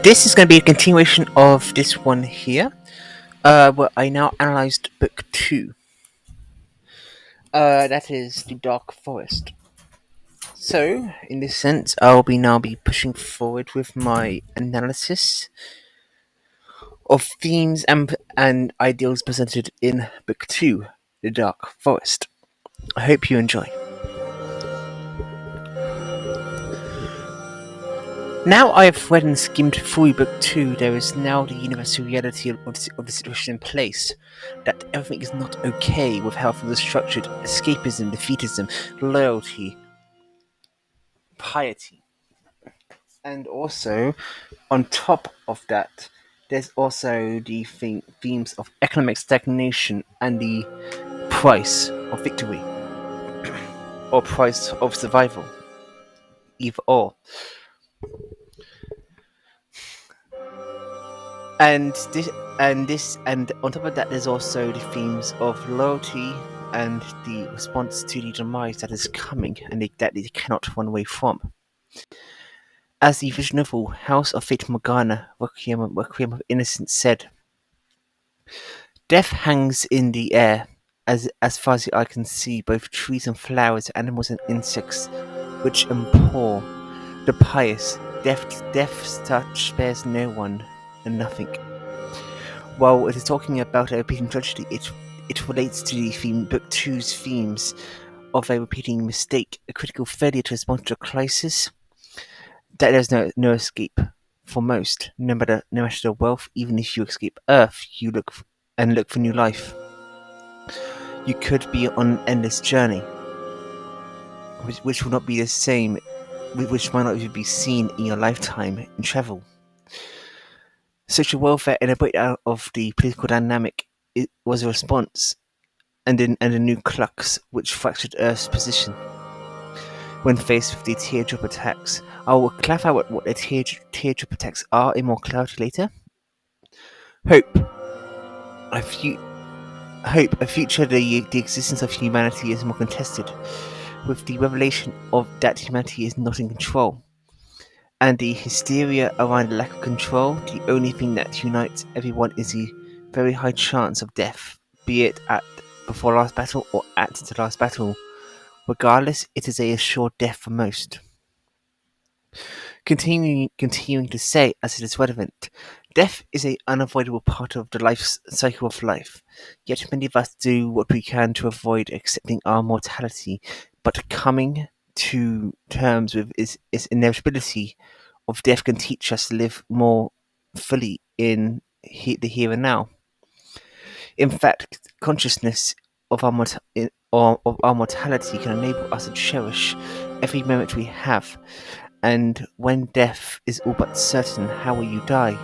This is going to be a continuation of this one here, where I now analysed book 2. That is The Dark Forest. So, in this sense, I'll now be pushing forward with my analysis of themes and ideals presented in book 2, The Dark Forest. I hope you enjoy. Now I have read and skimmed through book 2, there is now the universal reality of the situation in place, that everything is not okay with how things are structured: escapism, defeatism, loyalty, piety. And also, on top of that, there's also the themes of economic stagnation and the price of victory, or price of survival, either or. And and on top of that, there's also the themes of loyalty and the response to the demise that is coming, and that they cannot run away from. As the visual novel House of Fate Morgana, Requiem of Innocence said, death hangs in the air, as far as the eye can see, both trees and flowers, animals and insects, rich and poor, the pious. Death's touch spares no one and nothing. While it is talking about a repeating tragedy, it relates to the book 2's themes of a repeating mistake, a critical failure to respond to a crisis, that there's no escape for most. No matter the wealth, even if you escape Earth, you look for new life. You could be on an endless journey, which will not be the same, which might not even be seen in your lifetime in travel. Social welfare and a breakdown of the political dynamic was a response, and a new crux which fractured Earth's position when faced with the teardrop attacks. I will clarify what the teardrop attacks are in more clarity later. Hope. A future the existence of humanity is more contested, with the revelation of that humanity is not in control, and the hysteria around the lack of control. The only thing that unites everyone is the very high chance of death, be it at before last battle or at the last battle. Regardless, it is a assured death for most. Continuing to say, as it is relevant, death is an unavoidable part of the life cycle of life. Yet many of us do what we can to avoid accepting our mortality, but coming to terms with its inevitability of death can teach us to live more fully in the here and now. In fact, consciousness of our mortality can enable us to cherish every moment we have. And when death is all but certain, how will you die?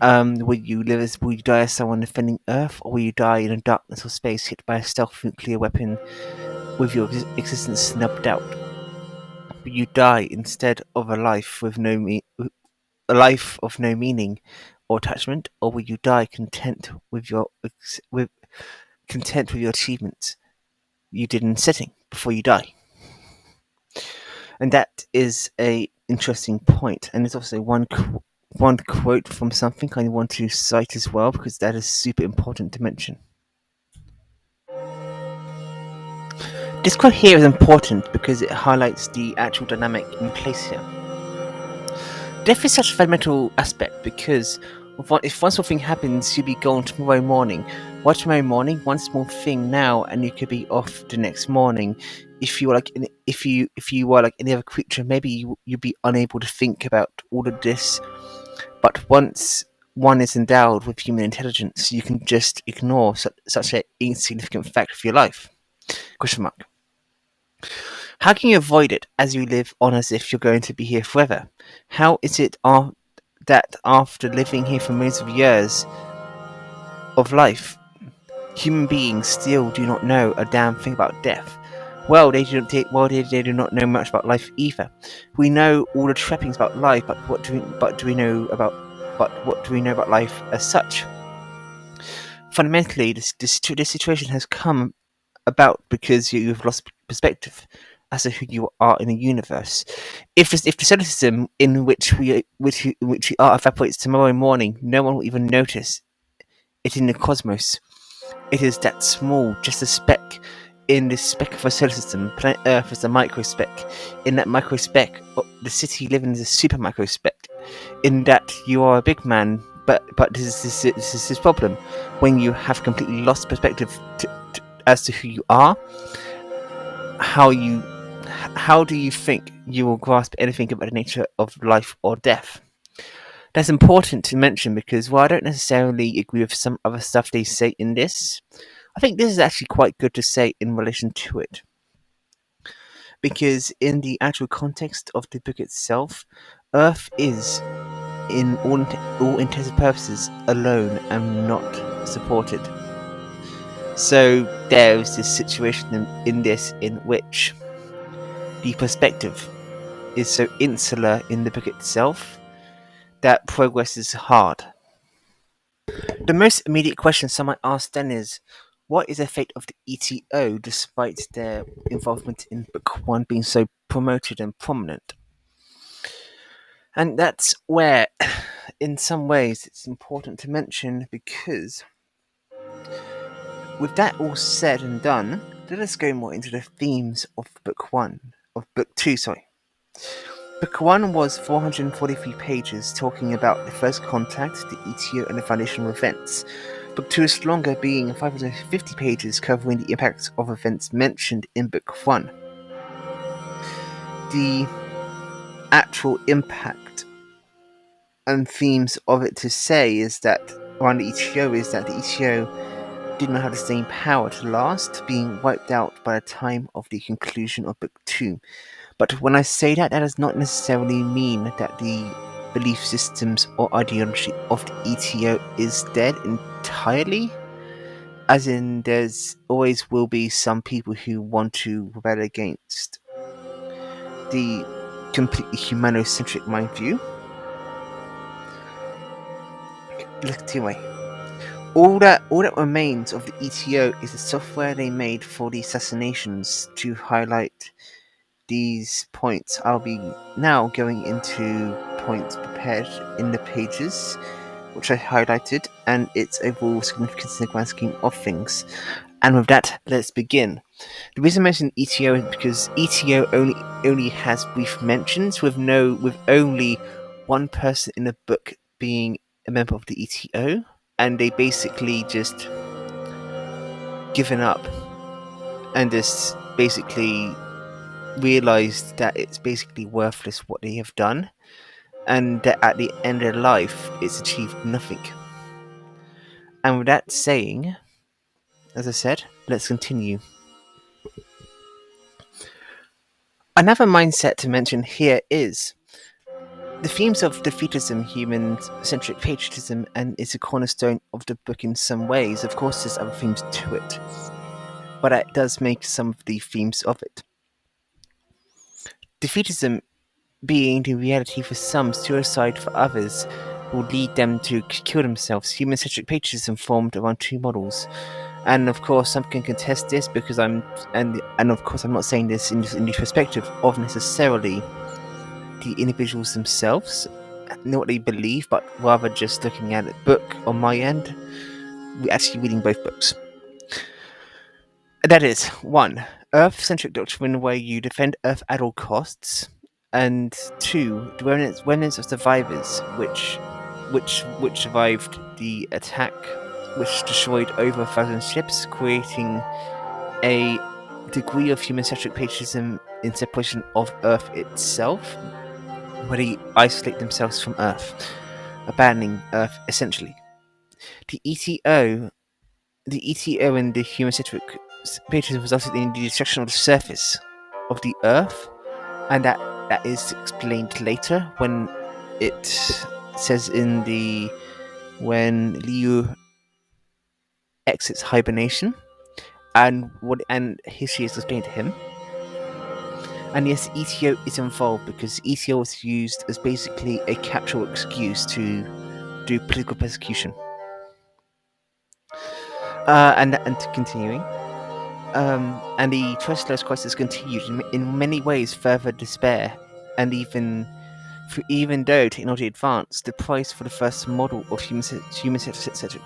Will you die as someone defending Earth, or will you die in the darkness of space, hit by a stealth nuclear weapon with your existence snubbed out? Will you die instead of a life of no meaning or attachment, or will you die content with your achievements you did in setting before you die? And that is a interesting point, and there's also one quote from something I want to cite as well, because that is super important to mention. This quote here is important because it highlights the actual dynamic in place here. Death is such a fundamental aspect because if one small thing happens, you'll be gone tomorrow morning. Why tomorrow morning? One small thing now, and you could be off the next morning. If you were like any other creature, maybe you'd be unable to think about all of this. But once one is endowed with human intelligence, you can just ignore such an insignificant fact of your life. Question mark. How can you avoid it as you live on as if you're going to be here forever? How is it that after living here for millions of years of life, human beings still do not know a damn thing about death? Well, they do not know much about life either. We know all the trappings about life, but what do we know about life as such? Fundamentally, this situation has come about because you've lost perspective. as to who you are in the universe. If the solar system in which we are evaporates tomorrow morning, no one will even notice it in the cosmos. It is that small, just a speck in this speck of a solar system. Planet Earth is a microspeck. In that microspeck, the city you live in is a super microspeck. In that you are a big man, but this is this problem. When you have completely lost perspective as to who you are, how do you think you will grasp anything about the nature of life or death? That's important to mention because while I don't necessarily agree with some other stuff they say in this, I think this is actually quite good to say in relation to it. Because in the actual context of the book itself, Earth is, in all intents and purposes, alone and not supported. So there is this situation in this in which the perspective is so insular in the book itself that progress is hard. The most immediate question some might ask then is, what is the fate of the ETO despite their involvement in Book 1 being so promoted and prominent? And that's where, in some ways, it's important to mention because, with that all said and done, let us go more into the themes of Book 2, sorry. Book 1 was 443 pages talking about the first contact, the ETO, and the foundational events. Book 2 is longer, being 550 pages covering the impacts of events mentioned in Book 1. The actual impact and themes of it to say is that, around the ETO, is that the ETO did not have the same power to last, being wiped out by the time of the conclusion of Book 2. But when I say that, that does not necessarily mean that the belief systems or ideology of the ETO is dead entirely. As in, there's always will be some people who want to rebel against the completely humanocentric mind view. Anyway, all that remains of the ETO is the software they made for the assassinations to highlight these points. I'll be now going into points prepared in the pages which I highlighted and its overall significance in the grand scheme of things. And with that, let's begin. The reason I mention ETO is because ETO only has brief mentions with only one person in the book being a member of the ETO, and they basically just given up and just basically realized that it's basically worthless what they have done, and that at the end of life it's achieved nothing. And with that saying, as I said, let's continue. Another mindset to mention here is the themes of defeatism, human-centric patriotism, and is a cornerstone of the book in some ways. Of course, there's other themes to it, but it does make some of the themes of it. Defeatism being the reality for some, suicide for others will lead them to kill themselves. Human-centric patriotism formed around two models. And of course, some can contest this because I'm not saying this in the perspective of necessarily the individuals themselves and what they believe, but rather just looking at the book on my end. We're actually reading both books. That is, 1. Earth-centric doctrine where you defend Earth at all costs, and 2. The remnants of survivors, which survived the attack, which destroyed over 1,000 ships, creating a degree of human-centric patriotism in separation of Earth itself, where they isolate themselves from Earth, abandoning Earth essentially. The ETO and the human-centric patriotism resulted in the destruction of the surface of the Earth, and that is explained later when it says when Liu exits hibernation, and history is explained to him. And yes, ETO is involved because ETO was used as basically a catch-all excuse to do political persecution. And continuing, and the Trisolaris crisis continued in many ways, further despair, and even though technology advanced, the price for the first model of human-centric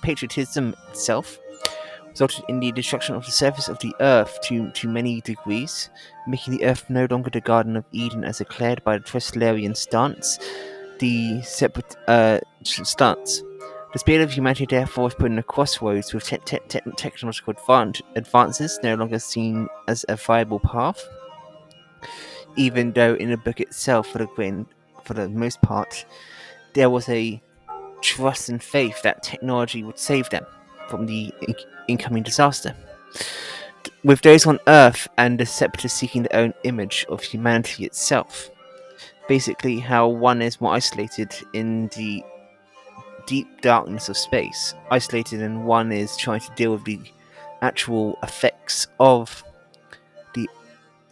patriotism itself resulted in the destruction of the surface of the Earth to many degrees, making the Earth no longer the Garden of Eden as declared by the Trisolarian stance. The separate stance. The spirit of humanity therefore was put in a crossroads, with technological advances no longer seen as a viable path, even though in the book itself, for the most part, there was a trust and faith that technology would save them from the incoming disaster. With those on Earth and the separatists seeking their own image of humanity itself. Basically, how one is more isolated in the deep darkness of space, isolated, and one is trying to deal with the actual effects of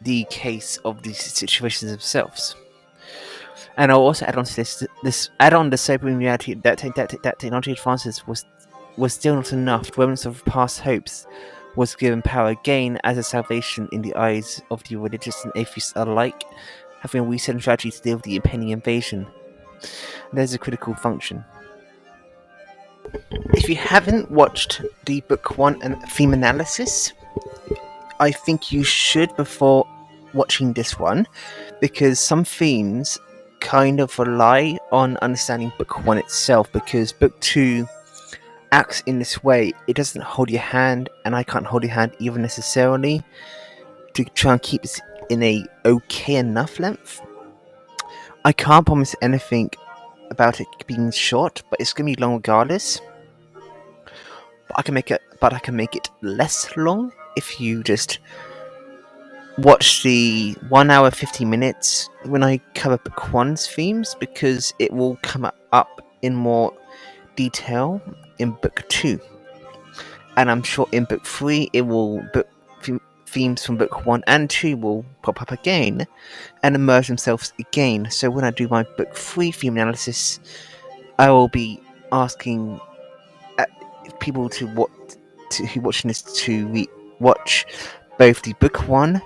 the case of these situations themselves. And I'll also add on to this add on the sobering reality that technology advances was still not enough. The remnants of past hopes was given power again as a salvation in the eyes of the religious and atheists alike, having a reset strategy to deal with the impending invasion. There's a critical function. If you haven't watched the Book 1 and theme analysis, I think you should before watching this one, because some themes kind of rely on understanding Book 1 itself, because Book 2 acts in this way. It doesn't hold your hand, and I can't hold your hand even necessarily, to try and keep it in a okay enough length. I can't promise anything about it being short, but it's going to be long regardless. But I can make it less long if you just watch the 1 hour 50 minutes when I cover Book 1's themes, because it will come up in more detail in Book 2. And I'm sure in Book 3 themes from Book 1 and 2 will pop up again and emerge themselves again. So when I do my Book 3 theme analysis, I will be asking people who watching this to watch both the Book 1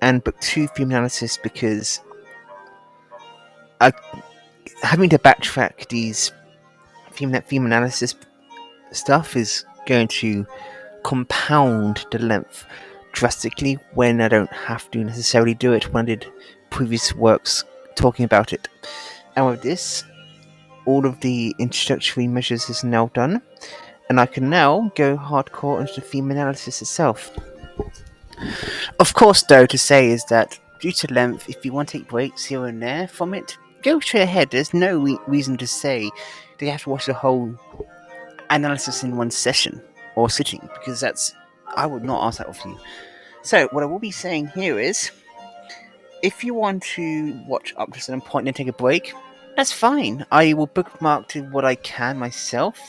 and Book 2 theme analysis, because having to backtrack these theme analysis stuff is going to compound the length drastically when I don't have to necessarily do it when I did previous works talking about it. And with this, all of the introductory measures is now done, and I can now go hardcore into the theme analysis itself. Of course, though, to say is that due to length, if you want to take breaks here and there from it, go straight ahead. There's no reason to say that you have to watch the whole analysis in one session or sitting, because I would not ask that of you. So what I will be saying here is, if you want to watch up to a certain point and then take a break, that's fine. I will bookmark to what I can myself,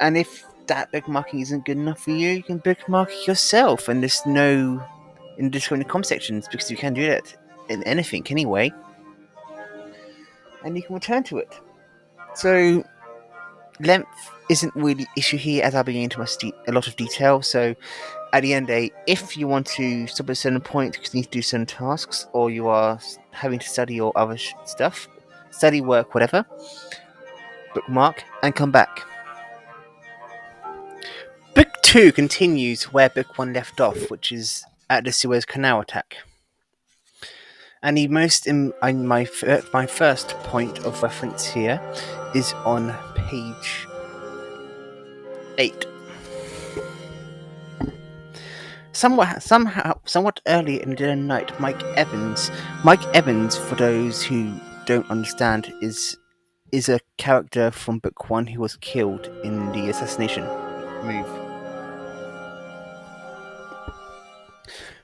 and if that bookmarking isn't good enough for you, you can bookmark it yourself, and there's no in the comment sections, because you can do that in anything anyway, and you can return to it. So length isn't really the issue here, as I'll be into a lot of detail. So at the end of the day, if you want to stop at a certain point because you need to do certain tasks, or you are having to study or other stuff, study, work, whatever, bookmark and come back. Book 2 continues where Book 1 left off, which is at the Suez Canal attack. And my first point of reference here is on page 8. Somewhat earlier in the dead of night, Mike Evans, for those who don't understand, is a character from Book 1 who was killed in the assassination move.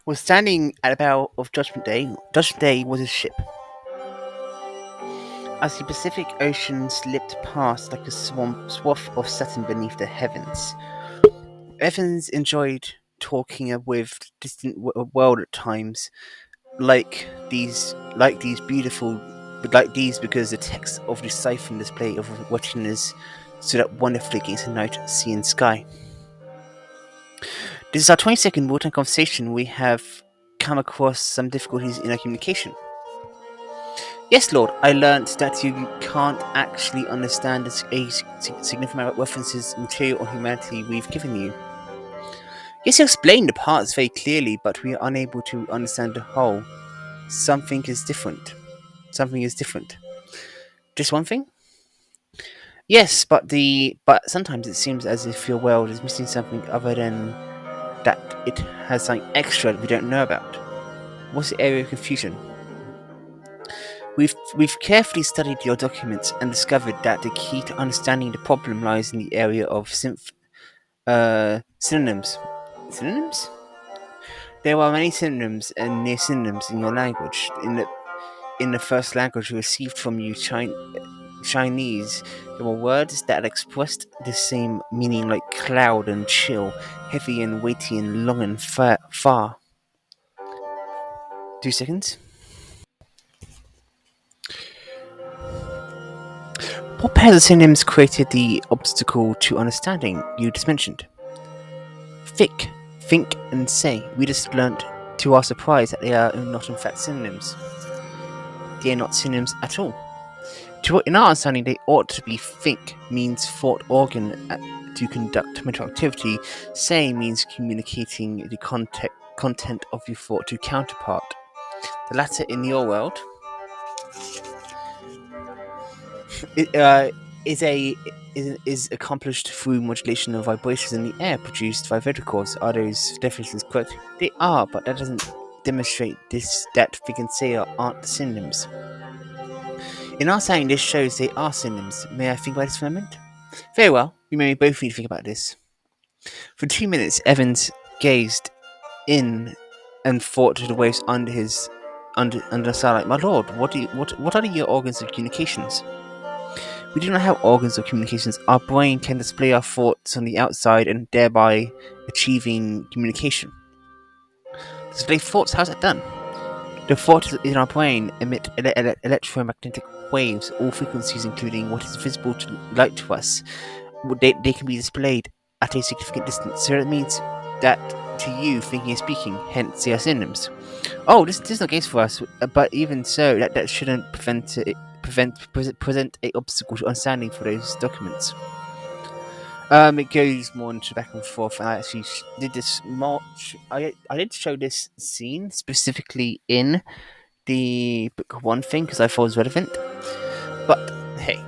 Was standing at the bow of Judgment Day. Judgment Day was his ship. As the Pacific Ocean slipped past like a swath of satin beneath the heavens, Evans enjoyed talking with distant world at times, like these because the text of the siphon display of retinas stood up wonderfully against the night sea and sky. This is our 22nd wartime conversation. We have come across some difficulties in our communication. Yes, Lord, I learnt that you can't actually understand a significant amount of references, material, or humanity we've given you. Yes, you explained the parts very clearly, but we are unable to understand the whole. Something is different. Something is different. Just one thing? Yes, but sometimes it seems as if your world is missing something other than that it has something extra that we don't know about. What's the area of confusion? We've carefully studied your documents and discovered that the key to understanding the problem lies in the area of synonyms. Synonyms? There are many synonyms and near synonyms in your language. In the first language we received from you, Chinese, there were words that expressed the same meaning, like cloud and chill, heavy and weighty, and long and far. 2 seconds. What pairs of synonyms created the obstacle to understanding you just mentioned? Thick, think, and say. We just learnt to our surprise that they are not in fact synonyms. They are not synonyms at all. In our understanding, they ought to be. Think means thought organ to conduct mental activity. Say means communicating the content of your thought to counterpart. The latter in your world is accomplished through modulation of vibrations in the air produced by ventricles. Are those definitions correct? They are, but that doesn't demonstrate that think and say aren't synonyms. In our saying, this shows they are synonyms. May I think about this for a moment? Very well, we may both need to think about this. For 2 minutes, Evans gazed in and thought to the waves under the starlight. My lord, what are your organs of communications? We do not have organs of communications. Our brain can display our thoughts on the outside and thereby achieving communication. Display thoughts, how's that done? The thoughts in our brain emit electromagnetic waves, all frequencies including what is visible to light to us. They can be displayed at a significant distance, so that means that to you, thinking and speaking, hence they are synonyms. Oh, this is not the case for us, but even so, that shouldn't present a obstacle to understanding for those documents. It goes more into back and forth, and I actually did this more. I did show this scene specifically in the book 1 thing because I thought it was relevant. But hey,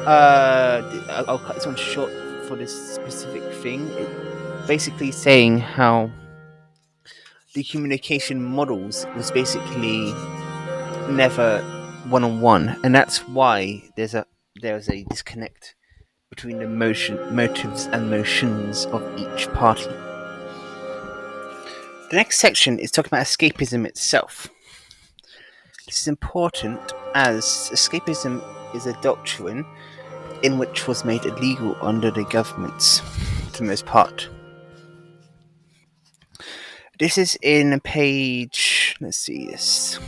I'll cut this one short for this specific thing. It basically saying how the communication models was basically never one-on-one, and that's why there's a disconnect between the motives and motions of each party. The next section is talking about escapism itself. This is important as escapism is a doctrine in which was made illegal under the governments, for the most part. This is in page. Let's see this.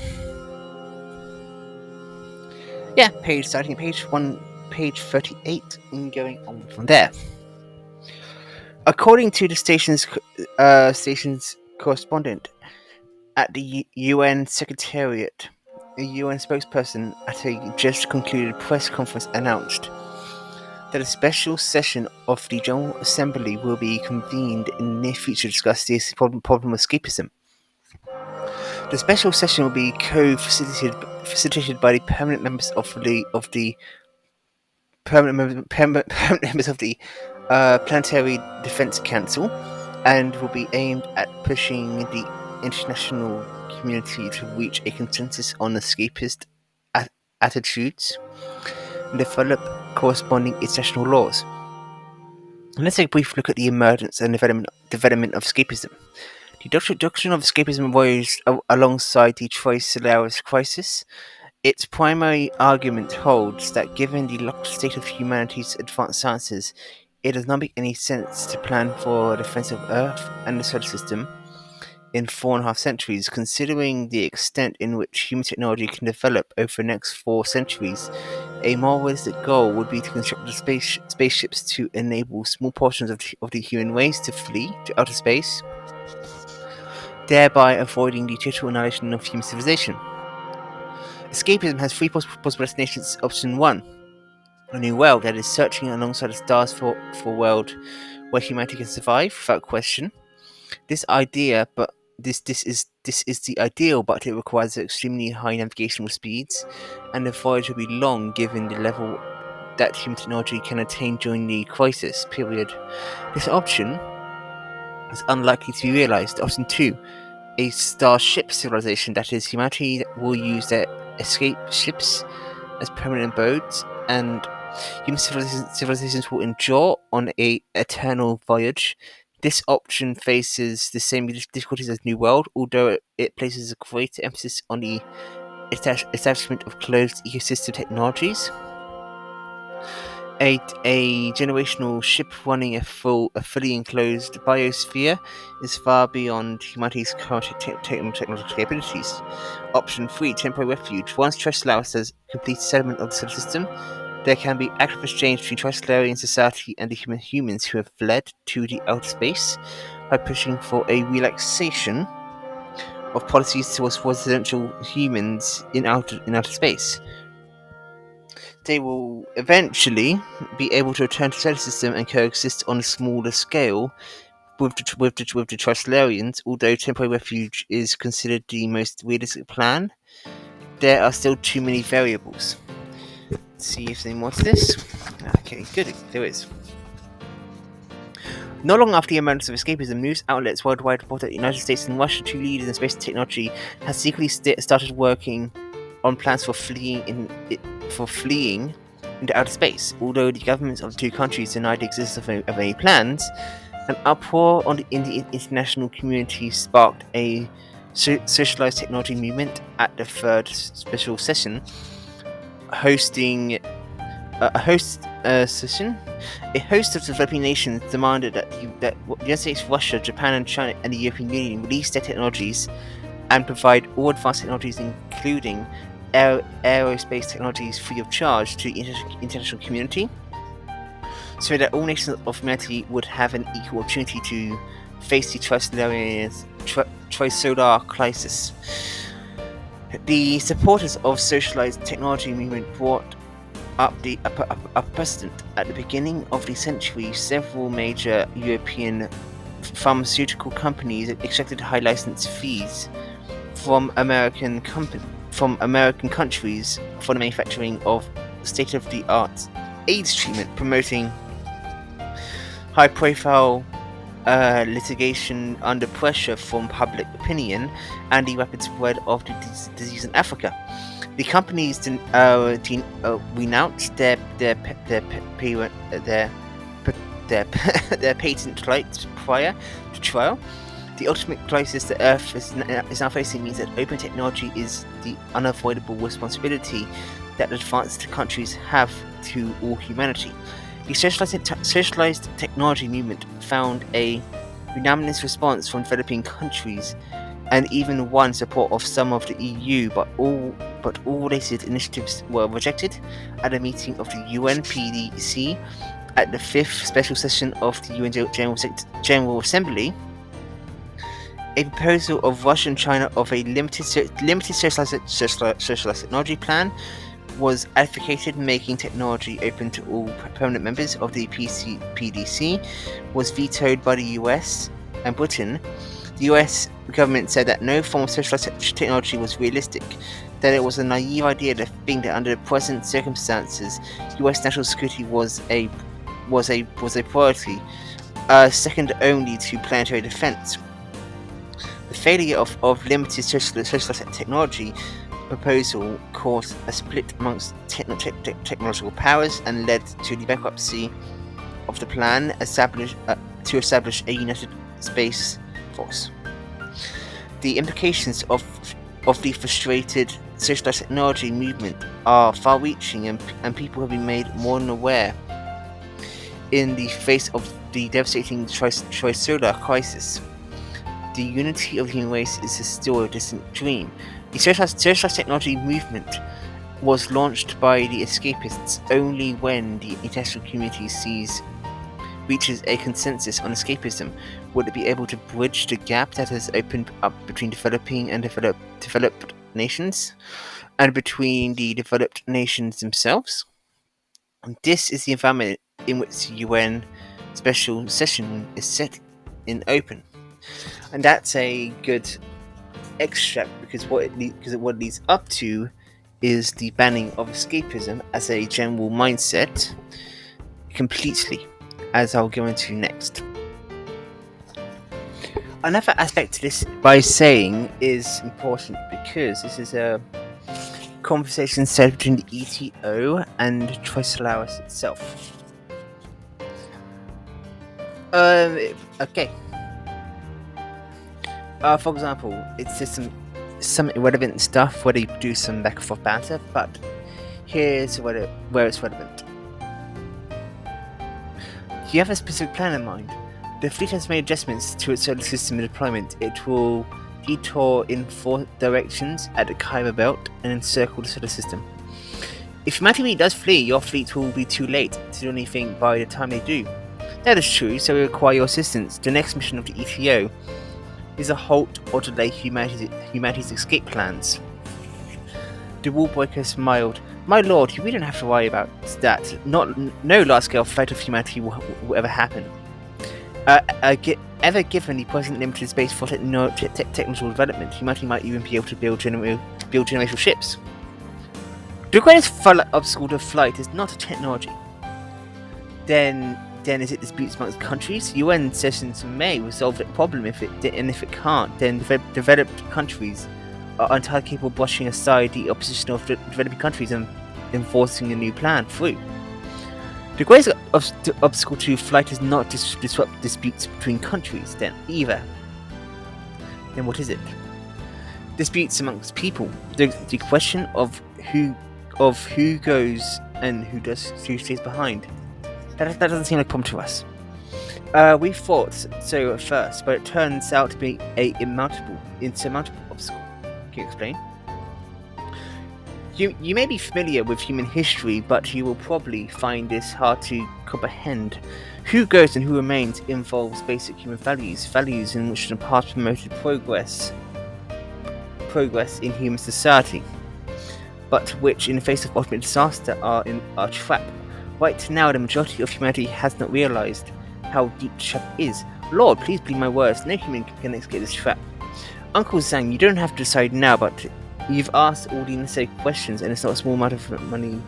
Yeah, starting at page 38, and going on from there. According to the station's correspondent at the UN Secretariat, a UN spokesperson at a just concluded press conference announced that a special session of the General Assembly will be convened in the near future to discuss this problem of escapism. The special session will be co-facilitated by the permanent members of the Planetary Defense Council, and will be aimed at pushing the international community to reach a consensus on escapist attitudes and develop corresponding international laws. Let's take a brief look at the emergence and development of escapism. The doctrine of escapism arose alongside the Trisolaris crisis. Its primary argument holds that given the locked state of humanity's advanced sciences, it does not make any sense to plan for a defense of Earth and the solar system in 4.5 centuries, considering the extent in which human technology can develop over the next 4 centuries, A more realistic goal would be to construct the spaceships to enable small portions of the human race to flee to outer space, thereby avoiding the total annihilation of human civilization. Escapism has three possible destinations. Option 1, a new world that is searching alongside the stars for a world where humanity can survive without question. This idea, but this is the ideal, but it requires extremely high navigational speeds, and the voyage will be long given the level that human technology can attain during the crisis period. This option is unlikely to be realized. Option 2, a starship civilization, that is, humanity will use their escape ships as permanent abodes, and human civilizations will endure on an eternal voyage. This option faces the same difficulties as New World, although it places a greater emphasis on the establishment of closed ecosystem technologies. A generational ship running a fully enclosed biosphere is far beyond humanity's current technological capabilities. Option 3, temporary refuge. Once Trisolaris has completed settlement of the solar system, there can be active exchange between Trisolarian society and the humans who have fled to the outer space by pushing for a relaxation of policies towards residential humans in outer space. They will eventually be able to return to the solar system and coexist on a smaller scale with the Trisolarians. Although temporary refuge is considered the most realistic plan, there are still too many variables. Let's see if anyone wants this. Okay, good, there is. Not long after the emergence of escapism, news outlets worldwide reported that the United States and Russia, two leaders in space technology, had secretly started working on plans for fleeing into outer space. Although the governments of the two countries denied the existence of any plans, an uproar in the international community sparked a socialized technology movement at the third special session, a host of developing nations demanded that the United States, Russia, Japan, and China, and the European Union release their technologies and provide all advanced technologies, including aerospace technologies, free of charge to the international community, so that all nations of humanity would have an equal opportunity to face the trisolar crisis. The supporters of socialized technology movement brought up a precedent. At the beginning of the century, several major European pharmaceutical companies extracted high license fees from American countries for the manufacturing of state-of-the-art AIDS treatment, promoting high-profile litigation under pressure from public opinion and the rapid spread of the disease in Africa. The companies renounced their patent rights prior to trial. The ultimate crisis the Earth is now facing means that open technology is the unavoidable responsibility that advanced countries have to all humanity. The socialized technology movement found a unanimous response from developing countries, and even won support of some of the EU, but all related initiatives were rejected at a meeting of the UNPDC at the 5th special session of the UN General Assembly. A proposal of Russia and China of a limited socialized technology plan was advocated, making technology open to all permanent members of the PDC, was vetoed by the US and Britain. The US government said that no form of socialized technology was realistic, that it was a naive idea to think that under present circumstances, US national security was a priority, second only to planetary defense. The failure of limited socialized technology proposal caused a split amongst technological powers and led to the bankruptcy of the plan to establish a united space force. The implications of the frustrated socialized technology movement are far-reaching, and people have been made more than aware in the face of the devastating trisolar crisis. The unity of the human race is still a distant dream. The socialized technology movement was launched by the escapists only when the international community reaches a consensus on escapism. Would it be able to bridge the gap that has opened up between developing and developed nations, and between the developed nations themselves? This is the environment in which the UN special session is set in open, and that's a good extract because what it leads up to is the banning of escapism as a general mindset completely, as I'll go into next. Another aspect to this by saying is important because this is a conversation set between the ETO and Trisolaris itself. Okay. For example, it's just some irrelevant stuff where they do some back and forth banter, but here's where it's relevant. You have a specific plan in mind. The fleet has made adjustments to its solar system deployment. It will detour in 4 directions at the Kyber belt and encircle the solar system. If humanity really does flee, your fleet will be too late to do anything by the time they do. That is true, so we require your assistance. The next mission of the ETO is a halt or delay humanity's escape plans. The Wallbreakers smiled. My lord, you really don't have to worry about that. No large-scale flight of humanity will ever happen. Ever given the present limited space for technical development, humanity might even be able to build generational ships. The greatest obstacle to flight is not a technology. Then is it disputes amongst countries? UN sessions may resolve that problem. If it can't, then developed countries are entirely capable of brushing aside the opposition of developing countries and enforcing a new plan through. The greatest obstacle to flight is not to disrupt disputes between countries, then either. Then what is it? Disputes amongst people. The question of who goes and who stays behind. That doesn't seem like a problem to us. We thought so at first, but it turns out to be a insurmountable obstacle. Can you explain? You may be familiar with human history, but you will probably find this hard to comprehend. Who goes and who remains involves basic human values in which the past promoted progress in human society, but which, in the face of ultimate disaster, are trapped. Right now, the majority of humanity has not realized how deep the trap is. Lord, please believe my words, no human can escape this trap. Uncle Zhang, you don't have to decide now, but you've asked all the necessary questions, and it's not a small amount of money.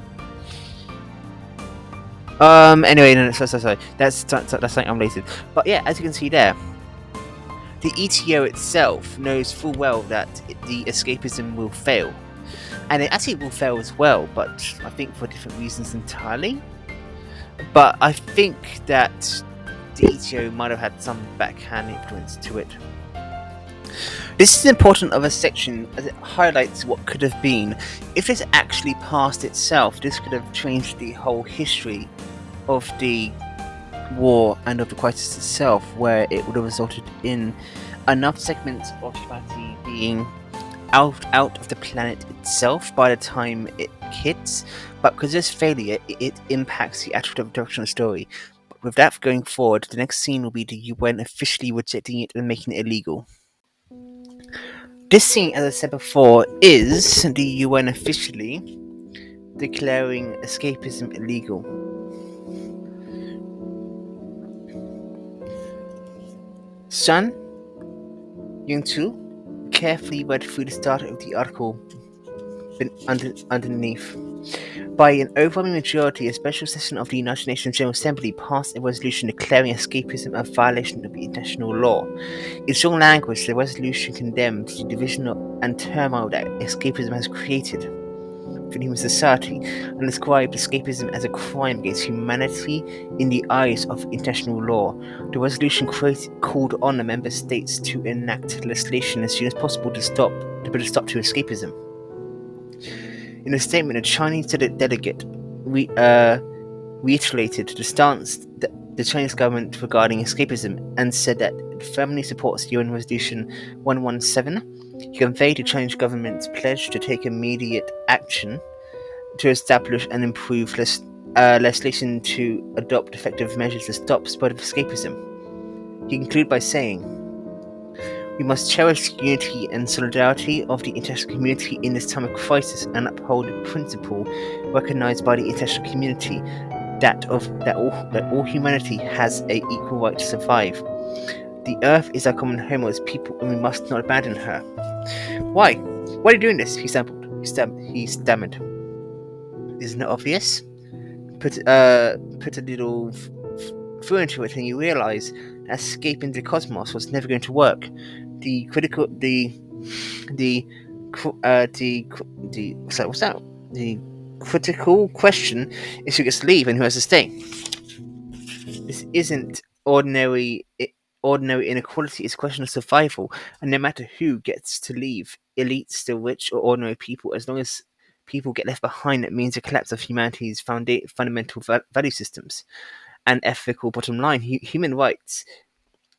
Anyway, no, sorry. That's something unrelated. But yeah, as you can see there, the ETO itself knows full well that the escapism will fail. And it actually will fail as well, but I think for different reasons entirely. But I think that the ETO might have had some backhand influence to it. This is important of a section as it highlights what could have been. If this actually passed itself, this could have changed the whole history of the war and of the crisis itself, where it would have resulted in enough segments of humanity being out of the planet itself by the time it hits, but because this failure, it impacts the actual direction of the story. But with that going forward, the next scene will be the UN officially rejecting it and making it illegal. This scene, as I said before, is the UN officially declaring escapism illegal. Sun Young-tu carefully read through the start of the article underneath. By an overwhelming majority, a special session of the United Nations General Assembly passed a resolution declaring escapism a violation of international law. In strong language, the resolution condemned the division and turmoil that escapism has created within human society, and described escapism as a crime against humanity in the eyes of international law. The resolution called on the member states to enact legislation as soon as possible to put a stop to escapism. In a statement, a Chinese delegate reiterated the stance that the Chinese government regarding escapism and said that it firmly supports UN Resolution 117. He conveyed the Chinese government's pledge to take immediate action to establish and improve legislation to adopt effective measures to stop spread of escapism. He concluded by saying, "We must cherish the unity and solidarity of the international community in this time of crisis and uphold the principle recognized by the international community that all humanity has an equal right to survive. The earth is our common home as people, and we must not abandon her." "Why? Why are you doing this?" He stammered. "Isn't it obvious? Put a little thought into it, and you realize that escaping the cosmos was never going to work. The critical question is who gets to leave and who has to stay. This isn't ordinary inequality, it's a question of survival, and no matter who gets to leave, elites, the rich, or ordinary people, as long as people get left behind, it means a collapse of humanity's fundamental value systems and ethical bottom line. Human rights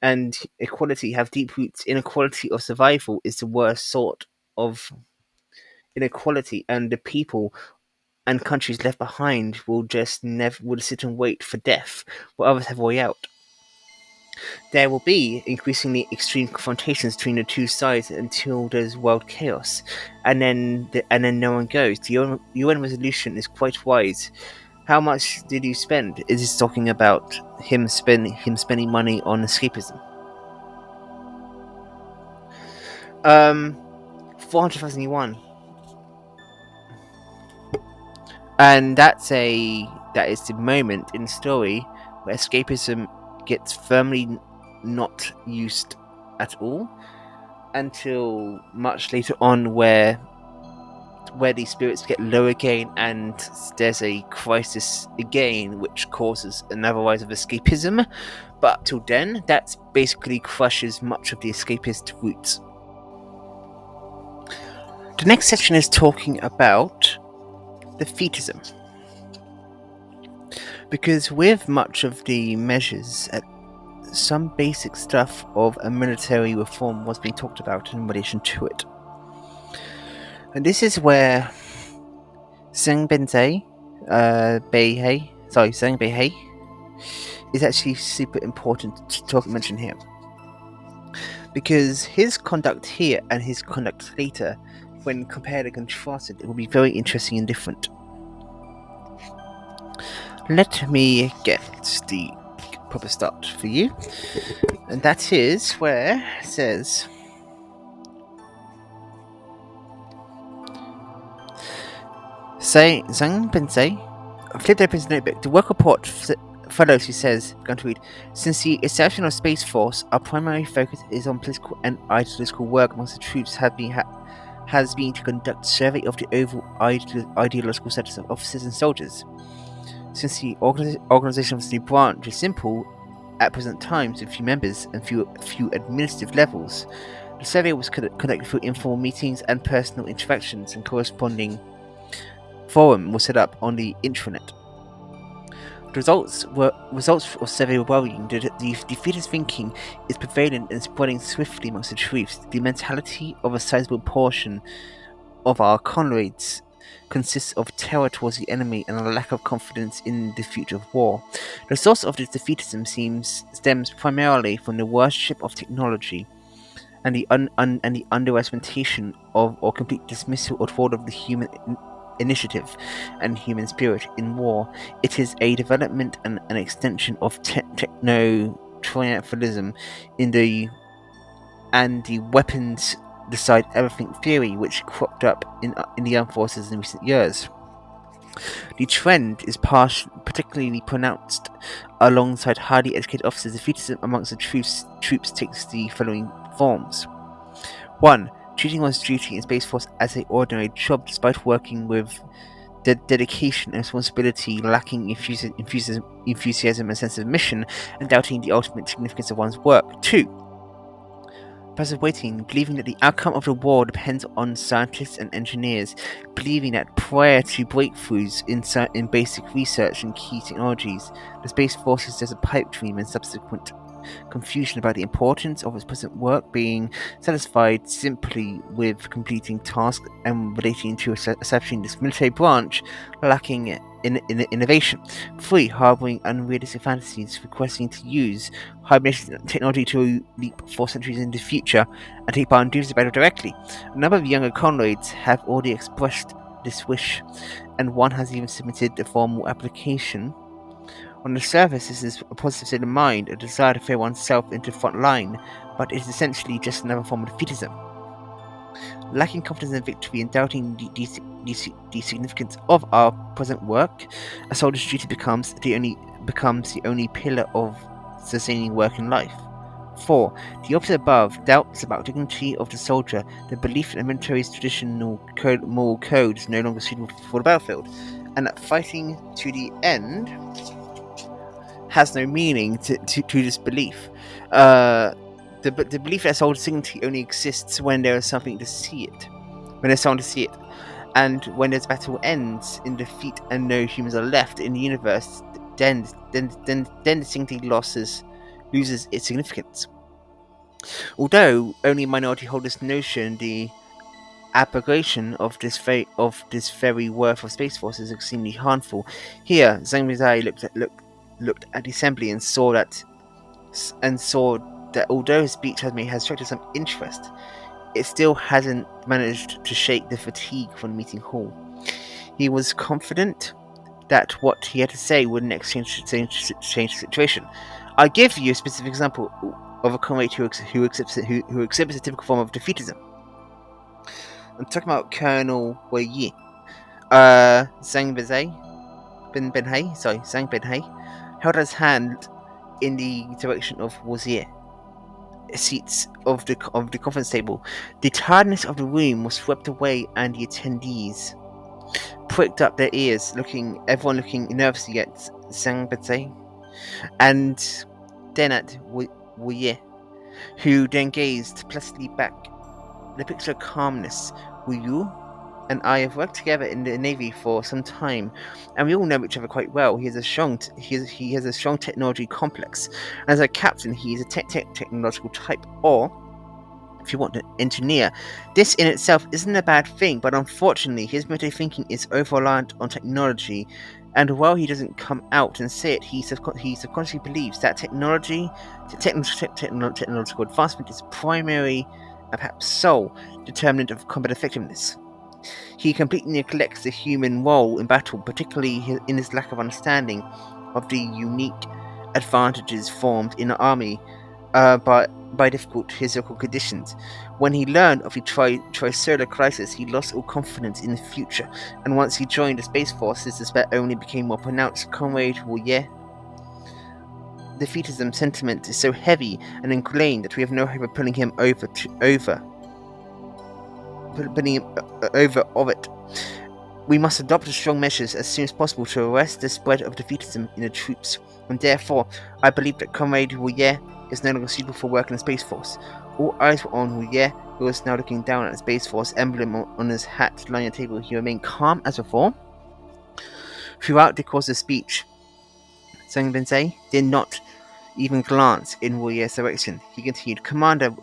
and equality have deep roots. Inequality of survival is the worst sort of inequality, and the people and countries left behind will sit and wait for death, while others have a way out. There will be increasingly extreme confrontations between the two sides until there's world chaos, and then no one goes. The UN resolution is quite wise. How much did you spend? Is this talking about him spending money on escapism? 400,000 yuan, and that is the moment in the story where escapism gets firmly not used at all until much later on, where these spirits get low again and there's a crisis again which causes another rise of escapism. But till then, that basically crushes much of the escapist roots. The next section is talking about defeatism, because with much of the measures, some basic stuff of a military reform was being talked about in relation to it. And this is where Zhang Beihei is actually super important to mention here, because his conduct here and his conduct later, when compared and contrasted, it will be very interesting and different. Let me get the proper start for you, and that is where it says, Zhang Benzai flipped open his notebook. The work report follows. He says, going to read, "Since the establishment of Space Force, our primary focus is on political and ideological work amongst the troops has been to conduct a survey of the overall ideological status of officers and soldiers. Since the organization of the branch is simple at present times, with few members and few administrative levels, the survey was conducted through informal meetings and personal interactions, and corresponding forum was set up on the intranet. The results of survey were worrying. The defeatist thinking is prevalent and spreading swiftly amongst the troops. The mentality of a sizable portion of our comrades consists of terror towards the enemy and a lack of confidence in the future of war. The source of this defeatism stems primarily from the worship of technology and the underestimation of or complete dismissal of the role of the human initiative and human spirit in war. It is a development and an extension of techno-triumphalism and the weapons decide everything theory, which cropped up in the armed forces in recent years. The trend is particularly pronounced alongside highly educated officers. Defeatism amongst the troops takes the following forms. 1. Treating one's duty in Space Force as an ordinary job, despite working with dedication and responsibility, lacking enthusiasm and sense of mission, and doubting the ultimate significance of one's work. 2. Passive waiting, believing that the outcome of the war depends on scientists and engineers, believing that prior to breakthroughs in basic research and key technologies, the Space Force is just a pipe dream and subsequent confusion about the importance of his present work, being satisfied simply with completing tasks and relating to establishing this military branch, lacking in innovation. 3. Harbouring unrealistic fantasies, requesting to use hibernation technology to leap 4 centuries into the future and take part in duties of battle directly. A number of younger comrades have already expressed this wish, and one has even submitted a formal application. On the surface, this is a positive state of mind, a desire to throw oneself into the front line, but it is essentially just another form of defeatism. Lacking confidence in victory and doubting the significance of our present work, a soldier's duty becomes the only pillar of sustaining work in life. 4. The opposite above, doubts about dignity of the soldier, the belief that the military's traditional moral code is no longer suitable for the battlefield, and that fighting to the end has no meaning to this belief. The belief that soldier's dignity only exists when there is something to see it. When there's someone to see it. And when this battle ends in defeat and no humans are left in the universe, then distinctly loses its significance. Although only a minority hold this notion, the abrogation of this very worth of Space Force is extremely harmful. Here, Zhang Bizai looked at the assembly and saw that although his speech has attracted some interest, it still hasn't managed to shake the fatigue from the meeting hall. He was confident that what he had to say wouldn't change the situation. I'll give you a specific example of a comrade who exhibits a typical form of defeatism. I'm talking about Colonel Wei Zhang Benhei held his hand in the direction of Wazier seats of the conference table. The tiredness of the room was swept away, and the attendees pricked up their ears, everyone looking nervously at Zhang Bezai, and then at Wu, who then gazed placidly back. The picture of calmness. Wu and I have worked together in the Navy for some time, and we all know each other quite well. He has a strong technology complex. As a captain, he is a technological type, or, if you want, an engineer. This in itself isn't a bad thing, but unfortunately, his military thinking is over-reliant on technology, and while he doesn't come out and say it, he subconsciously believes that technological advancement is primary, and perhaps sole, determinant of combat effectiveness. He completely neglects the human role in battle, particularly in his lack of understanding of the unique advantages formed in the army by difficult physical conditions. When he learned of the trisolar crisis, he lost all confidence in the future, and once he joined the Space Forces, despair only became more pronounced. Comrade Wu, defeatism sentiment is so heavy and ingrained that we have no hope of pulling him over of it. We must adopt strong measures as soon as possible to arrest the spread of defeatism in the troops, and therefore I believe that Comrade Wu is no longer suitable for work in the Space Force. All eyes were on Wu, who was now looking down at the Space Force emblem on his hat lying on the table. He remained calm as before. Throughout the course of the speech, Zhang Benzai did not even glance in Wu's direction. He continued, Commander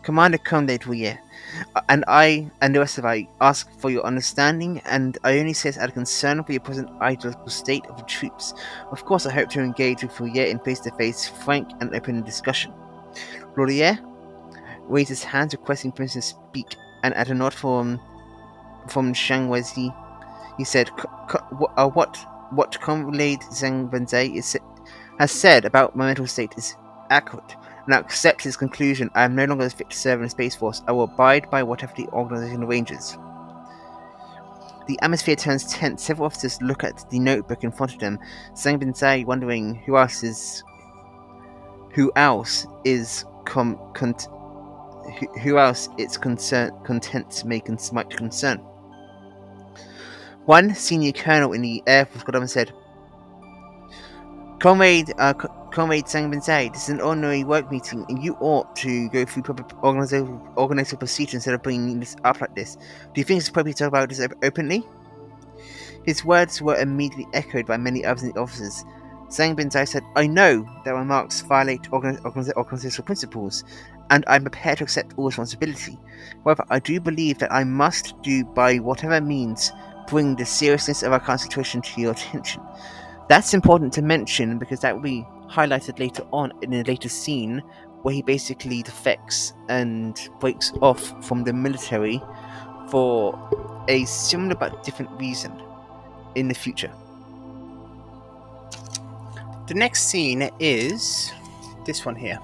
Comrade Wu, and the rest of I ask for your understanding, and I only say this out of concern for your present ideological state of the troops. Of course, I hope to engage with Wu in face-to-face, frank and open discussion. Lord Wu raised his hands, requesting permission to speak, and at a nod from Shang Wezi, he said, what Comrade Zhang Benzai has said about my mental state is accurate, and I accept his conclusion. I am no longer fit to serve in the Space Force. I will abide by whatever the organization arranges. The atmosphere turns tense. Several officers look at the notebook in front of them, Zhang Benzai wondering who else its contents might concern. One senior colonel in the Air Force got up and said, Comrade Zhang Benzai, this is an ordinary work meeting, and you ought to go through proper organizational procedure instead of bringing this up like this. Do you think it's appropriate to talk about this openly? His words were immediately echoed by many other officers. Zhang Binzai said, "I know that remarks violate organizational principles, and I'm prepared to accept all responsibility. However, I do believe that I must do, by whatever means, bring the seriousness of our current situation to your attention." That's important to mention because that will be highlighted later on in a later scene where he basically defects and breaks off from the military for a similar but different reason in the future. The next scene is this one here.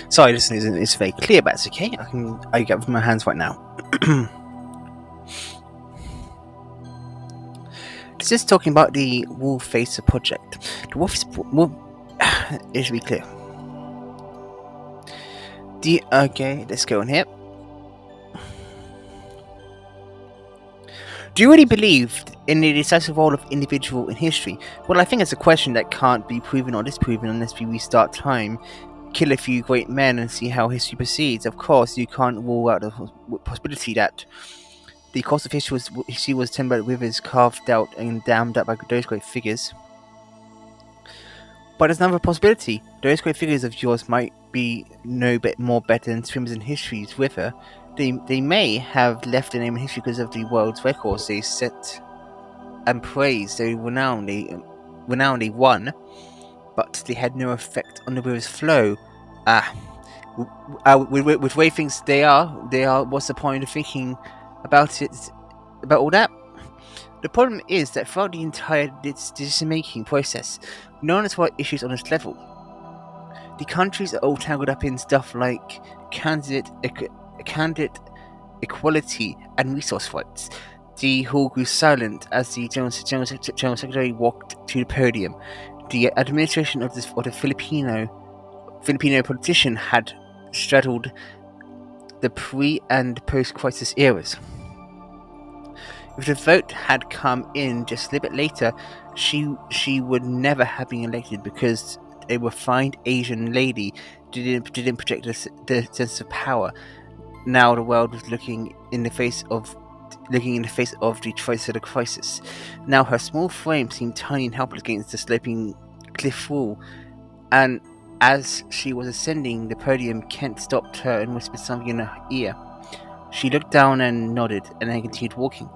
Sorry, this isn't very clear, but it's okay. I get it with my hands right now. This is talking about the Wallfacer project. The Wallfacer it should be clear. Okay, let's go on here. Do you really believe in the decisive role of individual in history? Well, I think it's a question that can't be proven or disproven unless we restart time, kill a few great men, and see how history proceeds. Of course, you can't rule out the possibility that the course of history was turned by rivers carved out and dammed up by those great figures. But there's another possibility. Those great figures of yours might be no bit more better than swimmers in history's river. They may have left a name in history because of the world's records they set and praised, the renown they won, but they had no effect on the river's flow. With the way things they are, what's the point of thinking about all that? The problem is that throughout the entire decision-making process, no one has fought issues on this level. The countries are all tangled up in stuff like candidate equality and resource rights. The hall grew silent as the General Secretary walked to the podium. The administration of the Filipino politician had straddled the pre- and post-crisis eras. If the vote had come in just a little bit later, she would never have been elected because a refined Asian lady didn't project the sense of power. Now the world was looking in the face of the trisolar crisis. Now her small frame seemed tiny and helpless against the sloping cliff wall, and as she was ascending the podium, Kent stopped her and whispered something in her ear. She looked down and nodded, and then continued walking.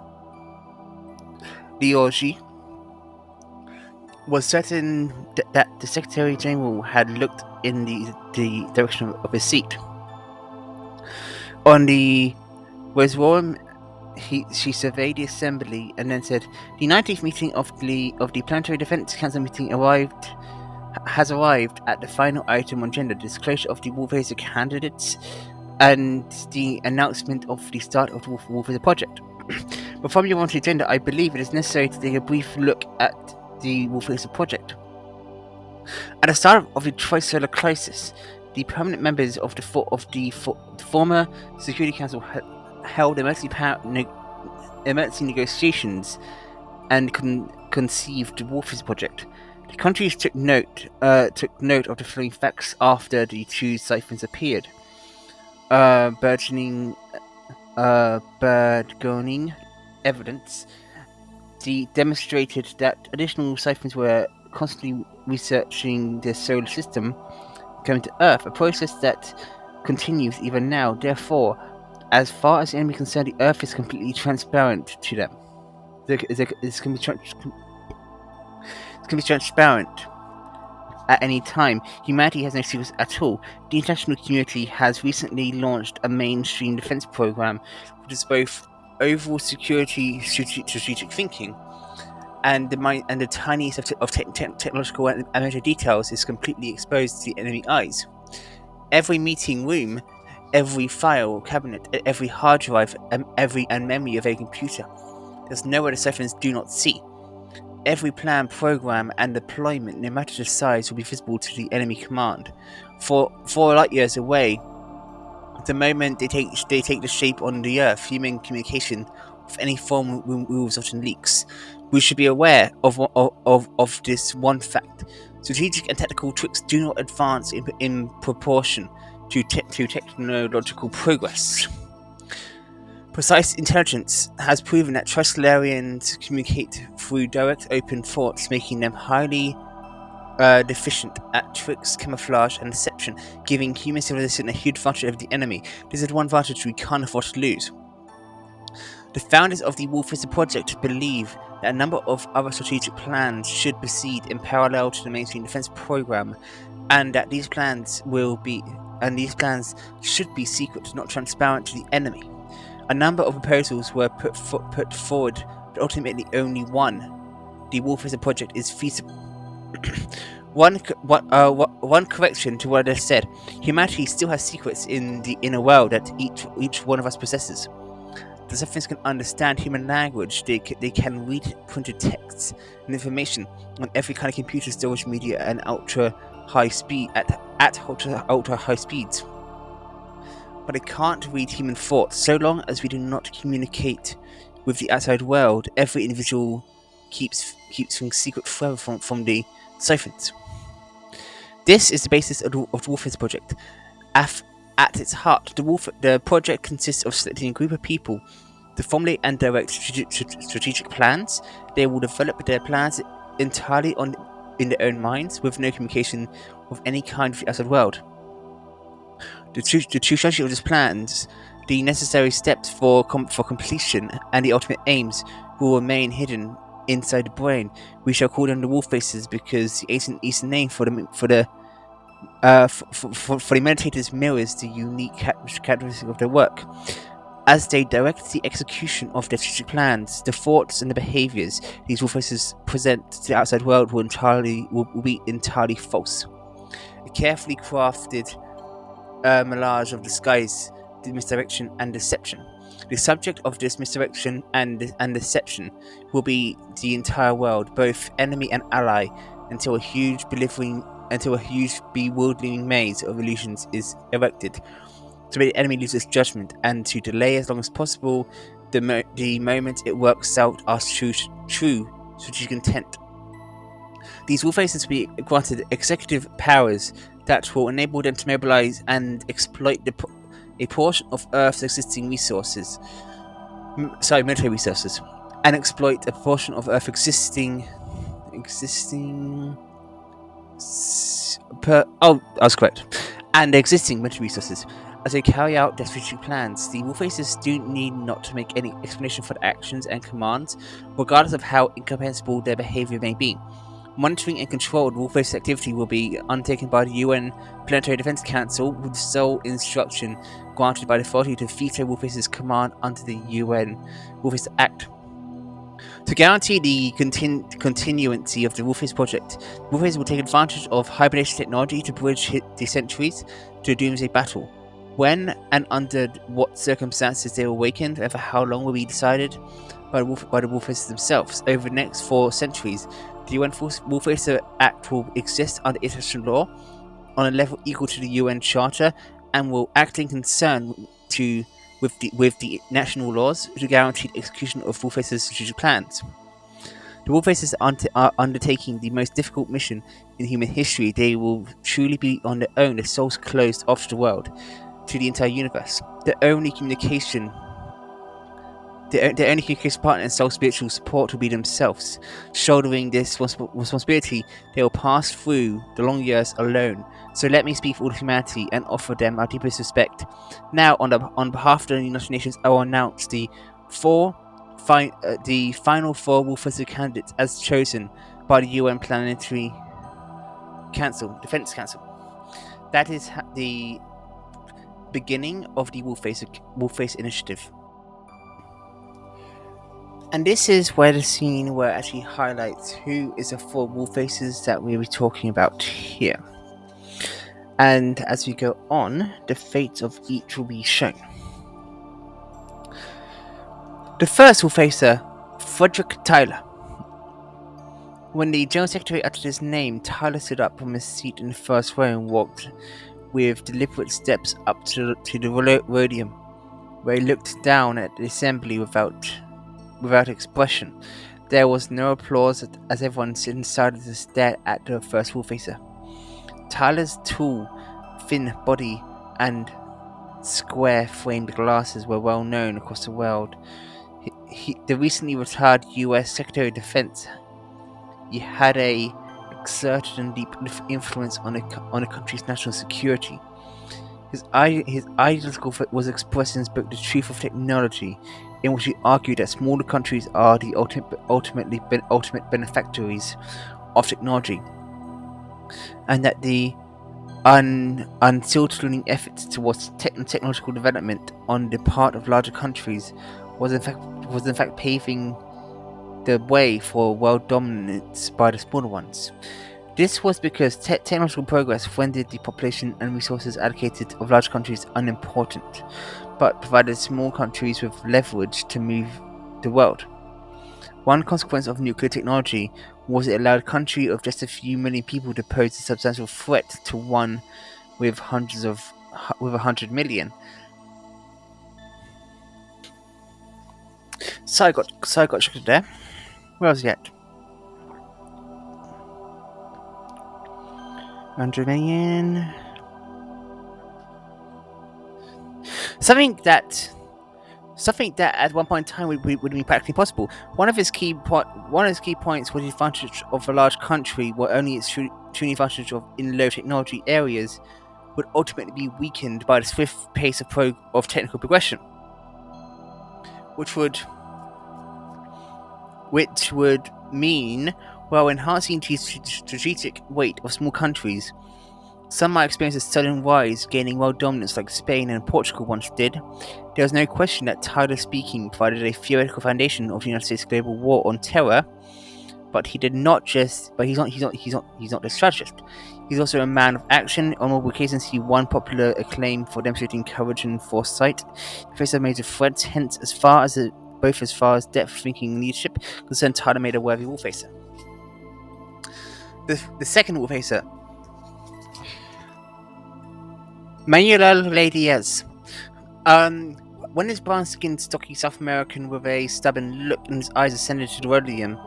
Liorji was certain that the Secretary General had looked in the direction of his seat. On the Reswarm, she surveyed the assembly and then said, "The 19th meeting of the Planetary Defense Council meeting has arrived at the final item on gender, disclosure of the Wallfacer candidates and the announcement of the start of the Wallfacer project. Before we move on to the agenda, I believe it is necessary to take a brief look at the Wallfacer project. At the start of the trisolar crisis, the permanent members of the former Security Council held emergency negotiations and conceived the Wallfacer project. The countries took note of the following facts after the two ciphers appeared. Burgeoning evidence demonstrated that additional ciphers were constantly researching the solar system coming to Earth, a process that continues even now. Therefore, as far as the enemy is concerned, the Earth is completely transparent to them. It's can be transparent at any time. Humanity has no secrets at all. The international community has recently launched a mainstream defense program, which is both overall security, strategic thinking, and the tiniest of technological and military details is completely exposed to the enemy eyes. Every meeting room, every file cabinet, every hard drive, and memory of a computer. There's nowhere the ciphers do not see. Every plan, program, and deployment, no matter the size, will be visible to the enemy command. 4 light years away, the moment they take the shape on the Earth, human communication of any form moves often leaks. We should be aware of this one fact. Strategic and tactical tricks do not advance in proportion to technological progress. Precise intelligence has proven that Trisolarians communicate through direct open thoughts, making them highly deficient at tricks, camouflage, and deception, giving human civilization a huge advantage over the enemy. This is one advantage we can't afford to lose. The founders of the Wallfacer project believe that a number of other strategic plans should proceed in parallel to the mainstream defense program, and that these plans should be secret, not transparent to the enemy. A number of proposals were put forward, but ultimately only one, the Wallfacer project, is feasible. One correction to what I just said: humanity still has secrets in the inner world that each one of us possesses. The Zephyrs can understand human language. They can read printed texts and information on every kind of computer storage media and ultra high speed at ultra high speeds. But they can't read human thoughts. So long as we do not communicate with the outside world, every individual keeps things secret forever from the Siphons. This is the basis of the Wallfacer project. At its heart, the project consists of selecting a group of people to formulate and direct strategic plans. They will develop their plans entirely in their own minds, with no communication with any kind of the outside world. The true strategy of these plans, the necessary steps for completion, and the ultimate aims will remain hidden inside the brain. We shall call them the Wallfacers because the ancient Eastern name for the meditators mirrors the unique characteristic of their work. As they direct the execution of their strategic plans, the thoughts and the behaviors these Wallfacers present to the outside world will be entirely false. A carefully crafted melange of disguise, misdirection, and deception. The subject of this misdirection and deception will be the entire world, both enemy and ally, until a huge bewildering maze of illusions is erected, to make the enemy lose its judgment, and to delay as long as possible the moment it works out our true strategic intent. These Wallfacers will be granted executive powers that will enable them to mobilize and exploit a portion of Earth's existing resources. Military resources, and exploit a portion of Earth's existing. I was correct. And the existing military resources. As they carry out their strategic plans, the Wallfacers do need not to make any explanation for their actions and commands, regardless of how incomprehensible their behavior may be. Monitoring and control of Wallfacer activity will be undertaken by the UN Planetary Defense Council, with sole instruction granted by the authority to veto Wallfacer's command under the UN Wallfacer Act. To guarantee the continuity of the Wallfacer project, Wallfacers will take advantage of hibernation technology to bridge the centuries to a doomsday battle. When and under what circumstances they will awaken, and for how long, will be decided by the Wallfacers themselves. Over the next 4 centuries, the UN Wallfacer Act will exist under international law on a level equal to the UN Charter, and will act in concern with the national laws to guarantee the execution of Wallfacer's strategic plans. The Wallfacers are undertaking the most difficult mission in human history. They will truly be on their own, their souls closed off to the world, to the entire universe. Their only communication partner and sole spiritual support will be themselves. Shouldering this responsibility, they will pass through the long years alone. So let me speak for all humanity and offer them our deepest respect. Now, on behalf of the United Nations, I will announce the final 4 Wallfacer candidates as chosen by the UN Planetary Defense Council. That is the beginning of the Wallfacer initiative. And this is where the scene where it actually highlights who is the 4 Wallfacers that we'll be talking about here. And as we go on, the fates of each will be shown. The first Wallfacer, Frederick Tyler. When the General Secretary uttered his name, Tyler stood up from his seat in the first row and walked with deliberate steps up to the podium, where he looked down at the assembly without expression. There was no applause as everyone sitting silently stared at the first Wallfacer. Tyler's tall, thin body and square-framed glasses were well known across the world. The recently retired U.S. Secretary of Defense. He had a exerted a deep influence on a country's national security. His ideology was expressed in his book *The Truth of Technology*, in which he argued that smaller countries are the ultimate benefactors of technology, and that the unfiltering efforts towards technological development on the part of larger countries was in fact paving the way for world dominance by the smaller ones. This was because technological progress rendered the population and resources allocated of large countries unimportant, but provided small countries with leverage to move the world. One consequence of nuclear technology was it allowed a country of just a few million people to pose a substantial threat to one with 100 million. So I got shifted there. Where was he at? 100 million. Something that at one point in time would be practically possible. One of his key points was the advantage of a large country, where only its true advantage in low technology areas would ultimately be weakened by the swift pace of technical progression, which would mean, while enhancing the strategic weight of small countries, some might experience a sudden rise, gaining world dominance like Spain and Portugal once did. There is no question that Tyler speaking provided a theoretical foundation of the United States' global war on terror, but he's not just a strategist. He's also a man of action. On multiple occasions, he won popular acclaim for demonstrating courage and foresight in the face of major threats. Hence, as far as depth of thinking and leadership concerned, Tyler made a worthy Wallfacer. The second Wallfacer, Manuel Ray Diaz. When this brown-skinned, stocky South American with a stubborn look in his eyes ascended to the podium,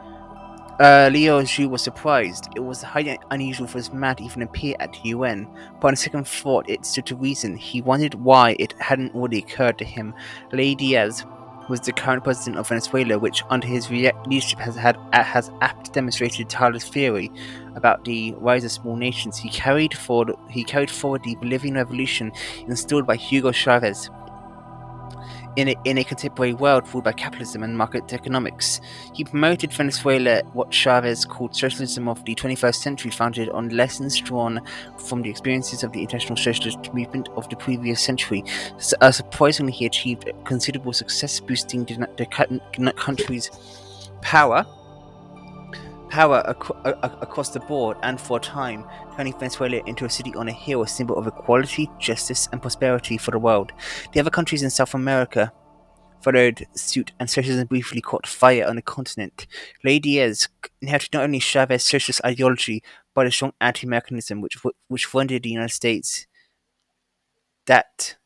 Leo Zhu was surprised. It was highly unusual for this man to even appear at the UN, but on second thought it stood to reason. He wondered why it hadn't already occurred to him. Ray Diaz was the current president of Venezuela, which under his leadership has aptly demonstrated Tyler's theory about the rise of small nations. He carried forward the Bolivian revolution installed by Hugo Chavez in a contemporary world ruled by capitalism and market economics. He promoted Venezuela, what Chavez called socialism of the 21st century, founded on lessons drawn from the experiences of the international socialist movement of the previous century. Surprisingly, he achieved considerable success, boosting the country's power across the board, and for a time turning Venezuela into a city on a hill, a symbol of equality, justice, and prosperity for the world. The other countries in South America followed suit, and socialism briefly caught fire on the continent. Ray Diaz inherited not only Chavez's socialist ideology, but a strong anti-Americanism, which rendered the United States, that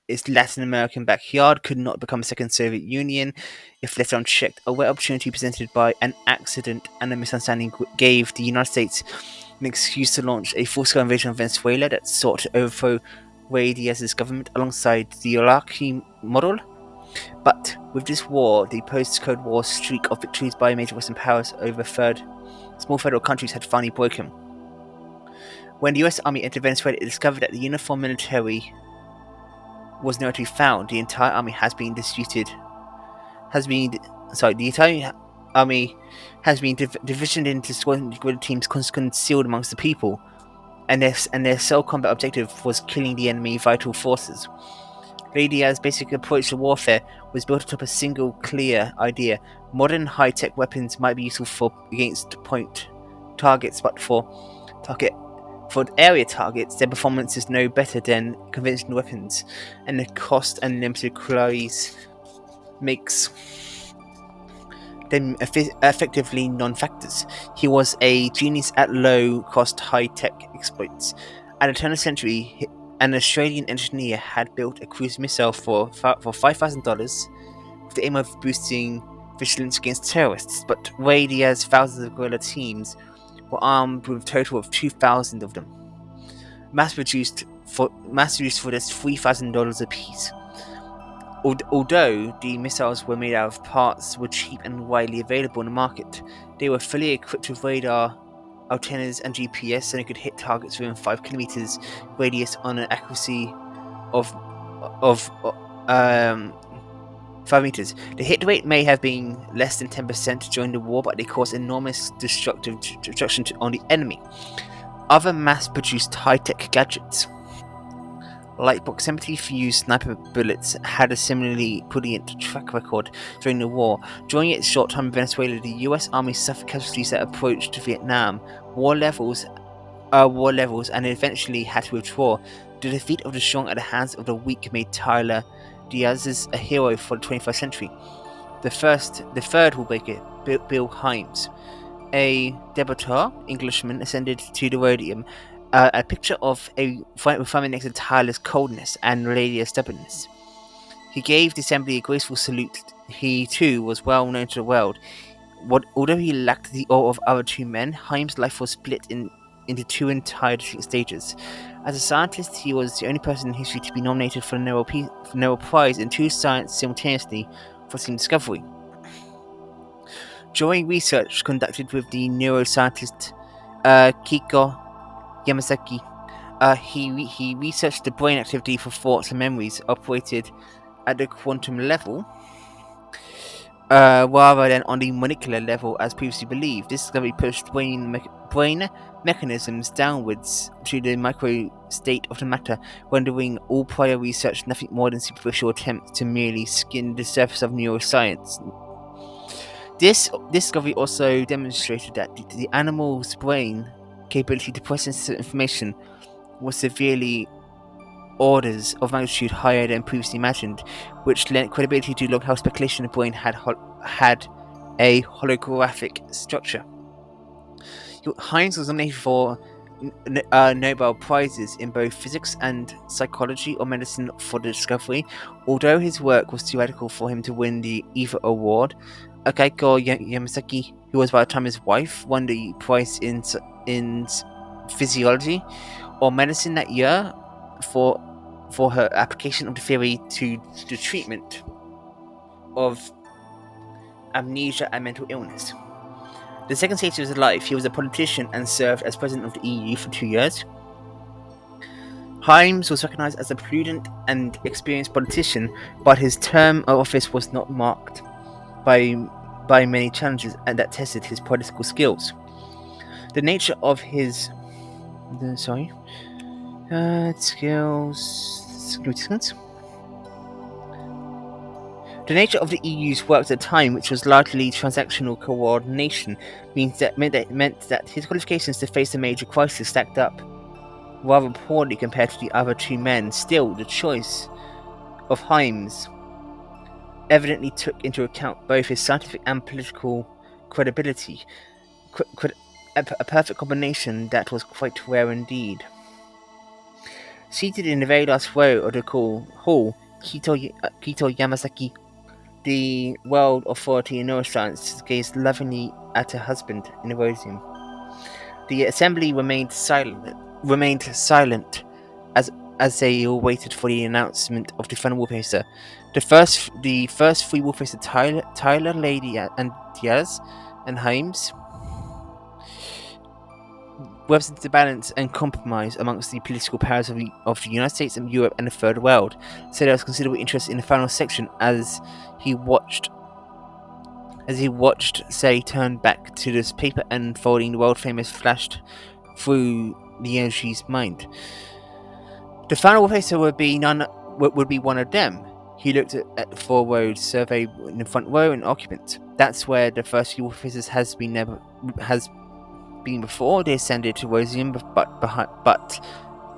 its Latin American backyard, could not become a second Soviet Union if left unchecked. A rare opportunity presented by an accident and a misunderstanding gave the United States an excuse to launch a full-scale invasion of Venezuela that sought to overthrow Ray Diaz's government alongside the Iraqi model. But with this war, the post-Cold War streak of victories by major Western powers over small federal countries had finally broken. When the US Army entered Venezuela, it discovered that the uniformed military was nowhere to be found. The entire army has been divisioned into squad teams concealed amongst the people, and their sole combat objective was killing the enemy vital forces. Ray Diaz's basic approach to warfare was built atop a single clear idea: modern high-tech weapons might be useful against point targets, but for area targets, their performance is no better than conventional weapons, and the cost and limited calories makes them effectively non-factors. He was a genius at low-cost, high-tech exploits. At the turn of the century, an Australian engineer had built a cruise missile for $5,000 with the aim of boosting vigilance against terrorists, but Ray Diaz's thousands of guerrilla teams were armed with a total of 2,000 of them, mass produced for just $3,000 apiece. Although the missiles were made out of parts were cheap and widely available in the market, they were fully equipped with radar antennas and GPS, and it could hit targets within 5 kilometers radius on an accuracy of 5 meters. The hit rate may have been less than 10% during the war, but they caused enormous destruction on the enemy. Other mass-produced high-tech gadgets, like proximity fused sniper bullets, had a similarly brilliant track record during the war. During its short time in Venezuela, the US Army suffered casualties that approached Vietnam war levels, and eventually had to withdraw. The defeat of the strong at the hands of the weak made Tyler Diaz a hero for the 21st century. The third wallbreaker, Bill Himes, a debutant Englishman, ascended to the podium. A picture of a refinement next to Tyler's coldness and Radia's stubbornness. He gave the assembly a graceful salute. He too was well known to the world. Although he lacked the awe of other two men, Himes' life was split into two entire distinct stages. As a scientist, he was the only person in history to be nominated for the Nobel Prize in two sciences simultaneously for the same discovery. During research conducted with the neuroscientist Kiko Yamasaki, he researched the brain activity for thoughts and memories operated at the quantum level rather than on the molecular level as previously believed. This discovery pushed brain mechanisms downwards to the micro state of the matter, rendering all prior research nothing more than superficial attempts to merely skim the surface of neuroscience. This discovery also demonstrated that the animal's brain capability to process information was severely orders of magnitude higher than previously imagined, which lent credibility to long-held speculation the brain had a holographic structure. Himes was nominated for Nobel Prizes in both physics and psychology or medicine for the discovery, although his work was too radical for him to win either award. Keiko Yamasaki, who was by the time his wife, won the prize in physiology or medicine that year for her application of the theory to the treatment of amnesia and mental illness. The second stage of his life, he was a politician and served as president of the EU for 2 years. Himes was recognized as a prudent and experienced politician, but his term of office was not marked by many challenges and that tested his political skills. The nature of his The nature of the EU's work at the time, which was largely transactional coordination, meant that his qualifications to face a major crisis stacked up rather poorly compared to the other two men. Still, the choice of Himes evidently took into account both his scientific and political credibility, a perfect combination that was quite rare indeed. Seated in the very last row of the hall, Kito Yamasaki, the world authority in neuroscience, gazed lovingly at her husband in the rosium. The assembly remained silent as they all waited for the announcement of the final Wallfacer. The first three Wallfacer Tyler, Ray Diaz, and Himes represented the balance and compromise amongst the political powers of the United States and Europe and the Third World. So there was considerable interest in the final section as he watched Say turn back to this paper and folding the world famous flashed through the energy's mind. The final Wallfacer would be one of them. He looked at the 4 rows survey in the front row and occupants. That's where the first few Wallfacers has been before. They ascended to Rosium, but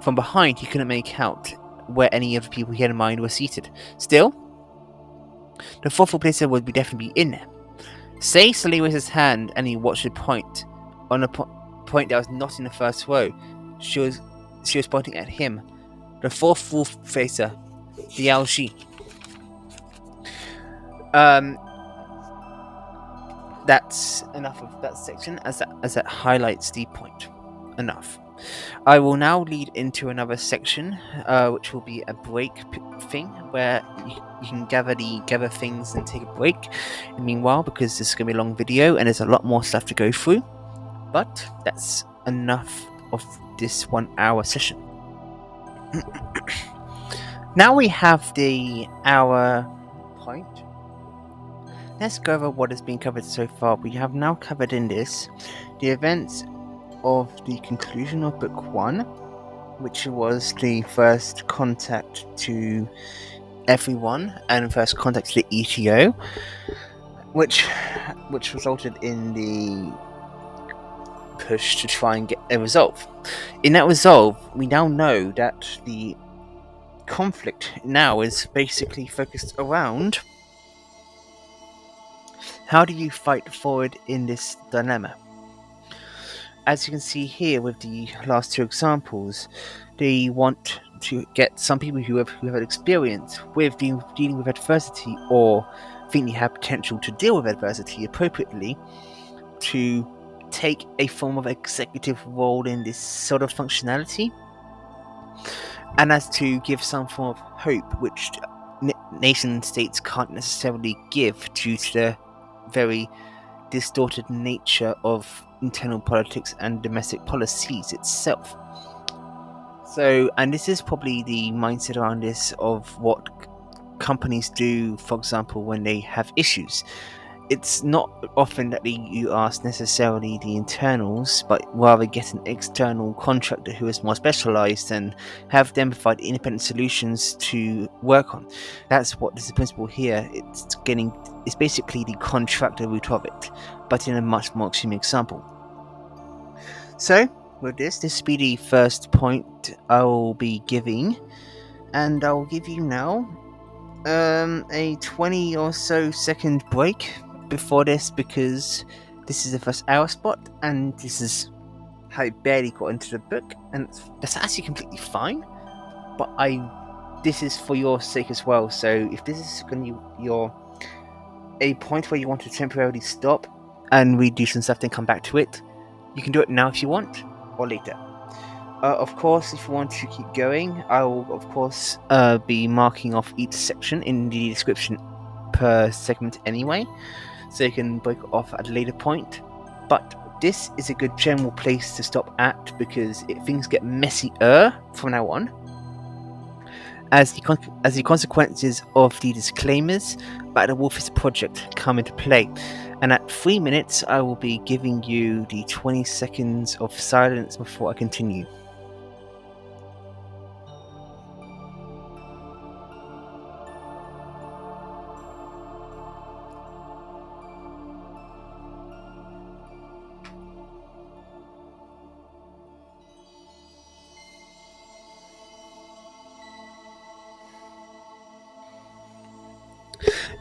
from behind he couldn't make out where any of the people he had in mind were seated. Still, the 4th Wallfacer would definitely be in there. Say slowly raised his hand and he watched it point on a point that was not in the first row. She was pointing at him. The 4th Wallfacer, the LG. That's enough of that section as that highlights the point. Enough. I will now lead into another section, which will be a break thing, where you can gather things and take a break. And meanwhile, because this is going to be a long video and there's a lot more stuff to go through, But that's enough of this 1 hour session. Now we have the hour point. Let's go over what has been covered so far. We have now covered in this the events of the conclusion of Book 1, which was the first contact to everyone and first contact to the ETO, which resulted in the push to try and get a resolve. In that resolve, we now know that the conflict now is basically focused around how do you fight forward in this dilemma. As you can see here with the last two examples, they want to get some people who have experience with dealing with adversity, or think they have potential to deal with adversity appropriately, to take a form of executive role in this sort of functionality, and as to give some form of hope which nation states can't necessarily give due to the very distorted nature of internal politics and domestic policies itself. So, and this is probably the mindset around this of what companies do, for example, when they have issues. It's not often that you ask necessarily the internals, but rather get an external contractor who is more specialized and have them provide independent solutions to work on. That's what is the principle here. It's basically the contractor route of it, but in a much more extreme example. So, with this will be the first point I will be giving, and I will give you now a 20 or so second break before this, because this is the first hour spot, and this is how I barely got into the book, and that's actually completely fine, but this is for your sake as well. So if this is going to be a point where you want to temporarily stop and redo some stuff, then come back to it, you can do it now if you want, or later. Of course, if you want to keep going, I will of course be marking off each section in the description per segment anyway, so you can break it off at a later point. But this is a good general place to stop at, because things get messier from now on, as the consequences of the disclaimers about the Wallfacer project come into play. And at 3 minutes, I will be giving you the 20 seconds of silence before I continue.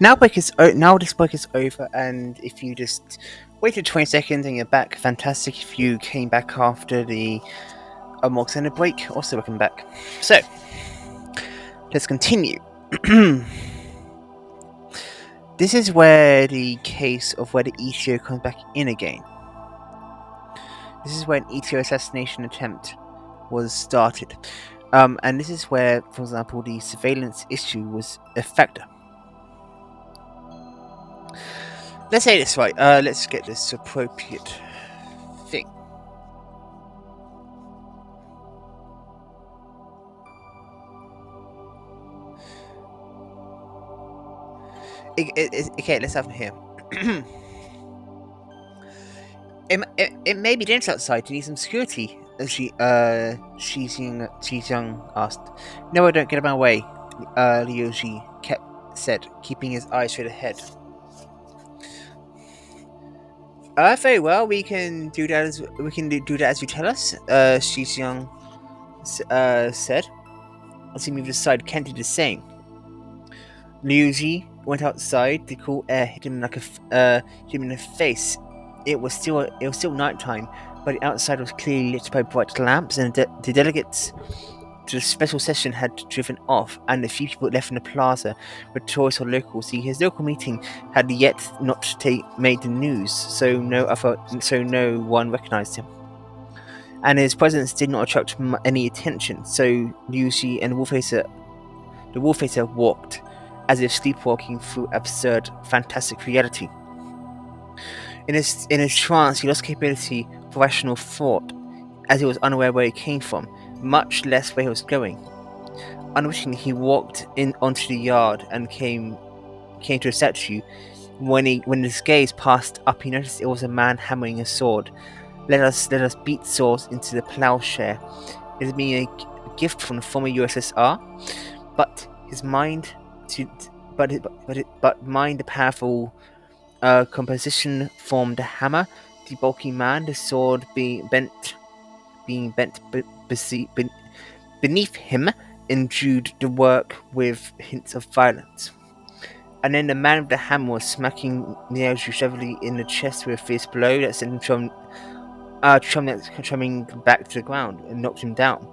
Now this break is over, and if you just waited 20 seconds and you're back, fantastic. If you came back after the more extended break, also welcome back. So, let's continue. This is where the case of where the ETO comes back in again. This is where an ETO assassination attempt was started. And this is where, for example, the surveillance issue was a factor. Let's say this right. Let's get this appropriate thing. Okay, let's have it here. It may be dangerous outside. Do you need some security? Xizang asked. No, I don't. Get out of my way. Liu Ji said, keeping his eyes straight ahead. Very well. We can do that as you tell us. Xizang said. As he moved aside, Ken did the same. Liu Ji went outside. The cool air hit him in the face. It was still nighttime, but the outside was clearly lit by bright lamps, and the delegates to the special session had driven off, and the few people left in the plaza were tourists or locals. His local meeting had yet not made the news, so no one recognized him, and his presence did not attract any attention. So Liu Ji and the Wallfacer walked, as if sleepwalking through absurd, fantastic reality. In his trance, he lost capability rational thought, as he was unaware where he came from, much less where he was going. Unwittingly, he walked in onto the yard and came to a statue. When his gaze passed up, he noticed it was a man hammering a sword. Let us beat swords into the plowshare. It had been a gift from the former USSR, but his mind, the powerful composition formed a hammer. The bulky man, the sword being bent beneath him, endued the work with hints of violence. And then the man with the hammer was smacking Nielju heavily in the chest with a fierce blow that sent him chumming back to the ground and knocked him down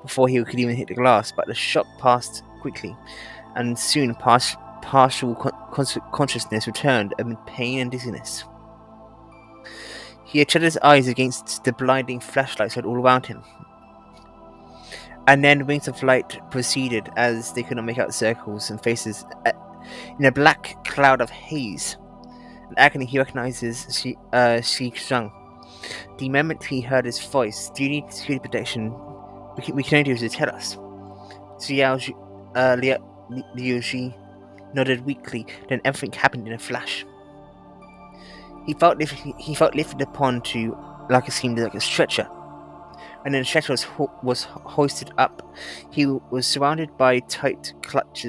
before he could even hit the glass. But the shock passed quickly, and soon partial consciousness returned amid pain and dizziness. He had shut his eyes against the blinding flashlights all around him. And then wings of light proceeded as they could not make out circles and faces in a black cloud of haze. In agony, he recognizes Shi Zhang. The moment he heard his voice, "Do you need security protection? We can only do is to tell us." Liu Ji nodded weakly, then everything happened in a flash. He felt lifted upon to like a stretcher, and then the stretcher was hoisted up. He was surrounded by a tight clutch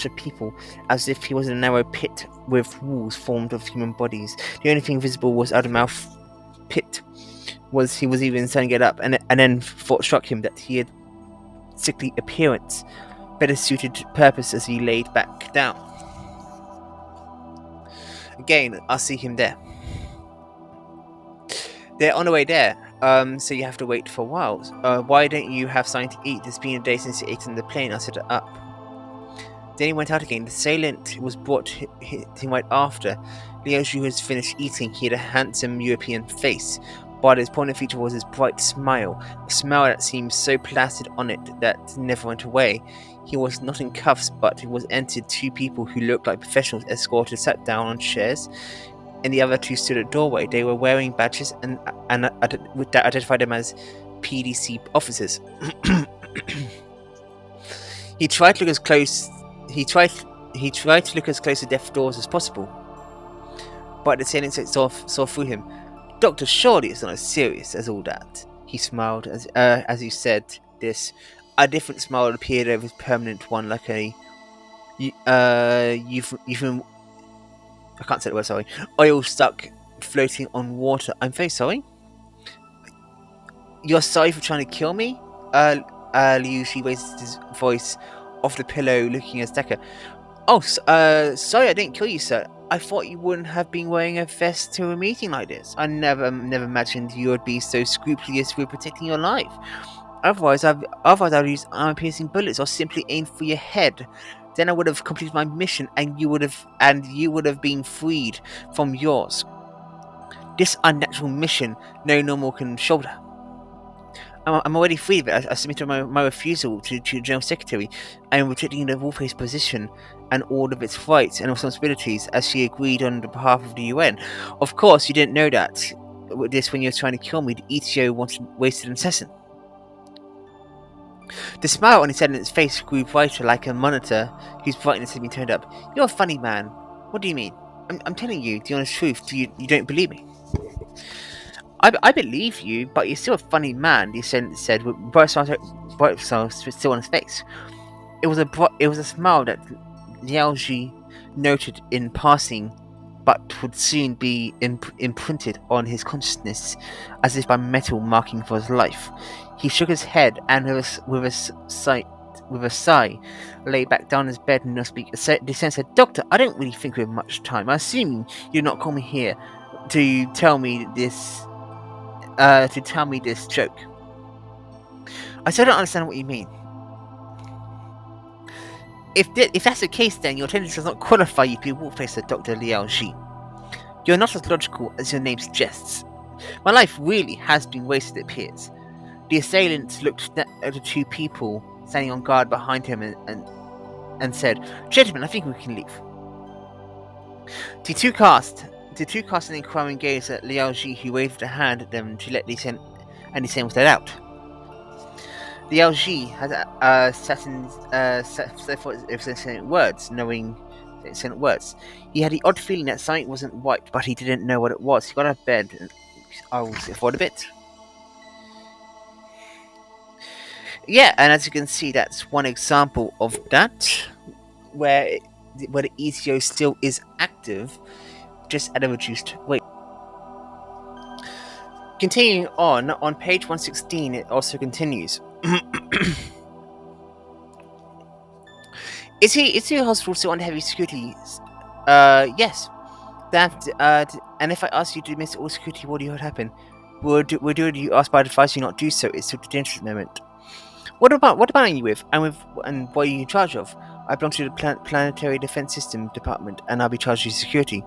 of people, as if he was in a narrow pit with walls formed of human bodies. The only thing visible was out of the mouth pit. He was even starting to get up, and then thought struck him that he had sickly appearance, better suited to purpose as he laid back down. Again, I'll see him there. They're on the way there, so you have to wait for a while. Why don't you have something to eat? It's been a day since you ate on the plane. I'll set it up. Then he went out again. The assailant was brought him right after. Liu Zhu had finished eating. He had a handsome European face, but his prominent feature was his bright smile, a smile that seemed so placid on it that never went away. He was not in cuffs, but he was entered. Two people who looked like professionals escorted sat down on chairs, and the other two stood at the doorway. They were wearing badges and that identified them as PDC officers. He tried to look as close to death doors as possible, but the assailant saw through him. "Doctor, surely it's not as serious as all that." He smiled as he said this. A different smile appeared over his permanent one, like I can't say the word, sorry. Oil stuck floating on water. "I'm very sorry." "You're sorry for trying to kill me?" Liu Shi raised his voice off the pillow, looking at Decker. "Oh, sorry, I didn't kill you, sir. I thought you wouldn't have been wearing a vest to a meeting like this. I never imagined you would be so scrupulous with protecting your life. Otherwise, I would use armor-piercing bullets or simply aim for your head. Then I would have completed my mission, and you would have been freed from yours. This unnatural mission, no normal can shoulder. I'm already free of it. I submitted my refusal to the General Secretary, and rejecting the Wallfacer position and all of its rights and responsibilities, as she agreed on behalf of the UN. Of course, you didn't know that. This when you were trying to kill me. The ETO wasted an assassin." The smile on his assailant face grew brighter, like a monitor whose brightness had been turned up. "You're a funny man. What do you mean? I'm telling you the honest truth. You don't believe me?" I believe you, but you're still a funny man," the assailant said, with bright smile still on his face. It was a smile that Liu Ji noted in passing, but would soon be imprinted on his consciousness, as if by metal marking for his life. He shook his head and, with a sigh, lay back down in his bed and no speak. The assailant said, "Doctor, I don't really think we have much time. I assume you did not call me here to tell me this joke." "I still don't understand what you mean." If that's the case, then your attendance does not qualify you to be a Wallfacer, Dr. Liu Ji. You're not as logical as your name suggests. My life really has been wasted, it appears." The assailant looked at the two people standing on guard behind him and said, "Gentlemen, I think we can leave." The two cast The two cast an inquiring gaze at Liao Ji, who waved a hand at them to let descent was let out. Liao Ji had certain words, knowing certain words. He had the odd feeling that something wasn't right, but he didn't know what it was. He got out of bed and I will sit forward a bit. Yeah, and as you can see, that's one example of that, where the ETO still is active, just at a reduced rate. Continuing on page 116, it also continues. Is the hospital still under heavy security? Yes. And if I ask you to miss all security, what would happen? Would you ask by advice you not do so? It's a dangerous moment. What about are you with? And what are you in charge of? I belong to the Planetary Defense System Department, and I'll be charged with security.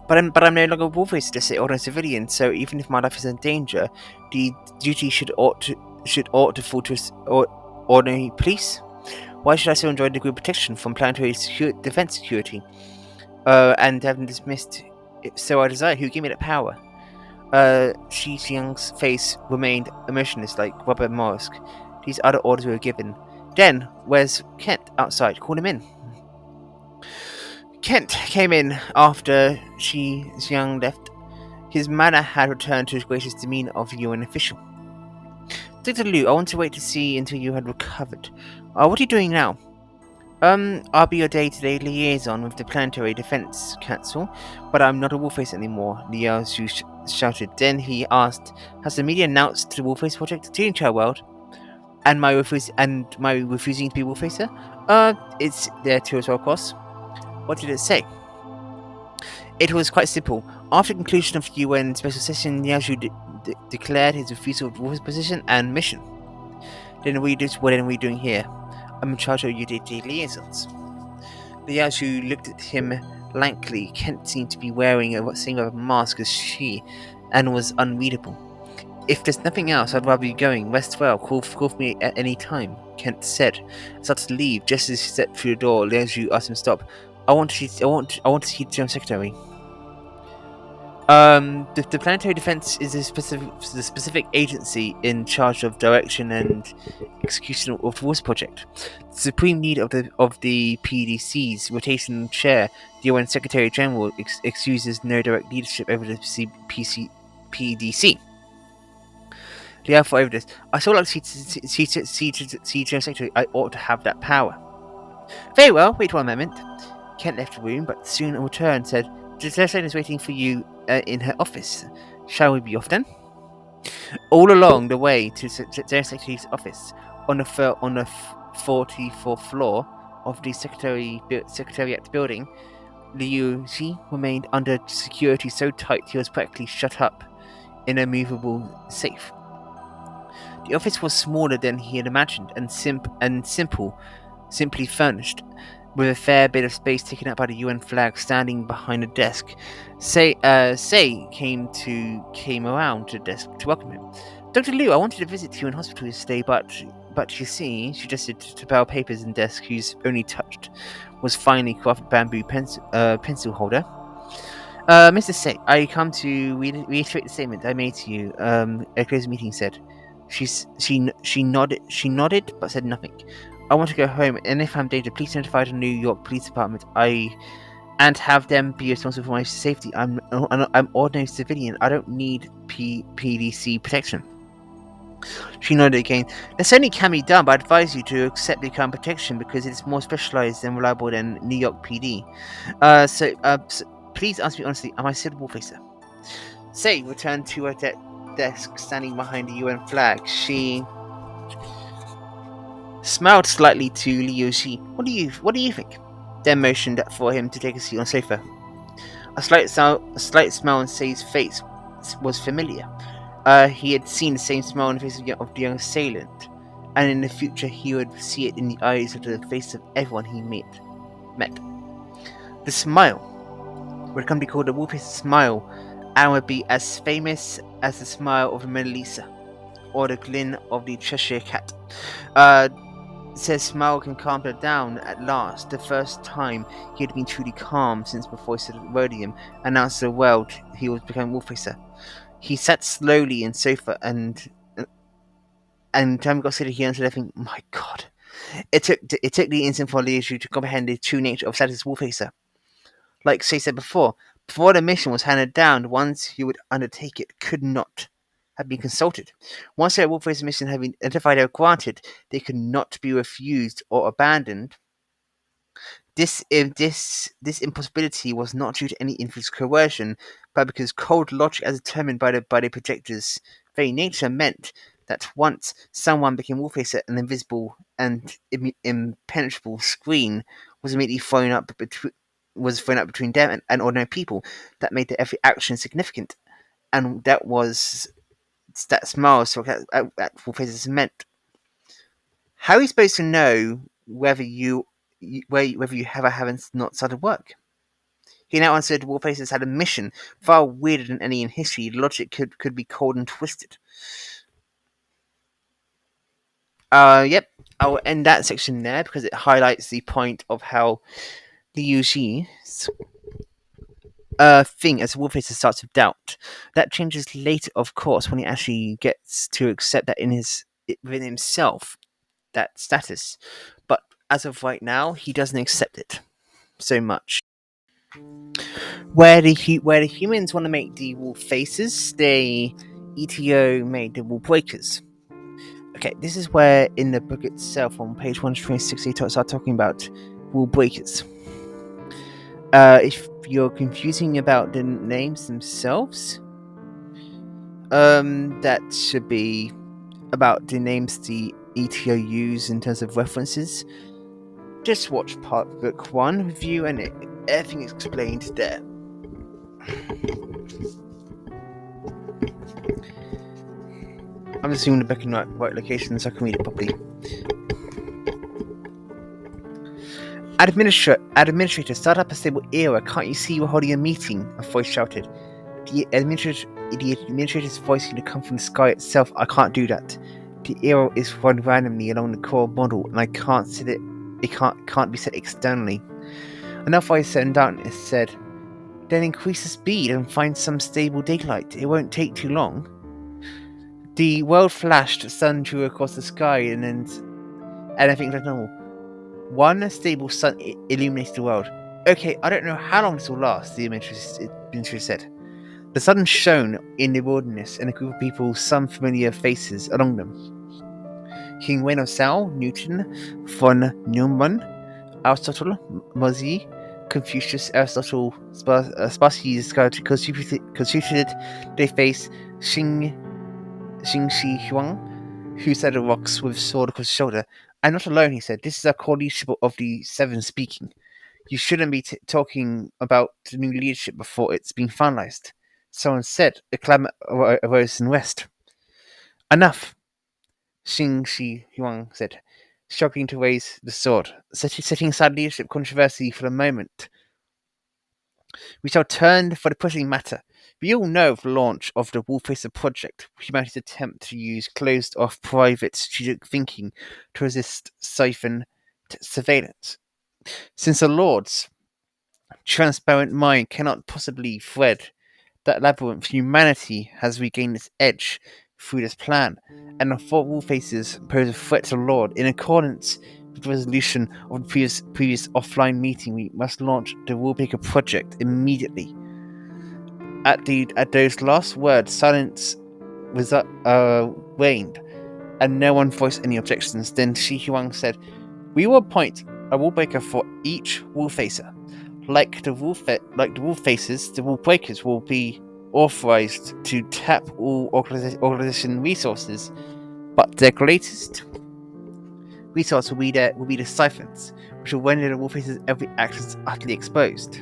But I'm no longer a Wallfacer, just an ordinary civilian. So even if my life is in danger, the duty should ought to fall to ordinary police. Why should I still enjoy degree of protection from planetary defense security? And having dismissed it so I desire, who gave me that power? Shi Xiang's face remained emotionless like rubber mask. These other orders were given. Then, where's Kent outside? Call him in. Kent came in after Shi Xiang left. His manner had returned to his gracious demeanor of a UN official. Dr. Liu, I want to wait to see until you had recovered. What are you doing now? I'll be your day-to-day liaison with the Planetary Defense Council, but I'm not a Wallfacer anymore, Liao Zhu shouted. Then he asked, has the media announced the Wallfacer project to the entire world? And my refusing to be Wallfacer? It's there too as well, of course. What did it say? It was quite simple. After the conclusion of the UN special session, Liao Zhu declared his refusal of Wallfacer position and mission. Then what are we doing here? I'm in charge of your day-to-day liaisons. Liao Zhu looked at him blankly. Kent seemed to be wearing the same mask as she, and was unreadable. If there's nothing else, I'd rather be going. Rest well. Call for me at any time, Kent said. I started to leave. Just as he stepped through the door, Liao Zhu asked him to stop. I want to see the General Secretary. The Planetary Defense is the specific agency in charge of direction and execution of the Wars project. The supreme leader of the PDC's rotational chair, the UN Secretary General, excuses no direct leadership over the PDC. Liao for over this. I still like to see General Secretary. I ought to have that power. Very well. Wait 1 moment. Kent left the room, but soon returned. Said, "The Secretary is waiting for you in her office. Shall we be off then?" All along the way to the General Secretary's office, on the 44th floor of the Secretariat building, Liu Xi remained under security so tight he was practically shut up in a movable safe. The office was smaller than he had imagined, and simply furnished, with a fair bit of space taken up by the UN flag standing behind a desk. Say came around to the desk to welcome him. Dr. Liu, I wanted to visit you in hospital yesterday, but you see, she suggested to pile papers in desk whose only touched was finely crafted bamboo pencil holder. Mr. Say, I come to reiterate the statement I made to you. A closed meeting said. She nodded, but said nothing. I want to go home, and if I'm in danger, please notify the New York Police Department. And have them be responsible for my safety. I'm ordinary civilian. I don't need PDC protection. She nodded again. That certainly can be done, but I advise you to accept the current protection because it's more specialized and reliable than New York PD. So please answer me honestly. Am I still a Wallfacer? Say returned to her desk, standing behind the UN flag. She smiled slightly to Liu Xi. What do you think? Then motioned for him to take a seat on the sofa. A slight smile on Say's face was familiar. He had seen the same smile on the face of the young assailant, and in the future he would see it in the eyes of the face of everyone he met. The smile would come to be called the Wallfacer smile, and would be as famous as the smile of the Mona Lisa, or the grin of the Cheshire Cat. says Smile can calm her down at last, the first time he had been truly calm since before he started Rhodium, announced to the world he was becoming Wallfacer. He sat slowly in sofa and time got seated, he answered everything. My God. It took the instant for Liu to comprehend the true nature of status Wallfacer. Like Shay said before the mission was handed down, the ones who would undertake it could not have been consulted. Once their Wallfacer mission had been identified or granted, they could not be refused or abandoned. This impossibility was not due to any influence coercion, but because cold logic, as determined by the projector's very nature, meant that once someone became Wallfacer, an invisible and impenetrable screen was immediately thrown up between them and ordinary people. That made their every action significant, and that Smile so that Wallfacers meant. How are you supposed to know whether you have or haven't not started work? He now answered Wallfacers had a mission far weirder than any in history. The logic could be cold and twisted. Yep. I'll end that section there because it highlights the point of how the Yuji's thing as Wallfacer starts with doubt. That changes later, of course, when he actually gets to accept that within himself, that status. But as of right now, he doesn't accept it so much. Where the humans want to make the Wallfacers, the ETO made the Wallbreakers. Okay, this is where in the book itself, on page 126, they start talking about Wallbreakers. If you're confusing about the names themselves, that should be about the names the ETO use in terms of references. Just watch part book 1 review and everything is explained there. I'm assuming the book in the right location so I can read it properly. Administrator, start up a stable era. Can't you see we're holding a meeting? A voice shouted. The administrator's voice seemed to come from the sky itself. I can't do that. The era is run randomly along the core model, and I can't set it. It can't be set externally. Another voice said down and said, "Then increase the speed and find some stable daylight. It won't take too long." The world flashed, sun drew across the sky, and everything was normal. One stable sun illuminates the world. Okay, I don't know how long this will last, the administrator said. The sun shone in the wilderness, and a group of people, some familiar faces among them. King Wen of Sao, Newton, von Neumann, Aristotle, Mozzi, Confucius, Aristotle, Sparsies constituted they face Xing Shi Huang, who sat on rocks with a sword across his shoulder. "I'm not alone," he said. "This is our core leadership of the Seven speaking. You shouldn't be talking about the new leadership before it's been finalized." Someone said. A clamor arose in the west. "Enough," Xing Shi Huang said, struggling to raise the sword. Setting aside leadership controversy for the moment, we shall turn for the pressing matter. We all know of the launch of the Wallfacer project, humanity's attempt to use closed-off private strategic thinking to resist siphon surveillance. Since the Lord's transparent mind cannot possibly thread that labyrinth, humanity has regained its edge through this plan, and the four Wallfacers pose a threat to the Lord. In accordance with the resolution of the previous offline meeting, we must launch the Wallbreaker project immediately. At those last words, silence was reigned, and no one voiced any objections. Then Shi Huang said, "We will appoint a Wallbreaker for each Wallfacer. Like the Wallfacers, the Wallbreakers will be authorized to tap all organization resources, but their greatest resource will be the siphons, which will render the Wallfacers' every action utterly exposed.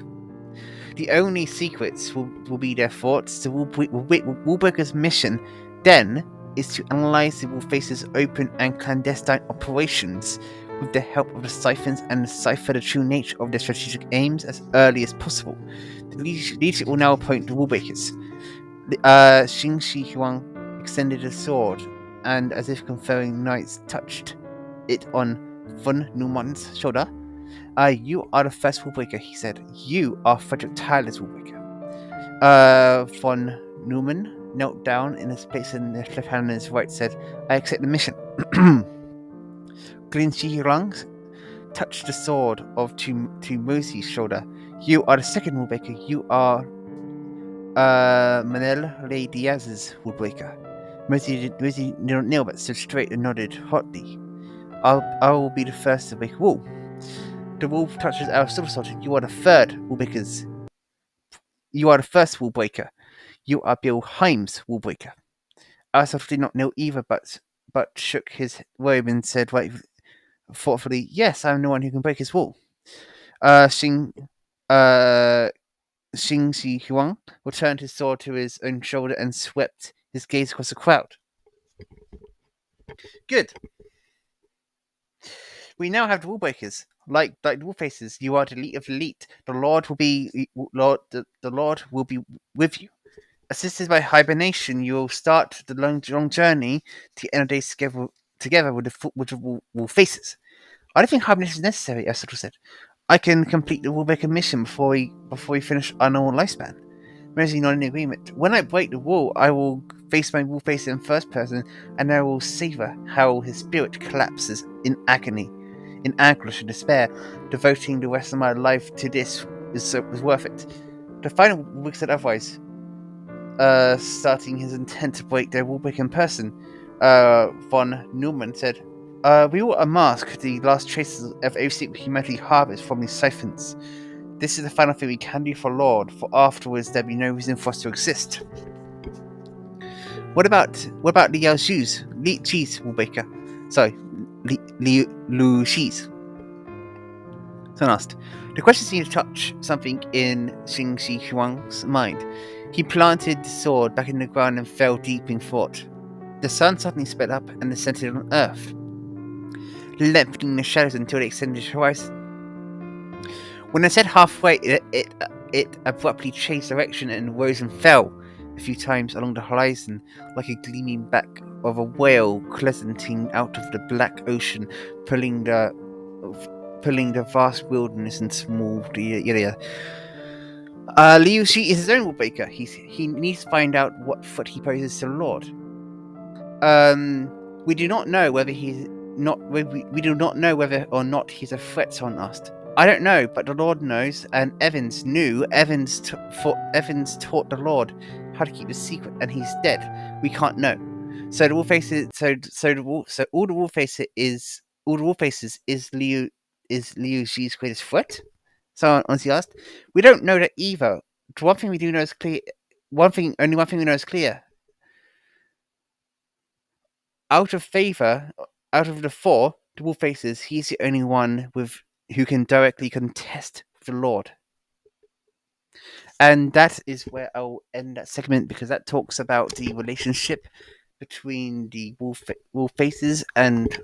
The only secrets will be their thoughts. The Wallbreakers' mission, then, is to analyze the Wallfacers' open and clandestine operations with the help of the siphons and decipher the true nature of their strategic aims as early as possible. The leadership will now appoint the Wallbreakers." Xing Shi Huang extended a sword, and as if conferring knights, touched it on von Neumann's shoulder. You are the first wallbreaker, he said. You are Frederick Tyler's wallbreaker. Von Neumann knelt down in his place and his left hand on his right said, I accept the mission. Glin Shihirang touched the sword of Mosey's shoulder. You are the second wallbreaker. You are Manel Ray Diaz's wallbreaker. Mosey did not kneel but stood straight and nodded hotly. I will be the first to break a wall. The wolf touches Aristotle Sergeant. You are the third wallbreakers. You are the first wallbreaker. You are Bill Himes' wallbreaker. Aristotle did not kneel either, but shook his robe and said right thoughtfully, yes, I am the one who can break his wall. Xing Shi Huang returned his sword to his own shoulder and swept his gaze across the crowd. Good. We now have the wallbreakers. Like the Wallfacers, you are the elite of the elite. The Lord will be with you. Assisted by hibernation, you will start the long journey to end the days together with the Wallfacers. I don't think hibernation is necessary, Aristotle said. I can complete the wallbreaker mission before we finish our normal lifespan. Mosey nodded in agreement. When I break the wall, I will face my Wallfacer in first person, and I will savor how his spirit collapses in agony, in anguish and despair. Devoting the rest of my life to this was worth it. The final wallbreaker said otherwise, starting his intent to break their wallbreaker in person. Von Neumann said, we will unmask the last traces of everything humanity harbours from these siphons. This is the final thing we can do for Lord, for afterwards there'll be no reason for us to exist. What about Liu Xi's wallbreaker? Sorry, Liu Xi's. Someone asked. The question seemed to touch something in Xing Shi Huang's mind. He planted the sword back in the ground and fell deep in thought. The sun suddenly sped up and descended on Earth, lengthening the shadows until they extended the horizon. When it set halfway, it abruptly changed direction and rose and fell a few times along the horizon, like a gleaming back of a whale crescenting out of the black ocean, pulling the vast wilderness and small area. Liu Xi is his own wallbreaker. He needs to find out what threat he poses to the Lord. We do not know whether or not he's a threat, someone asked. I don't know, but the Lord knows, and Evans knew. Evans taught the Lord how to keep a secret, and he's dead. We can't know. So the Wallfacer, all the Wallfacers is Liu Xi's greatest threat. Someone honestly asked. We don't know that either. The one thing we do know is clear. Only one thing we know is clear. Out of the four, the Wallfacers, he's the only one who can directly contest the Lord. And that is where I'll end that segment, because that talks about the relationship between the Wallfacers and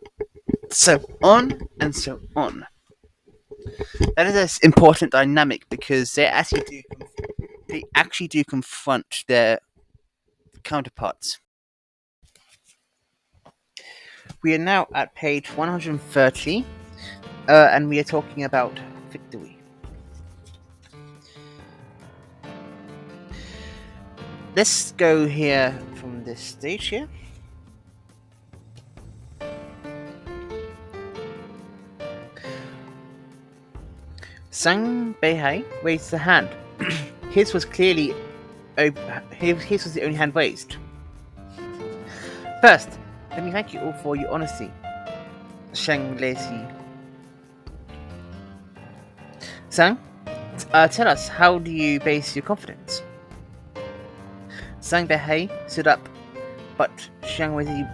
so on and so on. That is an important dynamic, because they actually do confront their counterparts. We are now at page 130, and we are talking about victory. Let's go here from this stage here. Sang Beihai raised a hand. His was the only hand raised. First, let me thank you all for your honesty. Shang Lesi. Sang, tell us, how do you base your confidence? Sang Beihai stood up, but Shang Wei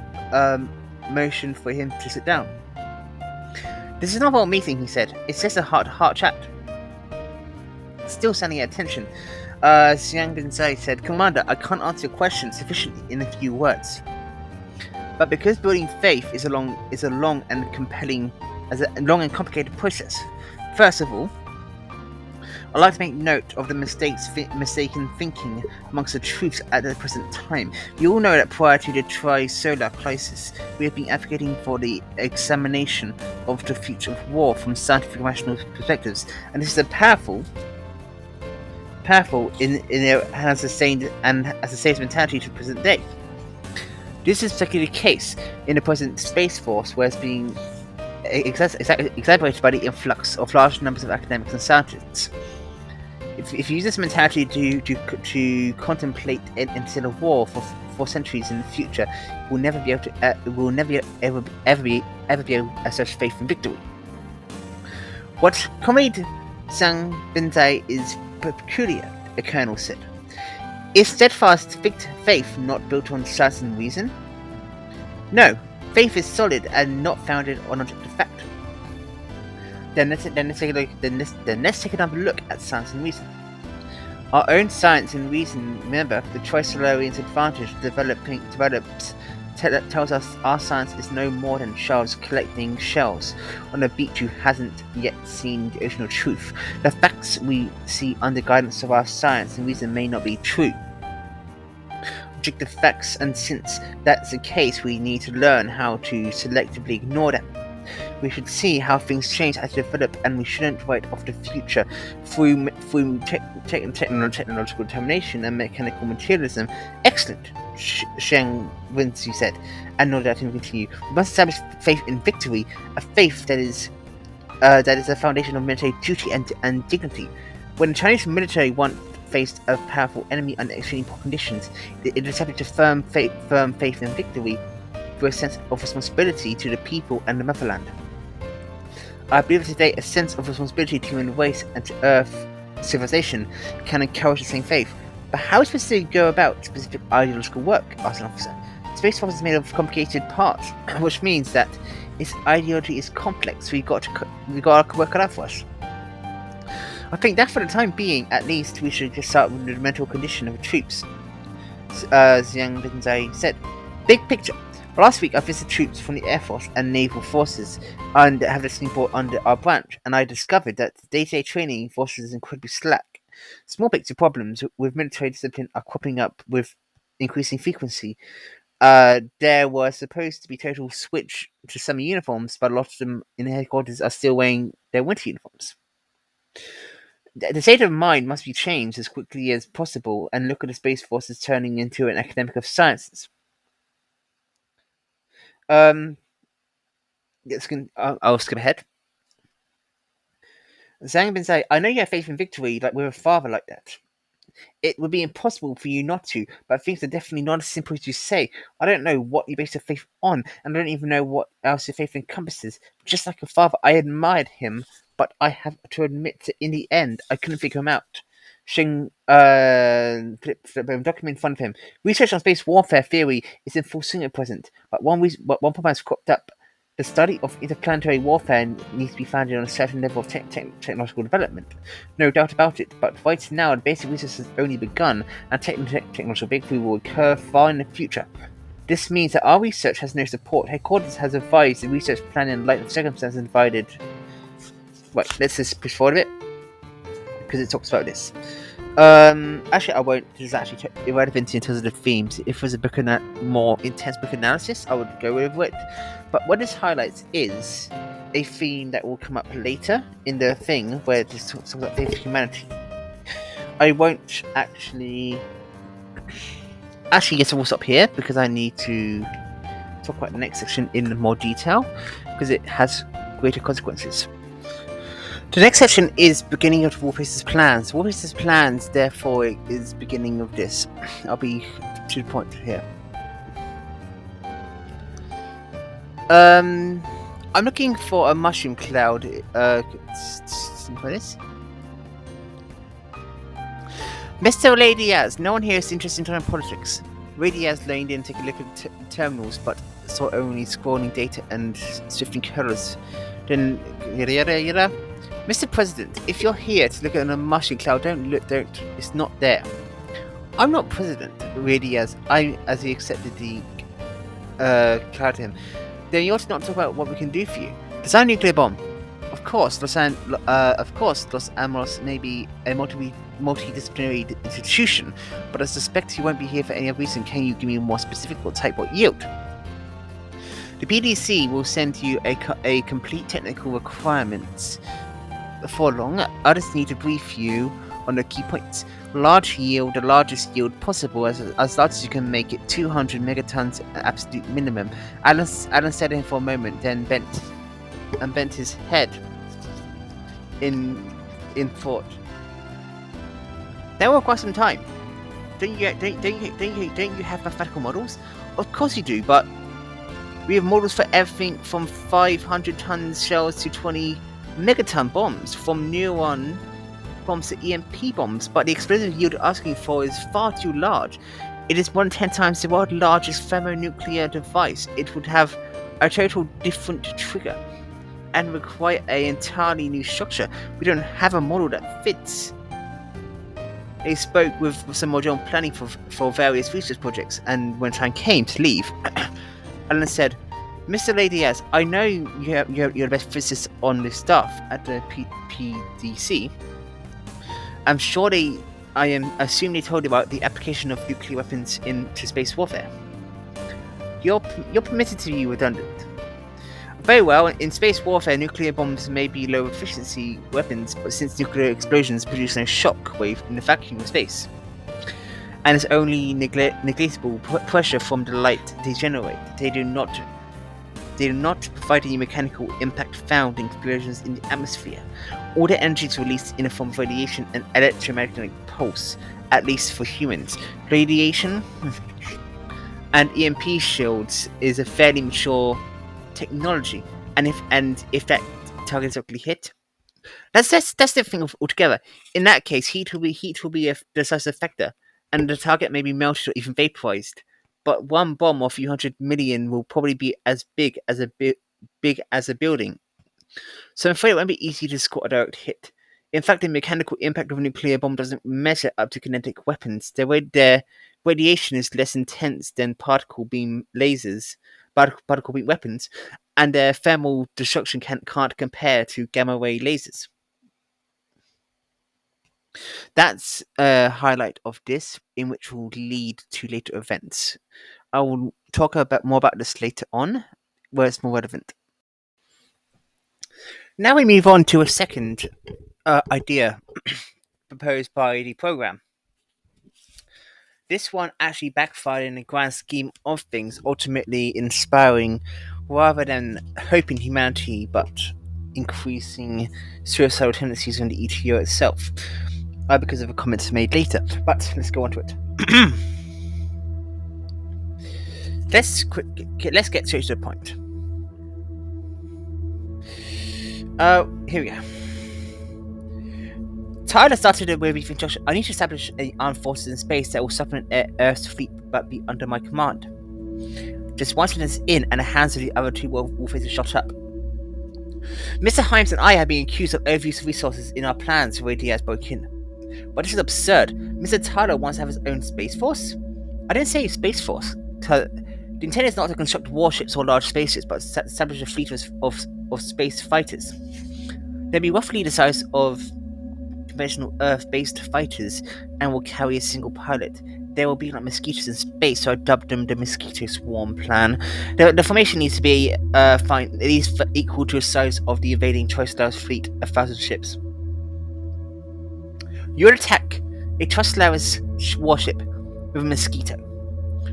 motioned for him to sit down. This is not about a meeting, he said. It's just a heart-to-heart chat. Still standing at attention, Xiang Benzai said, Commander, I can't answer your question sufficiently in a few words. But because building faith is a long and complicated process. First of all, I'd like to make note of the mistaken thinking amongst the troops at the present time. You all know that prior to the trisolar crisis, we have been advocating for the examination of the future of war from scientific rational perspectives, and this is a powerful in has sustained and has a state mentality to the present day. This is particularly the case in the present Space Force, where it's being exacerbated by the influx of large numbers of academics and scientists. If you use this mentality to contemplate and instead of war for centuries in the future, we'll never be able to ever be able to assert faith in victory. What Comrade Zhang Benzai is peculiar, the colonel said. Is steadfast faith not built on science and reason? No, faith is solid and not founded on objective fact. Then let's take another look at science and reason. Our own science and reason, remember, the Trisolarians' advantage tells us our science is no more than sharks collecting shells on a beach who hasn't yet seen the ocean of truth. The facts we see under guidance of our science and reason may not be true. Objective facts, and since that's the case, we need to learn how to selectively ignore them. We should see how things change as they develop, and we shouldn't write off the future through technological determination and mechanical materialism. Excellent, Sheng Wenzi said, and nodded at him to continue. We must establish faith in victory, a faith that is a foundation of military duty and dignity. When the Chinese military once faced a powerful enemy under extremely poor conditions, it decided to firm faith in victory through a sense of responsibility to the people and the motherland. I believe today a sense of responsibility to human race and to Earth civilization can encourage the same faith. But how is this to go about specific ideological work? Asked an officer. Space Force is made of complicated parts, which means that its ideology is complex, so we got to work it out for us. I think that for the time being, at least, we should just start with the mental condition of the troops, Zhang Benzai said. Big picture. Last week I visited troops from the Air Force and Naval Forces and have this brought under our branch, and I discovered that the day-to-day training forces is incredibly slack. Small picture problems with military discipline are cropping up with increasing frequency. There was supposed to be total switch to summer uniforms, but a lot of them in the headquarters are still wearing their winter uniforms. The state of mind must be changed as quickly as possible, and look at the Space Force as turning into an academic of sciences. I'll skip ahead. Zhang Benzai, I know you have faith in victory, like we're a father like that. It would be impossible for you not to, but things are definitely not as simple as you say. I don't know what you base your faith on, and I don't even know what else your faith encompasses. Just like a father, I admired him, but I have to admit that in the end, I couldn't figure him out. Sheng document in front of him. Research on space warfare theory is in full swing at present, but one problem has cropped up. The study of interplanetary warfare needs to be founded on a certain level of technological development. No doubt about it, but right now the basic research has only begun, and technological breakthrough will occur far in the future. This means that our research has no support. Headquarters has advised the research plan in light of circumstances and divided. Right, let's just push forward a bit, because it talks about this. Actually, I won't. This is actually irrelevant in terms of the themes. If it was a more intense book analysis, I would go over it. But what this highlights is a theme that will come up later in the thing, where this talks about faith in humanity. I won't actually. Yes, I will stop here because I need to talk about the next section in more detail because it has greater consequences. The next section is beginning of Wallfacer's plans. Wallfacer's plans, therefore, is beginning of this. I'll be to the point here. I'm looking for a mushroom cloud. Something like this. Mr. Ray Diaz, no one here is interested in politics. Ray Diaz leaned in to take a look at terminals, but saw only scrolling data and shifting colors. Then yada. Mr. President, if you're here to look at a mushroom cloud, don't. It's not there. I'm not president, really, as he accepted the cloud to him. Then you ought to not talk about what we can do for you. Design a nuclear bomb. Of course, Los Alamos may be a multidisciplinary institution, but I suspect you won't be here for any other reason. Can you give me more specific what type, what yield? The PDC will send you a complete technical requirements. Before long, I just need to brief you on the key points. Large yield, the largest yield possible, as large as you can make it, 200 megatons absolute minimum. Alan said in for a moment, then bent his head in thought. That will require some time. Don't you have mathematical models? Of course you do, but we have models for everything from 500 tons shells to 20 megaton bombs, from neuron bombs to EMP bombs, but the explosive yield you're asking for is far too large. It is 1 10 times the world's largest thermonuclear device. It would have a total different trigger and require an entirely new structure. We don't have a model that fits. They spoke with some module planning for various research projects, and when time came to leave, Alan said, "Mr. Ray Diaz, I know you're the best physicist on this stuff at the PDC. I'm sure I assume they told you about the application of nuclear weapons into space warfare. You're permitted to be redundant. Very well, in space warfare, nuclear bombs may be low efficiency weapons, but since nuclear explosions produce no shock wave in the vacuum of space, and it's only negligible pressure from the light they generate, they do not provide any mechanical impact found in explosions in the atmosphere. All the energy is released in the form of radiation and electromagnetic pulse, at least for humans. Radiation and EMP shields is a fairly mature technology, and if that target is actually hit, that's the thing altogether. In that case, heat will be a decisive factor, and the target may be melted or even vaporized. But one bomb of a few hundred million will probably be as big as a building. So I'm afraid it won't be easy to score a direct hit. In fact, the mechanical impact of a nuclear bomb doesn't measure up to kinetic weapons. Their radiation is less intense than particle beam weapons, and their thermal destruction can't compare to gamma ray lasers. That's a highlight of this, in which will lead to later events. I will talk more about this later on, where it's more relevant. Now we move on to a second idea proposed by the program. This one actually backfired in the grand scheme of things, ultimately inspiring rather than hoping humanity, but increasing suicidal tendencies in the ETO itself, because of the comments made later. But let's go on to it. Let's get straight to the point. Here we go. Tyler started with instruction. I need to establish an armed forces in space that will supplement Earth's fleet but be under my command. Just one sentence in, and the hands of the other two Wallfacers shot up. Mr. Himes and I have been accused of overuse of resources in our plans, Ray Diaz broke in. But this is absurd. Mr. Tyler wants to have his own space force? I didn't say space force. The intent is not to construct warships or large spaceships, but to establish a fleet of space fighters. They'll be roughly the size of conventional Earth-based fighters and will carry a single pilot. They will be like mosquitoes in space, so I dubbed them the Mosquito Swarm plan. The formation needs to be at least equal to the size of the invading Trisolaris fleet of 1,000 ships. You would attack a Trisolaris warship with a mosquito.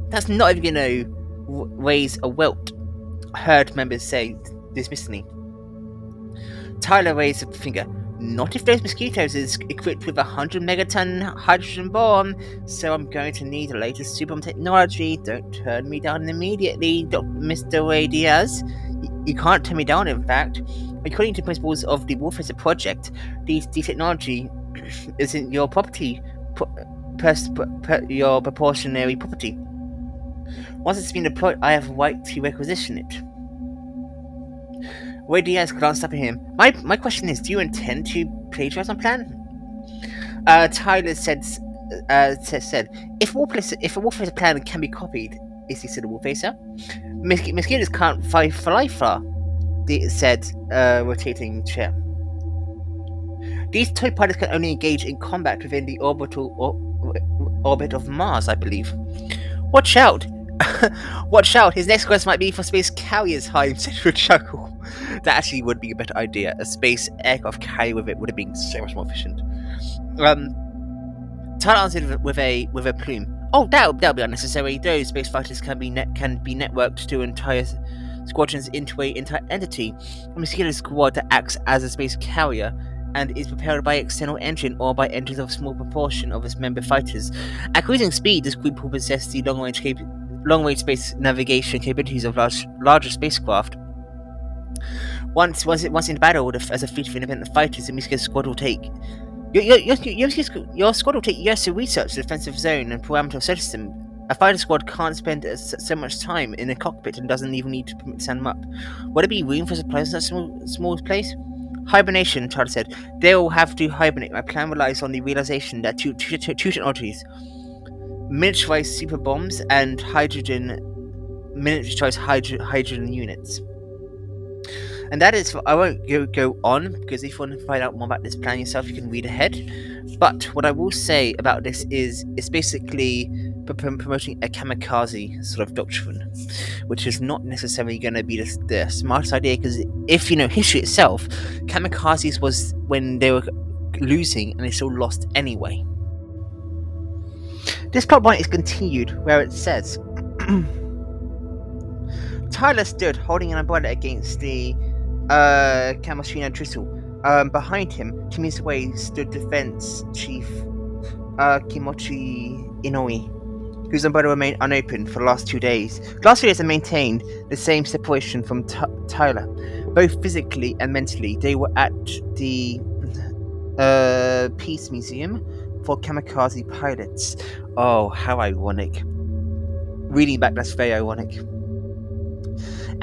That's not even going to raise a welt, heard members say dismissively. Tyler raised a finger. Not if those mosquitoes is equipped with a 100 megaton hydrogen bomb, so I'm going to need the latest super bomb technology. Don't turn me down immediately, Mr. Ray Diaz. You can't turn me down, in fact. According to principles of the Wallfacer project, the technology isn't your property, your proportionary property. Once it's been deployed, I have a right to requisition it. Ray Diaz glanced up at him. My question is, do you intend to plagiarize my plan? Tyler said, if a Wallfacer plan can be copied, is he said a Wallfacer? Mosquitoes can't fly far, they said, rotating chair. These toy pilots can only engage in combat within the orbit of Mars, I believe. Watch out! Watch out, his next quest might be for space carriers, Hive said with a chuckle. That actually would be a better idea. A space aircraft carrier with it would have been so much more efficient. Tyler answered with a plume. Oh, that'll be unnecessary. Those space fighters can be networked to entire squadrons into an entire entity. A mosquito squad that acts as a space carrier and is propelled by external engine or by engines of a small proportion of its member fighters. At cruising speed, this group will possess the long-range space navigation capabilities of larger spacecraft. Once in battle as a fleet of independent fighters, the mosquito squad will take. Your squad will take years to research the defensive zone and parameter system. A fighter squad can't spend so much time in a cockpit and doesn't even need to stand them up. Would there be room for supplies in such small place? Hibernation, Tyler said. They will have to hibernate. My plan relies on the realization that two technologies, miniaturized super bombs and miniaturized hydrogen units. And that is, I won't go on, because if you want to find out more about this plan yourself, you can read ahead. But what I will say about this is, it's basically promoting a kamikaze sort of doctrine, which is not necessarily going to be the smartest idea, because if you know history itself, kamikazes was when they were losing and they still lost anyway. This plot point is continued, where it says, Tyler stood holding an umbrella against the Kamashina Tristle. Behind him, 2 meters away, stood Defense Chief Kimochi Inoue, whose umbrella remained unopened for the last 2 days. Last 2 days, they maintained the same separation from Tyler, both physically and mentally. They were at the Peace Museum for kamikaze pilots. Oh, how ironic. Reading back, that's very ironic.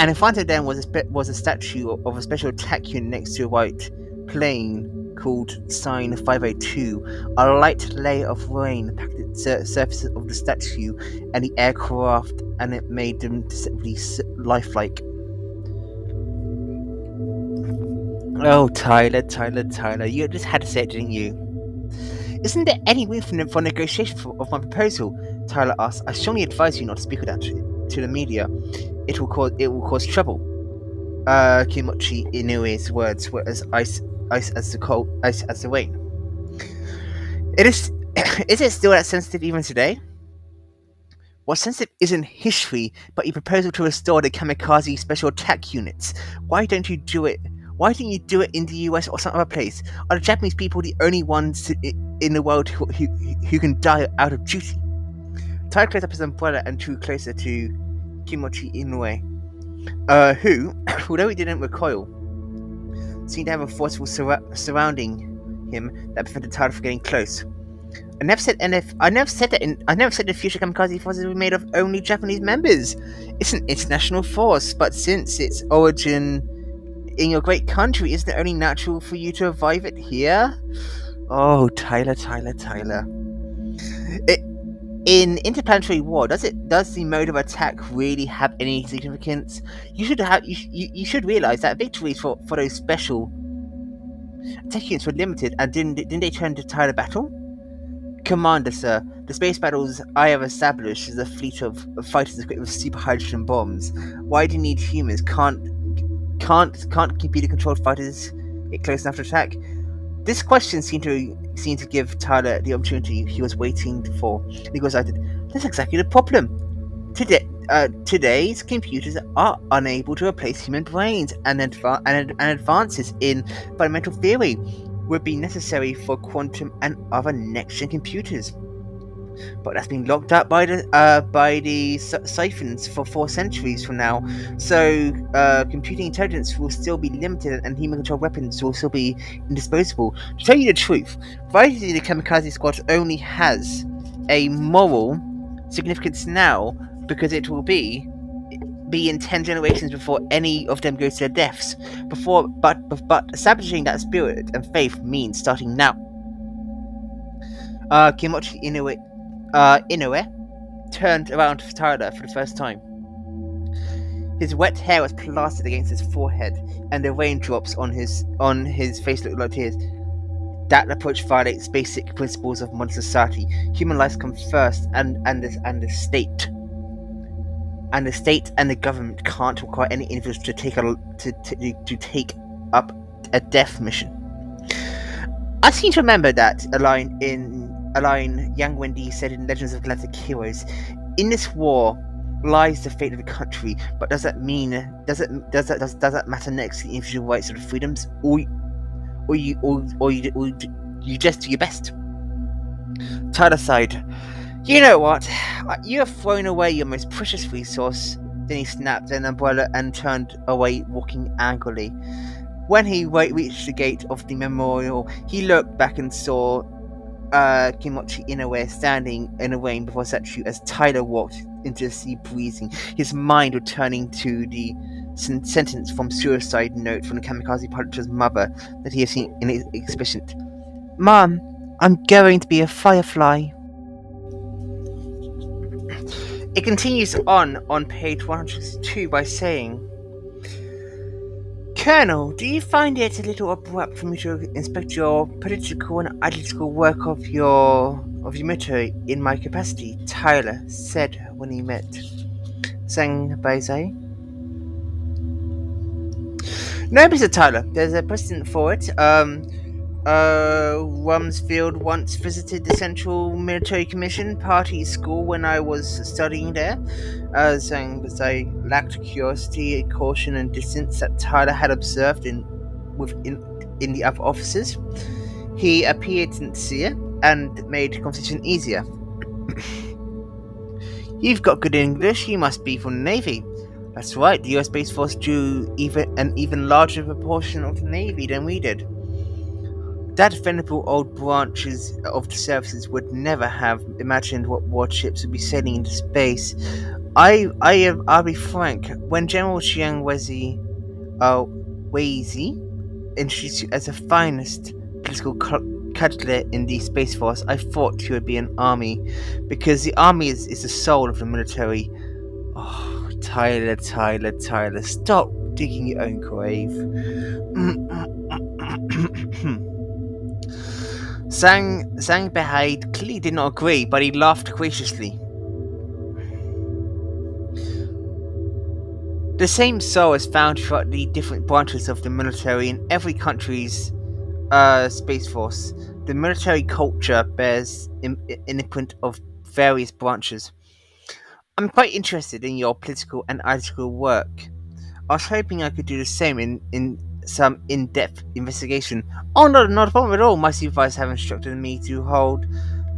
And in front of them was a statue of a special attack unit next to a white plane called Sign 502. A light layer of rain packed the surface of the statue and the aircraft, and it made them deceptively lifelike. Oh, Tyler, you just had to say it, didn't you? Isn't there any room for negotiation of my proposal? Tyler asked. I strongly advise you not to speak of that to the media. It will cause trouble. Kimochi Inoue's words were as ice as the rain. Is it still that sensitive even today? What's sensitive isn't history, but your proposal to restore the kamikaze special attack units. Why don't you do it? Why don't you do it in the US or some other place? Are the Japanese people the only ones in the world who can die out of duty? Tyler closed up his umbrella and drew closer to Kimochi Inoue, who, although he didn't recoil, seemed to have a forceful surrounding him that prevented Tyler from getting close. I never said the future kamikaze forces were made of only Japanese members. It's an international force, but since its origin in your great country, isn't it only natural for you to revive it here? Oh, Tyler. In interplanetary war, does the mode of attack really have any significance? You should realize that victories for those special attack units were limited, and didn't they turn to Tyler battle? Commander, sir, the space battles I have established is a fleet of fighters equipped with super hydrogen bombs. Why do you need humans? Can't computer-controlled fighters get close enough to attack? This question seemed to give Tyler the opportunity he was waiting for. He was like, "That's exactly the problem. Today's computers are unable to replace human brains, and advances in fundamental theory would be necessary for quantum and other next-gen computers. But that's been locked up by the siphons for 4 centuries from now. So computing intelligence will still be limited, and human-controlled weapons will still be indisposable. To tell you the truth, provided the kamikaze squad only has a moral significance now, because it will be in 10 generations before any of them go to their deaths. But establishing that spirit and faith means starting now." Kimochi Inoue turned around to Tyler for the first time. His wet hair was plastered against his forehead, and the raindrops on his face looked like tears. That approach violates basic principles of modern society. Human lives come first, and the state. and the state and the government can't require any individuals to take up a death mission. I seem to remember that a line young Wendy said in Legends of Galactic Heroes. In this war lies the fate of the country, but does that matter next to the individual rights or freedoms, or you just do your best? Tyler sighed. You know what? You have thrown away your most precious resource. Then he snapped an umbrella and turned away, walking angrily. When he reached the gate of the memorial, he looked back and saw Kimochi Inoue standing in the rain before a statue as Tyler walked into the sea breathing, his mind returning to the sentence from Suicide Note from the kamikaze pilot's mother that he had seen in his exhibition. Mom, I'm going to be a firefly. It continues on page 102 by saying, Colonel, do you find it a little abrupt for me to inspect your political and ideological work of your military in my capacity? Tyler said when he met Sang Baizai. No, Mr. Tyler, there's a precedent for it. Rumsfeld once visited the Central Military Commission Party School when I was studying there. Sang Baizai lacked curiosity, caution, and distance that Tyler had observed in the other officers. He appeared sincere and made conversation easier. You've got good English. You must be from the Navy. That's right. The US Space Force drew an even larger proportion of the Navy than we did. That venerable old branches of the services would never have imagined what warships would be sailing into space. I'll be frank. When General Chiang Weizi introduced you as the finest political cadre in the Space Force, I thought you would be an army, because the army is the soul of the military. Oh, Tyler, stop digging your own grave. Sang Behaid clearly did not agree, but he laughed graciously. The same soul is found throughout the different branches of the military in every country's space force. The military culture bears an imprint of various branches. I'm quite interested in your political and ideological work. I was hoping I could do the same in some in-depth investigation. Oh, no, not a problem at all. My supervisors have instructed me to hold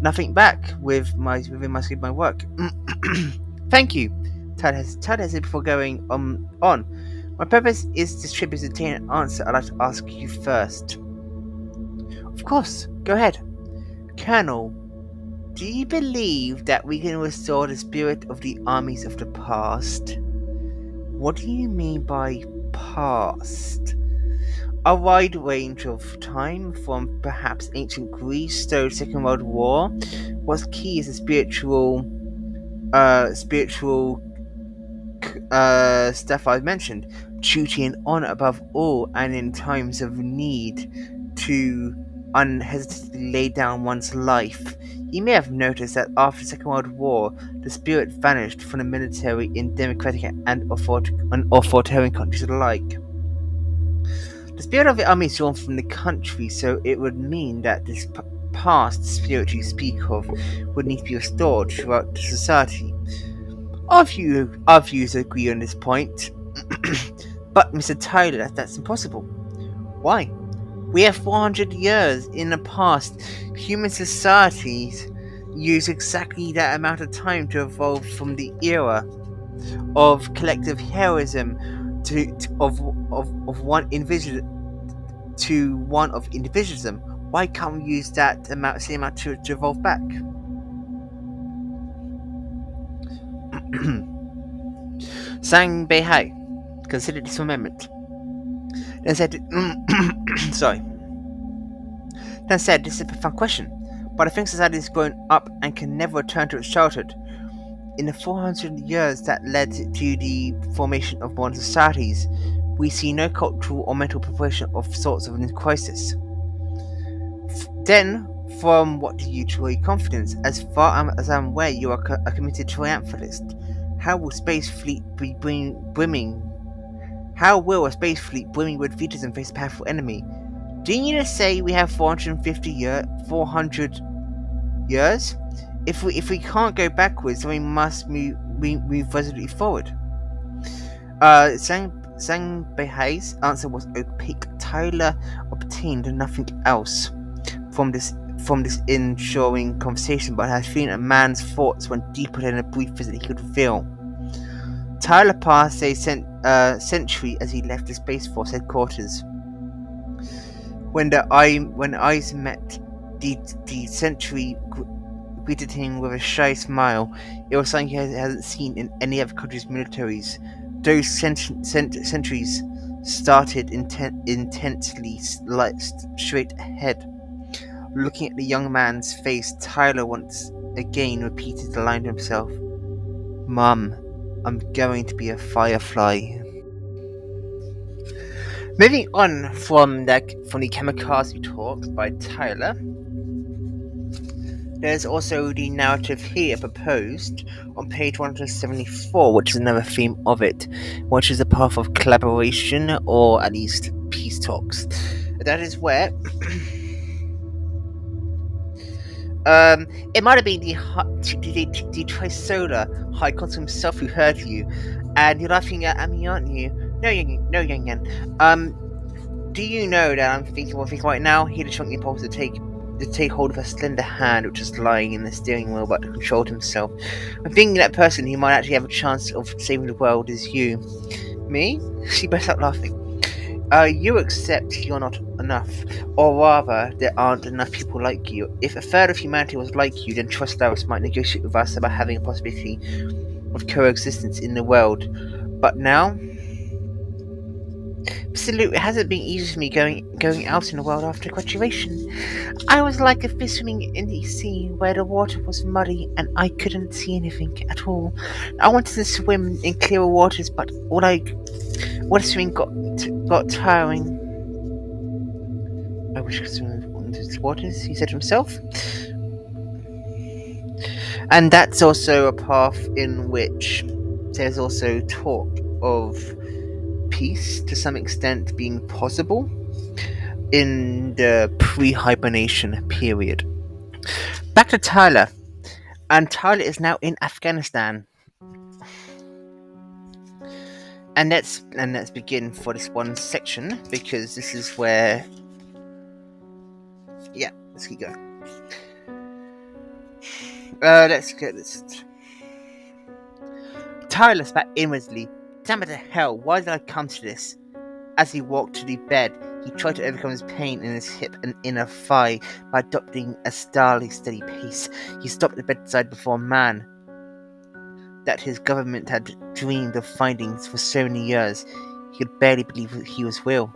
nothing back within my scope of my work. Thank you. Tyler said before going on. My purpose is this trip is to obtain an answer I'd like to ask you first. Of course, go ahead. Colonel, do you believe that we can restore the spirit of the armies of the past? What do you mean by past? A wide range of time, from perhaps ancient Greece to the Second World War. What's key is the spiritual stuff I've mentioned. Duty and honor above all, and in times of need, to unhesitatingly lay down one's life. You may have noticed that after the Second World War, the spirit vanished from the military in democratic and authoritarian countries alike. The spirit of the army is drawn from the country, so it would mean that this past spirit you speak of would need to be restored throughout the society. Our views agree on this point, but Mr. Tyler, that's impossible. Why? We have 400 years in the past. Human societies use exactly that amount of time to evolve from the era of collective heroism of one individual to one of individualism. Why can't we use that same amount to evolve back? Sang Beihai considered this amendment. Then said, Then said, this is a profound question, but I think society has grown up and can never return to its childhood. In the 400 years that led to the formation of modern societies, we see no cultural or mental preparation of sorts of a crisis. Then, from what do you truly confidence? As far as I'm aware, you are a committed triumphalist. How will space fleet be brimming? How will a space fleet brimming with defeatism face a powerful enemy? Didn't you just say we have 400 years? If we can't go backwards, then we must move resolutely forward. Sang Behai's answer was opaque. Tyler obtained nothing else from this ensuring conversation, but had feeling a man's thoughts went deeper than a brief visit he could reveal. Tyler passed a century as he left the Space Force headquarters. When eyes met, the century greeted him with a shy smile. It was something he hasn't seen in any other country's militaries. Those centuries started intensely straight ahead. Looking at the young man's face, Tyler once again repeated the line to himself, "Mum, I'm going to be a firefly." Moving on from the kamikaze talks by Tyler, there's also the narrative here proposed on page 174, which is another theme of it, which is a path of collaboration or at least peace talks. That is where it might have been the trisolar high consul himself who heard you, and you're laughing at me, aren't you? No, young do you know that I'm thinking right now? He had a strong impulse to take hold of a slender hand which was lying in the steering wheel, but controlled himself. I'm thinking that person who might actually have a chance of saving the world is you. Me? She burst out laughing. You accept you're not enough, or rather, there aren't enough people like you. If a third of humanity was like you, then Trisolaris might negotiate with us about having a possibility of coexistence in the world. But now, absolutely, it hasn't been easy for me going out in the world after graduation. I was like a fish swimming in the sea where the water was muddy and I couldn't see anything at all. I wanted to swim in clearer waters, but all the swimming got tiring. I wish I could swim in these waters, he said to himself. And that's also a path in which there's also talk of peace to some extent being possible in the pre-hibernation period. Back to Tyler. And Tyler is now in Afghanistan. And let's begin for this one section, because this is where let's keep going. Tyler spat inwardly. Damn it to hell, why did I come to this? As he walked to the bed, he tried to overcome his pain in his hip and inner thigh by adopting a steady pace. He stopped at the bedside before a man that his government had dreamed of finding for so many years. He could barely believe he was real.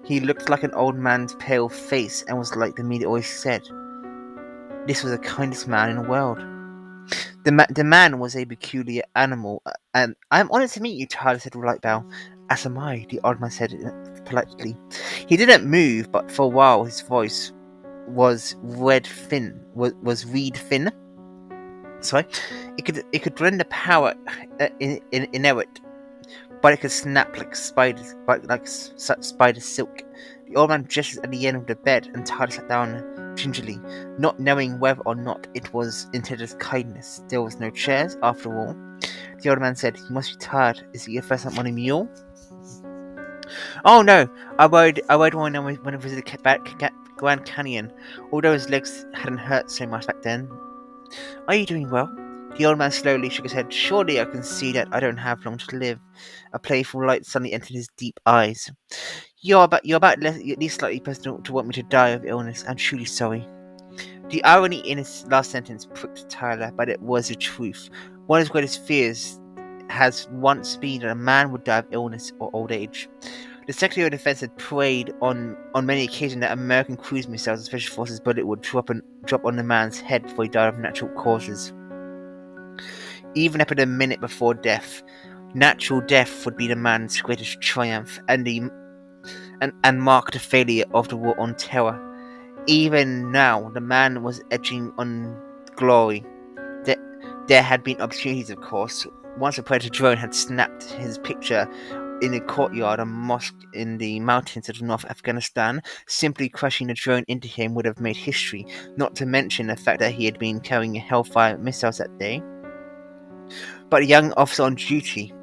He looked like an old man's pale face and was like the media always said. This was the kindest man in the world. The man was a peculiar animal, and "I'm honoured to meet you," Tyler said with a light bow. "As am I," the old man said politely. He didn't move, but for a while his voice was reed thin. Sorry, it could render power inert, but it could snap like spider silk. The old man gestured at the end of the bed, and Tyler sat down gingerly, not knowing whether or not it was intended as kindness. There was no chairs, after all. The old man said, "You must be tired. Is it your first time on a mule?" "Oh no, I rode one when I visited Grand Canyon, although his legs hadn't hurt so much back then." "Are you doing well?" The old man slowly shook his head. "Surely I can see that I don't have long to live." A playful light suddenly entered his deep eyes. You're about at least slightly personal to want me to die of illness. I'm truly sorry." The irony in his last sentence pricked Tyler, but it was the truth. One of his greatest fears has once been that a man would die of illness or old age. The Secretary of Defense had prayed on many occasions that American cruise missiles and special forces bullet would drop on the man's head before he died of natural causes. Even up to the minute before death, natural death would be the man's greatest triumph and mark the failure of the war on terror. Even now, the man was edging on glory. There had been opportunities, of course, once a predator drone had snapped his picture in a courtyard of a mosque in the mountains of North Afghanistan, simply crushing the drone into him would have made history, not to mention the fact that he had been carrying Hellfire missiles that day. But a young officer on duty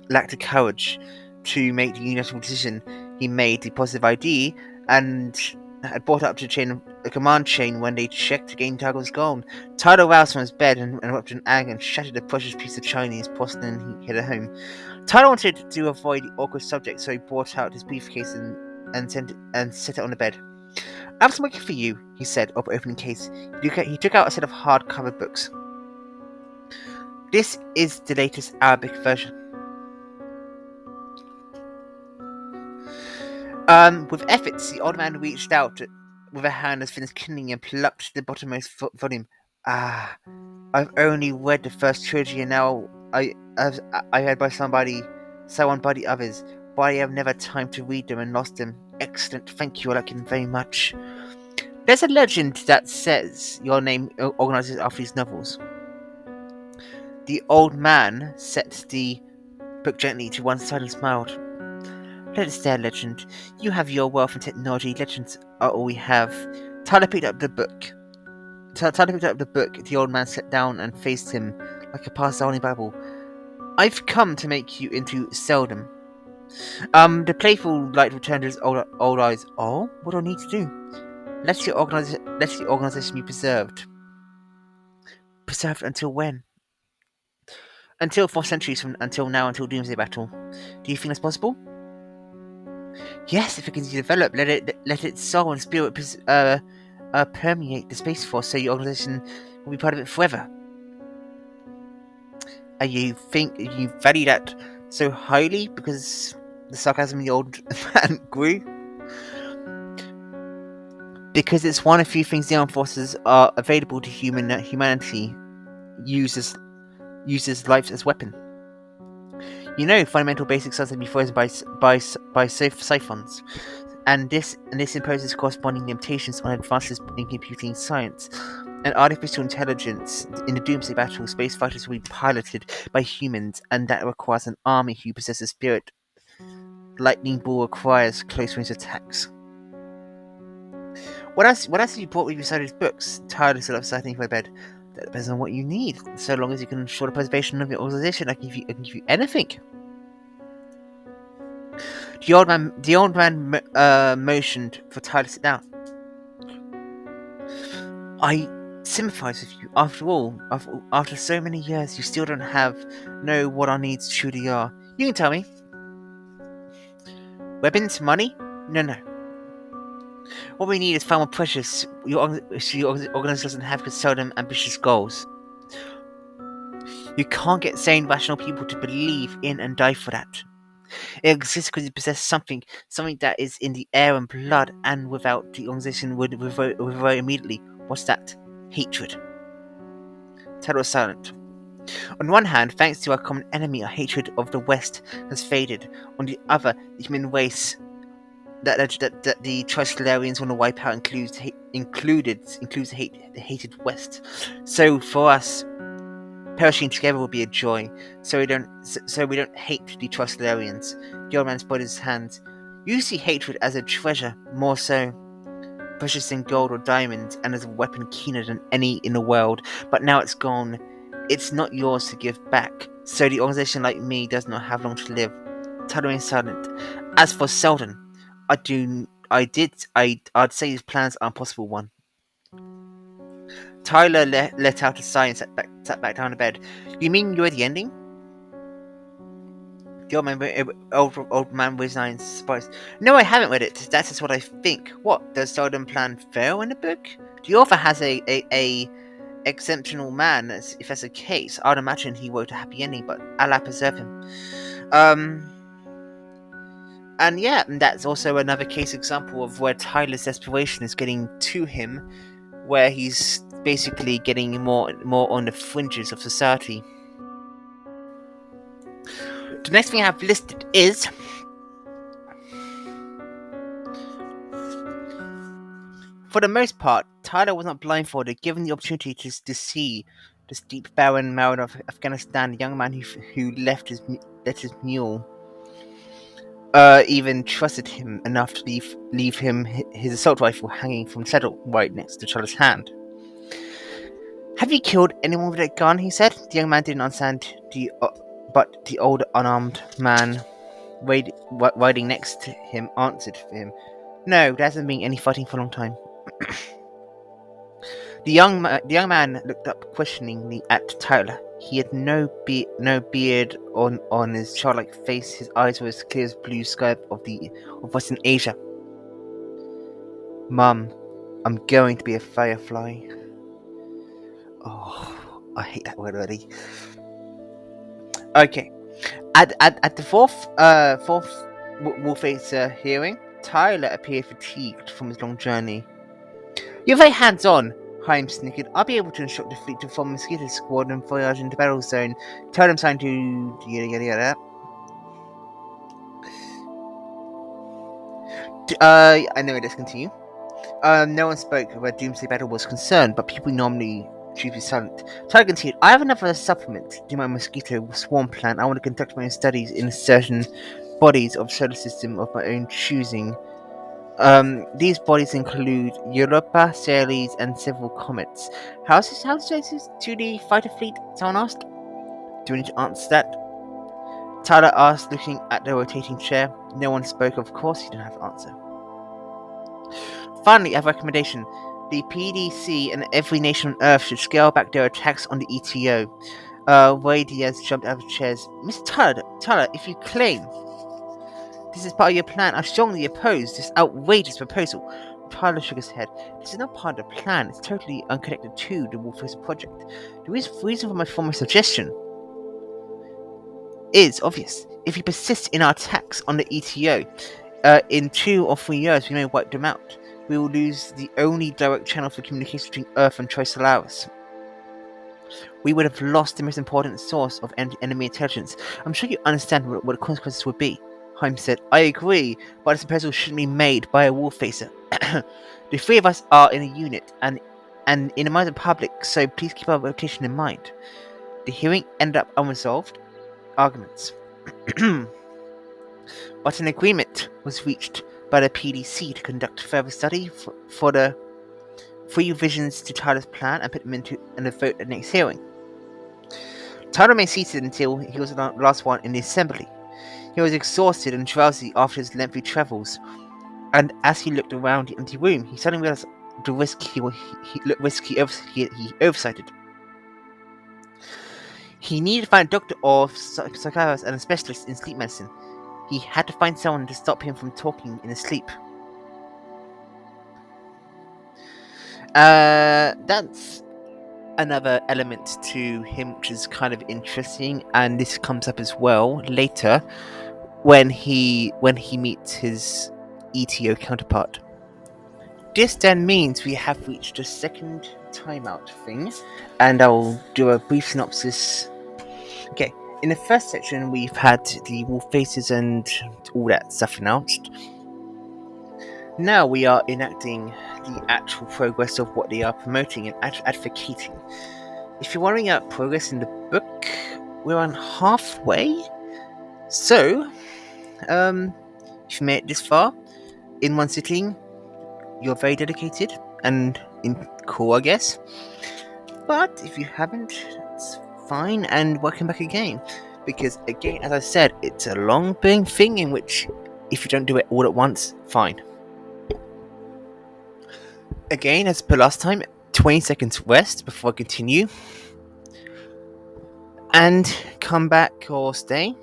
lacked the courage to make the unilateral decision. He made the positive ID and had brought up to a command chain when they checked again Tyler was gone. Tyler roused from his bed and erupted in anger and shattered a precious piece of Chinese porcelain he had at home. Tyler wanted to avoid the awkward subject, so he brought out his briefcase and set it on the bed. "I have some work for you," he said, opening the case. He took out a set of hardcover books. "This is the latest Arabic version." With efforts, the old man reached out with a hand as thin as kindling and plucked the bottommost volume. "Ah, I've only read the first trilogy, and now I read by someone by the others, but I have never time to read them and lost them. Excellent, thank you, I like it very much. There's a legend that says your name organizes after these novels." The old man set the book gently to one side and smiled. "Let it stay a legend. You have your wealth and technology. Legends are all we have." Tyler picked up the book. The old man sat down and faced him like a Parsani Bible. "I've come to make you into Seldom." The playful light returned to his old eyes. "Oh, what do I need to do?" Let the organization be preserved." "Preserved until when?" "Until 4 centuries from until now, until Doomsday Battle. Do you think that's possible?" "Yes, if it continues to develop, let its soul and spirit permeate the Space Force, so your organization will be part of it forever." You value that so highly?" Because the sarcasm in the old man grew. "Because it's one of the few things the armed forces are available to humanity uses life as weapon. Fundamental basic science can be frozen by siphons, and this imposes corresponding limitations on advances in computing science and artificial intelligence. In the Doomsday Battle, space fighters will be piloted by humans, and that requires an army who possesses spirit. Lightning Ball requires close-range attacks. What else have you brought with you beside his books?" Tyler stood up slightly from my bed. "That depends on what you need. So long as you can ensure the preservation of your organization, I can give you anything." The old man motioned for Tyler to sit down. "I sympathize with you. After all, after so many years, you still don't know what our needs truly are. You can tell me." "Weapons? Money? No. What we need is far more precious. Your organization doesn't have to sell them ambitious goals. You can't get sane, rational people to believe in and die for that. It exists because you possess something that is in the air and blood, and without the organization would revert immediately. What's that? Hatred." Tyler was silent. "On one hand, thanks to our common enemy, our hatred of the West has faded. On the other, the human race that the Trisolarians want to wipe out includes the hated West. So for us, perishing together will be a joy. So we don't hate the Trisolarians." The old man spread his hands. "You see hatred as a treasure, more so precious than gold or diamonds, and as a weapon keener than any in the world. But now it's gone. It's not yours to give back. So the organization like me does not have long to live." Tyler remained silent. "As for Seldon, I'd say his plans are an impossible one." Tyler let out a sigh and sat back down in bed. "You mean you read the ending?" The old man was in surprise. "No, I haven't read it. That's just what I think." "What, does Seldon plan fail in the book?" "The author has a exceptional man. If that's the case, I'd imagine he wrote a happy ending, but Allah preserve him." And yeah, that's also another case example of where Tyler's desperation is getting to him, where he's basically getting more on the fringes of society. The next thing I have listed is for the most part, Tyler was not blindfolded, given the opportunity to see The steep barren mountain of Afghanistan, the young man who left his mule, even trusted him enough to leave him his assault rifle hanging from the saddle right next to Tyler's hand. "Have you killed anyone with that gun?" he said. The young man didn't understand, but the old unarmed man riding next to him answered for him. "No, there hasn't been any fighting for a long time." The young man looked up questioningly at Tyler. He had no beard on his childlike face. His eyes were as clear as blue sky of Western Asia. "Mum, I'm going to be a firefly." Oh, I hate that word already. Okay, at the fourth Wallfacer hearing, Tyler appeared fatigued from his long journey. "You're very hands-on," Haim snickered. "I'll be able to instruct the fleet to form a mosquito squad and voyage into battle zone. Tell them something to yada yada yada." Anyway, let's continue. No one spoke where Doomsday Battle was concerned, but people normally choose to be silent. Tyler continued, "I have another supplement to my mosquito swarm plan. I want to conduct my own studies in certain bodies of the solar system of my own choosing. These bodies include Europa, Ceres, and several comets." How is this to the fighter fleet?" someone asked. "Do we need to answer that?" Tyler asked, looking at the rotating chair. No one spoke. Of course he didn't have to answer. "Finally, I have a recommendation. The PDC and every nation on Earth should scale back their attacks on the ETO. Ray Diaz jumped out of chairs. "Mr. Tyler, if you claim this is part of your plan, I strongly oppose this outrageous proposal." Tyler shook his head. "This is not part of the plan. It's totally unconnected to the Wallfacer project. The reason for my former suggestion is obvious. If you persist in our attacks on the ETO, in 2 or 3 years we may wipe them out. We will lose the only direct channel for communication between Earth and Trisolaris. We would have lost the most important source of enemy intelligence. I'm sure you understand what the consequences would be." Haim said, "I agree, but this proposal shouldn't be made by a Wallfacer. The 3 of us are in a unit, and in the minds of the public, so please keep our reputation in mind." The hearing ended up unresolved arguments. But an agreement was reached by the PDC to conduct further study for the 3 revisions to Tyler's plan and put them into a vote at the next hearing. Tyler remained seated until he was the last one in the assembly. He was exhausted and drowsy after his lengthy travels, and as he looked around the empty room, he suddenly realized the risk he oversighted. He needed to find a doctor or psychiatrist and a specialist in sleep medicine. He had to find someone to stop him from talking in his sleep. That's another element to him which is kind of interesting, and this comes up as well later when he meets his ETO counterpart. This then means we have reached the second timeout thing, and I'll do a brief synopsis. Okay, in the first section we've had the Wallfacers and all that stuff announced. Now we are enacting the actual progress of what they are promoting and advocating. If you're wondering about progress in the book, we're on halfway. So, if you made it this far in one sitting, you're very dedicated and cool, I guess. But if you haven't, it's fine, and welcome back again. Because again, as I said, it's a long-burning thing in which, if you don't do it all at once, fine. Again, as per last time, 20 seconds rest before I continue. And come back or stay.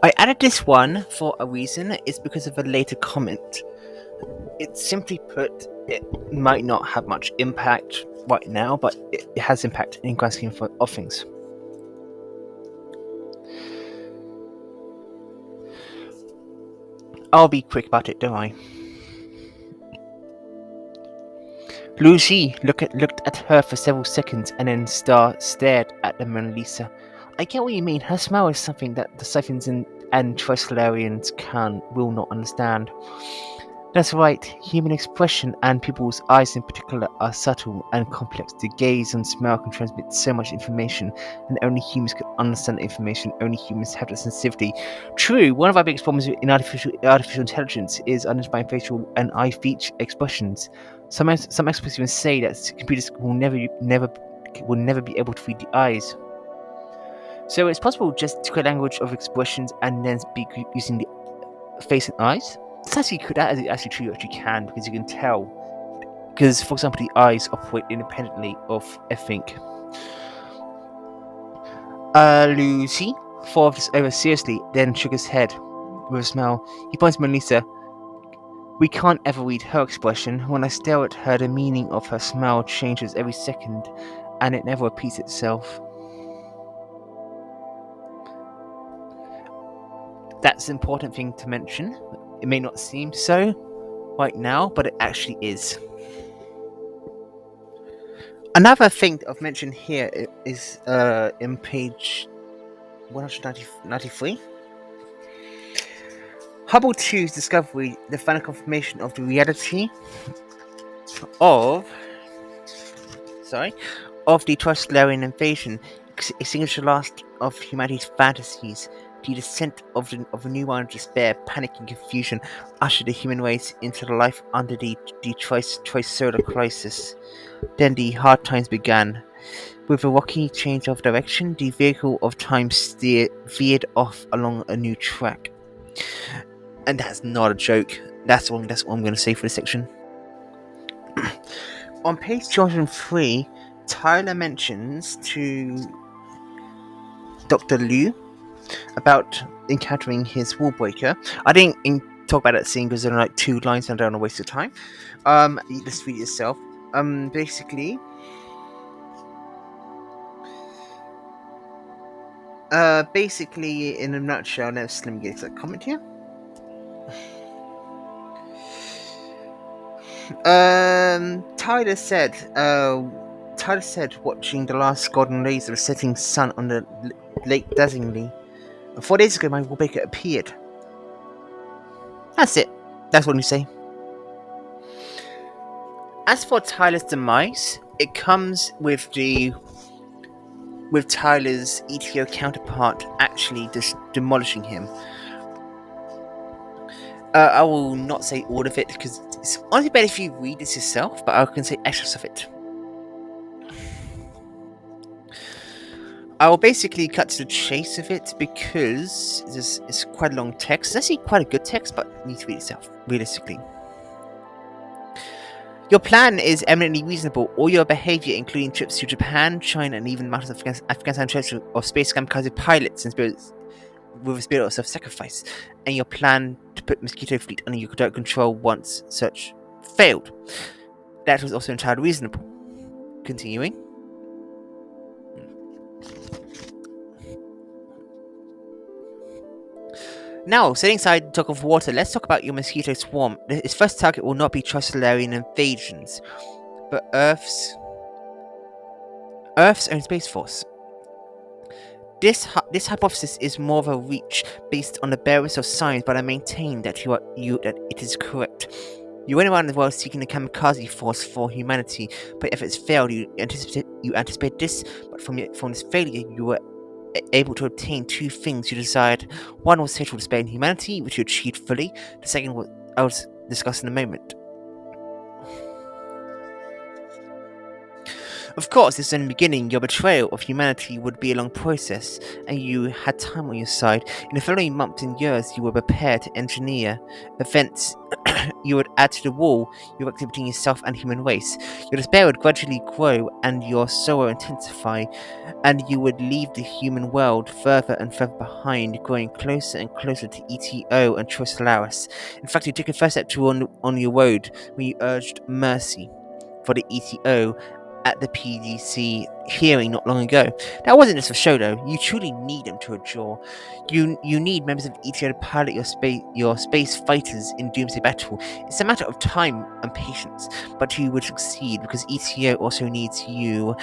I added this one for a reason. It's because of a later comment. It's simply put, it might not have much impact right now, but it has impact in grand scheme of things. I'll be quick about it, don't I? Lucy looked at her for several seconds and then stared at the Mona Lisa. I get what you mean. Her smile is something that the Siphons and Trisolarians will not understand. That's right, human expression and people's eyes in particular are subtle and complex. The gaze and smell can transmit so much information, and only humans can understand the information. Only humans have the sensitivity. True, one of our biggest problems in artificial intelligence is identifying facial and eye feature expressions. Some experts even say that computers will never be able to read the eyes. So it's possible just to create language of expressions and then speak using the face and eyes. That is actually true. You actually can, because you can tell. Because, for example, the eyes operate independently of everything. Lucy thought this over seriously, then shook his head with a smile. He pointed to Mona Lisa. We can't ever read her expression. When I stare at her, the meaning of her smile changes every second, and it never repeats itself. That's an important thing to mention. It may not seem so right now, but it actually is. Another thing of mention here is in page 193. Hubble 2's discovery, the final confirmation of the reality of the Trisolarian invasion, extinguished the last of humanity's fantasies. The descent of a new one of despair, panic, and confusion ushered the human race into life under the trisolar crisis. Then the hard times began. With a rocky change of direction, the vehicle of time veered off along a new track. And that's not a joke. That's what I'm going to say for this section. On page 203, Tyler mentions to Dr. Liu about encountering his wallbreaker. I didn't talk about that scene because there are like 2 lines and I don't want to waste your time. Let's read it yourself. Basically, in a nutshell, let me get a comment here. Tyler said, watching the last golden rays of the setting sun on the lake dazzlingly. 4 days ago, my wallbreaker appeared. That's it. That's what you say. As for Tyler's demise, it comes with Tyler's ETO counterpart actually just demolishing him. I will not say all of it because it's honestly better if you read this yourself, but I can say extras of it. I will basically cut to the chase of it because it's quite a long text. It's actually quite a good text, but you need to read it yourself, realistically. Your plan is eminently reasonable. All your behavior, including trips to Japan, China, and even matters of Afghanistan trips of space kamikaze pilots and spirits with a spirit of self-sacrifice, and your plan to put Mosquito Fleet under your direct control once such failed. That was also entirely reasonable. Continuing. Now, setting aside the talk of water, let's talk about your mosquito swarm. Its first target will not be Trisolarian invasions, but Earth's own Space Force. This hypothesis is more of a reach based on the barest of science, but I maintain that that it is correct. You went around the world seeking a kamikaze force for humanity, but efforts failed. You anticipate this, but from this failure, you were able to obtain 2 things you desired. One was total despair in humanity, which you achieved fully. The second was I will discuss in a moment. Of course, this is in the beginning. Your betrayal of humanity would be a long process, and you had time on your side. In the following months and years, you were prepared to engineer events you would add to the wall you erected between yourself and human race. Your despair would gradually grow, and your sorrow intensify, and you would leave the human world further and further behind, growing closer and closer to ETO and Trisolaris. In fact, you took a first step on your road when you urged mercy for the ETO at the PDC hearing not long ago. That wasn't just for show though. You truly need them to endure. You need members of ETO to pilot your space fighters in Doomsday Battle. It's a matter of time and patience, but you would succeed because ETO also needs you.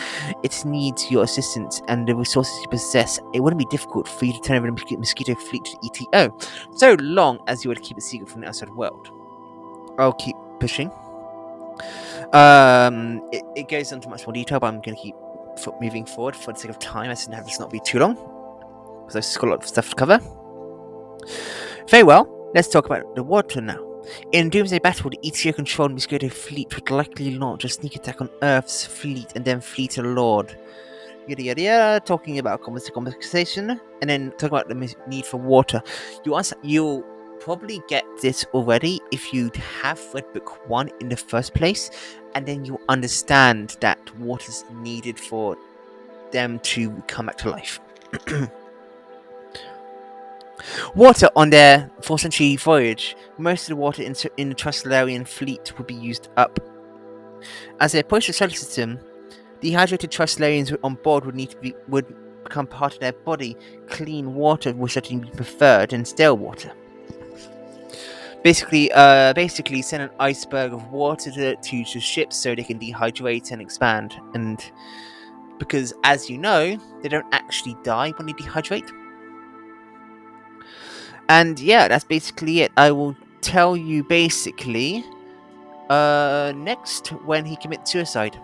It needs your assistance and the resources you possess. It wouldn't be difficult for you to turn over the Mosquito fleet to ETO, so long as you would keep it secret from the outside world. I'll keep pushing. It goes into much more detail, but I'm going to keep moving forward for the sake of time, as to have this not be too long, because I've just got a lot of stuff to cover. Very well, let's talk about the water now. In Doomsday Battle, the ETO-controlled Mosquito fleet would likely launch a sneak attack on Earth's fleet and then flee to Lord. Yada yada yada, talking about conversation, and then talking about the need for water. You'll probably get this already if you have read book 1 in the first place, and then you understand that water's needed for them to come back to life. Water on their 4th century voyage. Most of the water in the Trisolarian fleet would be used up. As they approach the solar system, dehydrated Trisolarians on board would become part of their body. Clean water would certainly be preferred than stale water. Basically send an iceberg of water to ships so they can dehydrate and expand. And because, as you know, they don't actually die when they dehydrate. And yeah, that's basically it. I will tell you basically next when he commits suicide.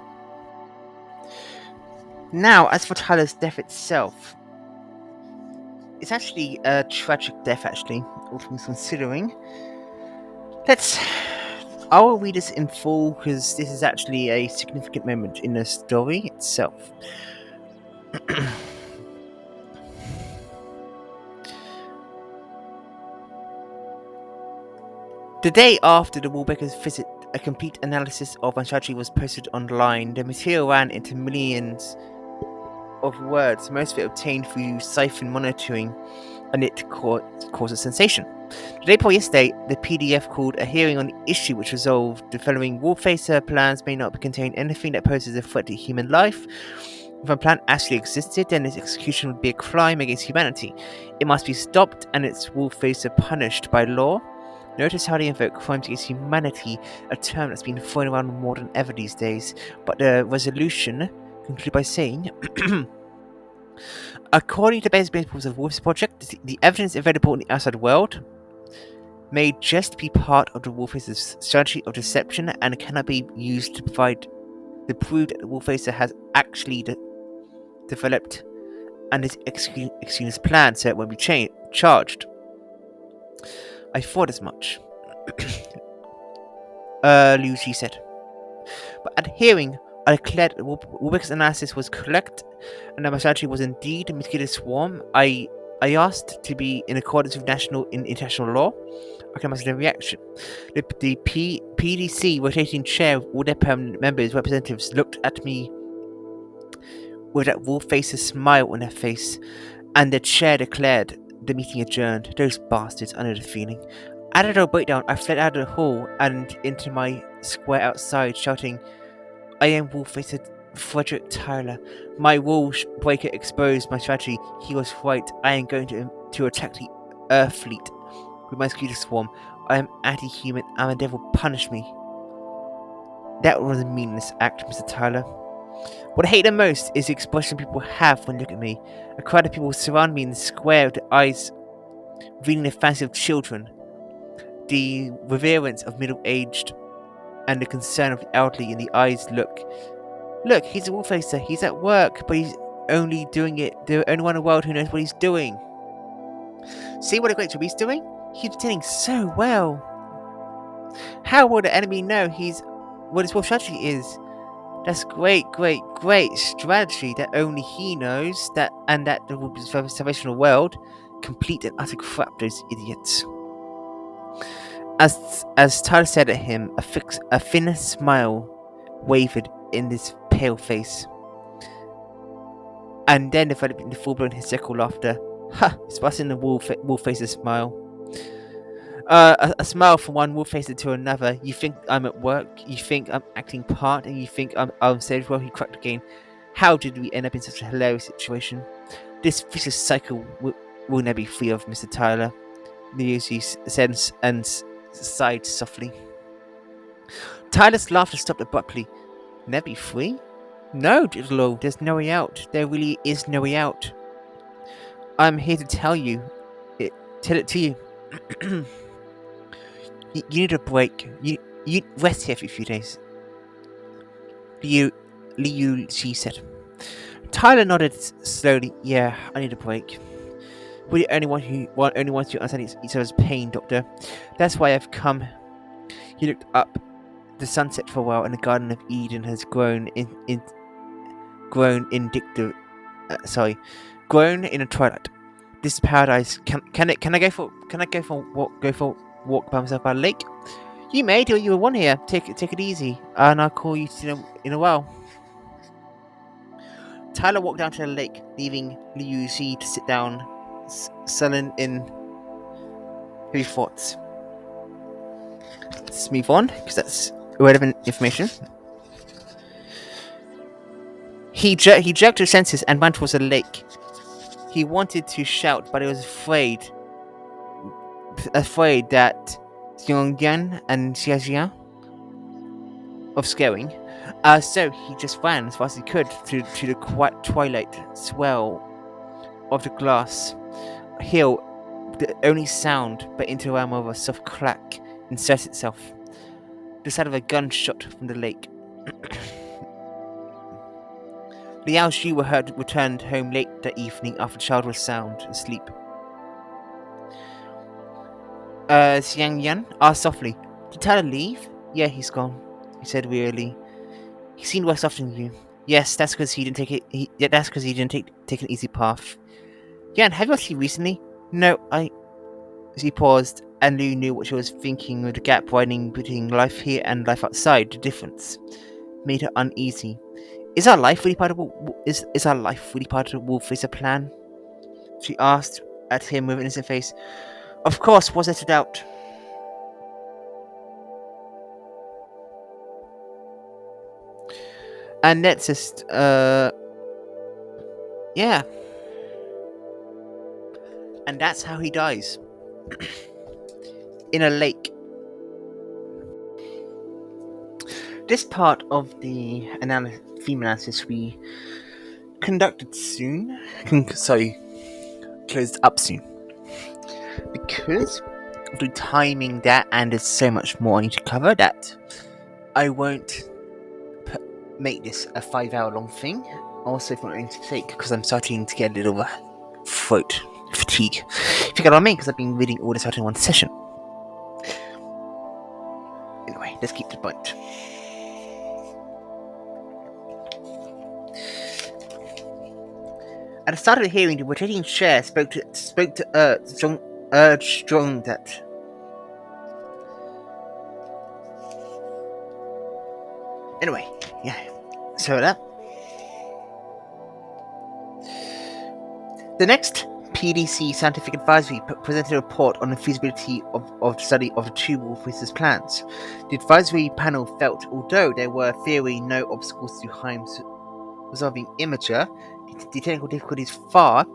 Now, as for Tyler's death itself, it's actually a tragic death, actually, all things considering. I will read this in full because this is actually a significant moment in the story itself. The day after the Wallbreakers visit, a complete analysis of my strategy was posted online. The material ran into millions of words, most of it obtained through siphon monitoring, and it caused a sensation. The day before yesterday, the PDF called a hearing on the issue, which resolved the following: Wallfacer plans may not contain anything that poses a threat to human life. If a plan actually existed, then its execution would be a crime against humanity. It must be stopped and its Wallfacer punished by law. Notice how they invoke crimes against humanity, a term that's been thrown around more than ever these days. But the resolution concluded by saying, according to the basic principles of the Wallfacer Project, the evidence available in the outside world may just be part of the Wallfacer's strategy of deception and cannot be used to prove that the Wallfacer has actually developed and is executing his plan, so it won't be charged. I thought as much, Liu Ji said. But at the hearing, I declared that Wallbreaker's analysis was correct and that my strategy was indeed a mosquito swarm. I asked to be in accordance with national and international law. I can imagine the reaction. The PDC rotating chair with all their permanent members, representatives, looked at me with that Wallfacer smile on their face, and the chair declared the meeting adjourned. Those bastards, I know the feeling. After a breakdown, I fled out of the hall and into my square outside, shouting, I am Wallfacer Frederick Tyler. My Wallbreaker exposed my strategy. He was right. I am going to attack the Earth fleet with my mosquito swarm. I am anti-human and the devil punish me. That was a meaningless act, Mr. Tyler. What I hate the most is the expression people have when they look at me. A crowd of people surround me in the square with their eyes reading the fancy of children, the reverence of middle-aged, and the concern of the elderly in the eyes. Look, he's a Wallfacer. He's at work, but he's only doing it. The only one in the world who knows what he's doing. See what a great job he's doing? He's pretending so well. How will the enemy know what his wolf strategy is? That's great strategy that only he knows, and that there will be salvation of the world. Complete and utter crap, those idiots. As Tyler said at him, a thin smile wavered in his pale face, and then developed into full-blown hysterical laughter. Ha! Expressing the Wallfacer smile. A smile from one Wallfacer to another. You think I'm at work, you think I'm acting part, and you think I'm stage well, he cracked again. How did we end up in such a hilarious situation? This vicious cycle will never be free of, Mr. Tyler, Lucy said and sighed softly. Tyler's laughter stopped abruptly. Never be free? No, Diddle, there's no way out. There really is no way out. I'm here to tell it to you. You need a break. You rest here for a few days. Liu, she said. Tyler nodded slowly. Yeah, I need a break. We're the only ones who understand each other's pain, Doctor. That's why I've come. He looked up. The sunset for a while, and the Garden of Eden has grown in a twilight. This is paradise. Can I go for a walk by myself by the lake? You may do what you want here. Take it easy, and I'll call you in a while. Tyler walked down to the lake, leaving Liu Xi to sit down, sullen in heavy thoughts. Let's move on, because that's irrelevant information. He jerked to his senses and ran towards the lake. He wanted to shout, but he was afraid that Xiongyan and Xiaxian of scaring. So he just ran as fast as he could to the quiet twilight swell of the glass hill. The only sound but into a realm of a soft clack inserts itself. The sound of a gunshot from the lake. Liao Xu returned home late that evening after the child was sound asleep. Xiang Yan asked softly, "Did Tyler leave?" "Yeah, he's gone," he said wearily. "He seemed worse off than you." "Yes, that's because he didn't take take an easy path." "Yan, have you watched it recently?" "No, She paused, and Liu knew what she was thinking with the gap widening between life here and life outside. The difference made her uneasy. Is our life really part of the Wallfacer plan? She asked at him with an innocent face. Of course, what's there to doubt? And let's just, yeah. And that's how he dies. In a lake. This part of the theme analysis we conducted soon. Closed up soon. Because of the timing that, and there's so much more I need to cover that I won't make this a 5-hour long thing. Also for my own sake, because I'm starting to get a little throat fatigue. If you get what I mean, because I've been reading all this out in one session. Anyway, let's keep the point. At the start of the hearing, the rotating chair spoke to Strong that anyway, yeah. So that the next PDC Scientific Advisory presented a report on the feasibility of the study of the two Wallfacers' plans. The advisory panel felt, although there were in theory no obstacles to Heim's resolving Imager, the technical difficulties far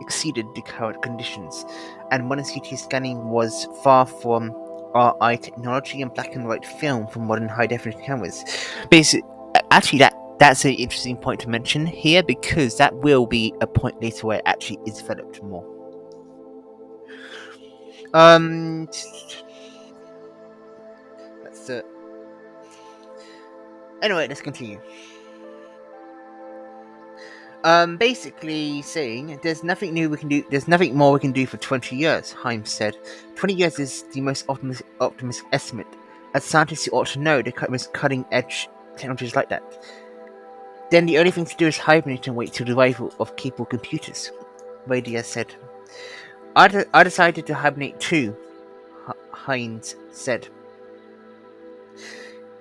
exceeded the current conditions, and modern CT scanning was far from RI technology and black and white film from modern high definition cameras. Basically, actually, that's an interesting point to mention here, because that will be a point later where it actually is developed more. That's it. Anyway, let's continue. Basically saying there's nothing new we can do. There's nothing more we can do for 20 years. Heim said. 20 years is the most optimistic estimate. As scientists, you ought to know the most cutting-edge technologies like that. Then the only thing to do is hibernate and wait till the arrival of capable computers. Ray Diaz said. I decided to hibernate too. Hines said.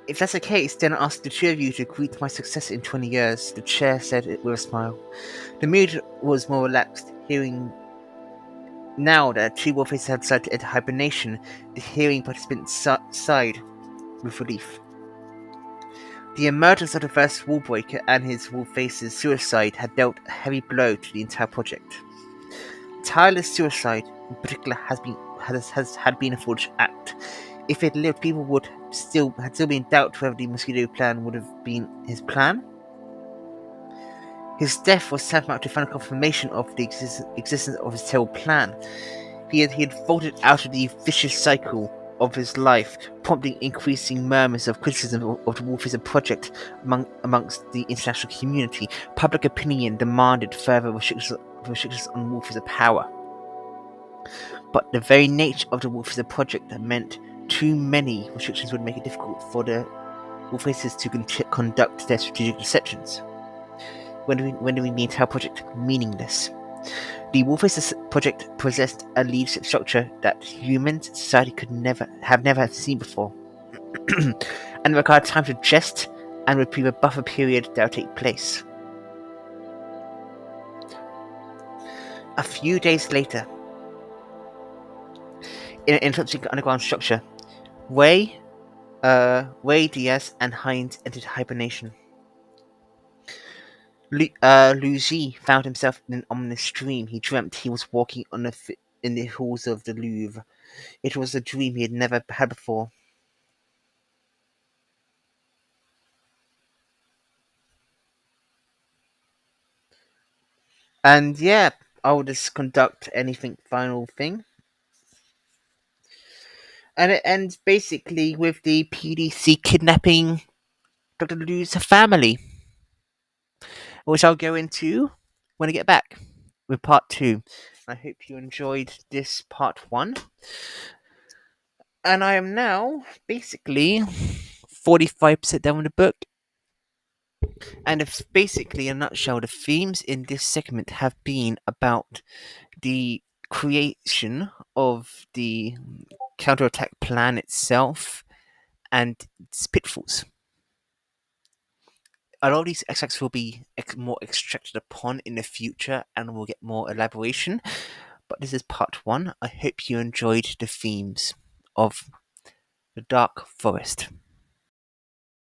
If that's the case, then I ask the two of you to greet my success in 20 years, the chair said with a smile. The mood was more relaxed, hearing Now that two Wallfacers had decided to enter hibernation, the hearing participants sighed with relief. The emergence of the first Wallbreaker and his Wallfacer's suicide had dealt a heavy blow to the entire project. Tyler's suicide, in particular, had been a foolish act. If he had lived, people would had still been in doubt whether the mosquito plan would have been his plan. His death was tantamount to final confirmation of the existence of his terrible plan. He had fallen out of the vicious cycle of his life, prompting increasing murmurs of criticism of the Wallfacer project amongst the international community. Public opinion demanded further restrictions on Wallfacer power. But the very nature of the Wallfacer project meant too many restrictions would make it difficult for the Wallfacers to conduct their strategic deceptions. Rendering the entire project meaningless. The Wallfacer project possessed a leadership structure that human society could never have seen before, and required time to adjust and retrieve a buffer period that would take place. A few days later, in an top-secret underground structure, Ray Diaz and Hines entered hibernation. Luigi found himself in an ominous dream. He dreamt he was walking in the halls of the Louvre. It was a dream he had never had before. And yeah, I'll just conduct anything final thing. And it ends basically with the PDC kidnapping Dr. Lou's family, which I'll go into when I get back with part 2. I hope you enjoyed this part 1. And I am now basically 45% done with the book. And if basically, in a nutshell, the themes in this segment have been about the creation of the counterattack plan itself and its pitfalls. A lot of these aspects will be more extracted upon in the future and we'll get more elaboration. But this is part 1. I hope you enjoyed the themes of the Dark Forest.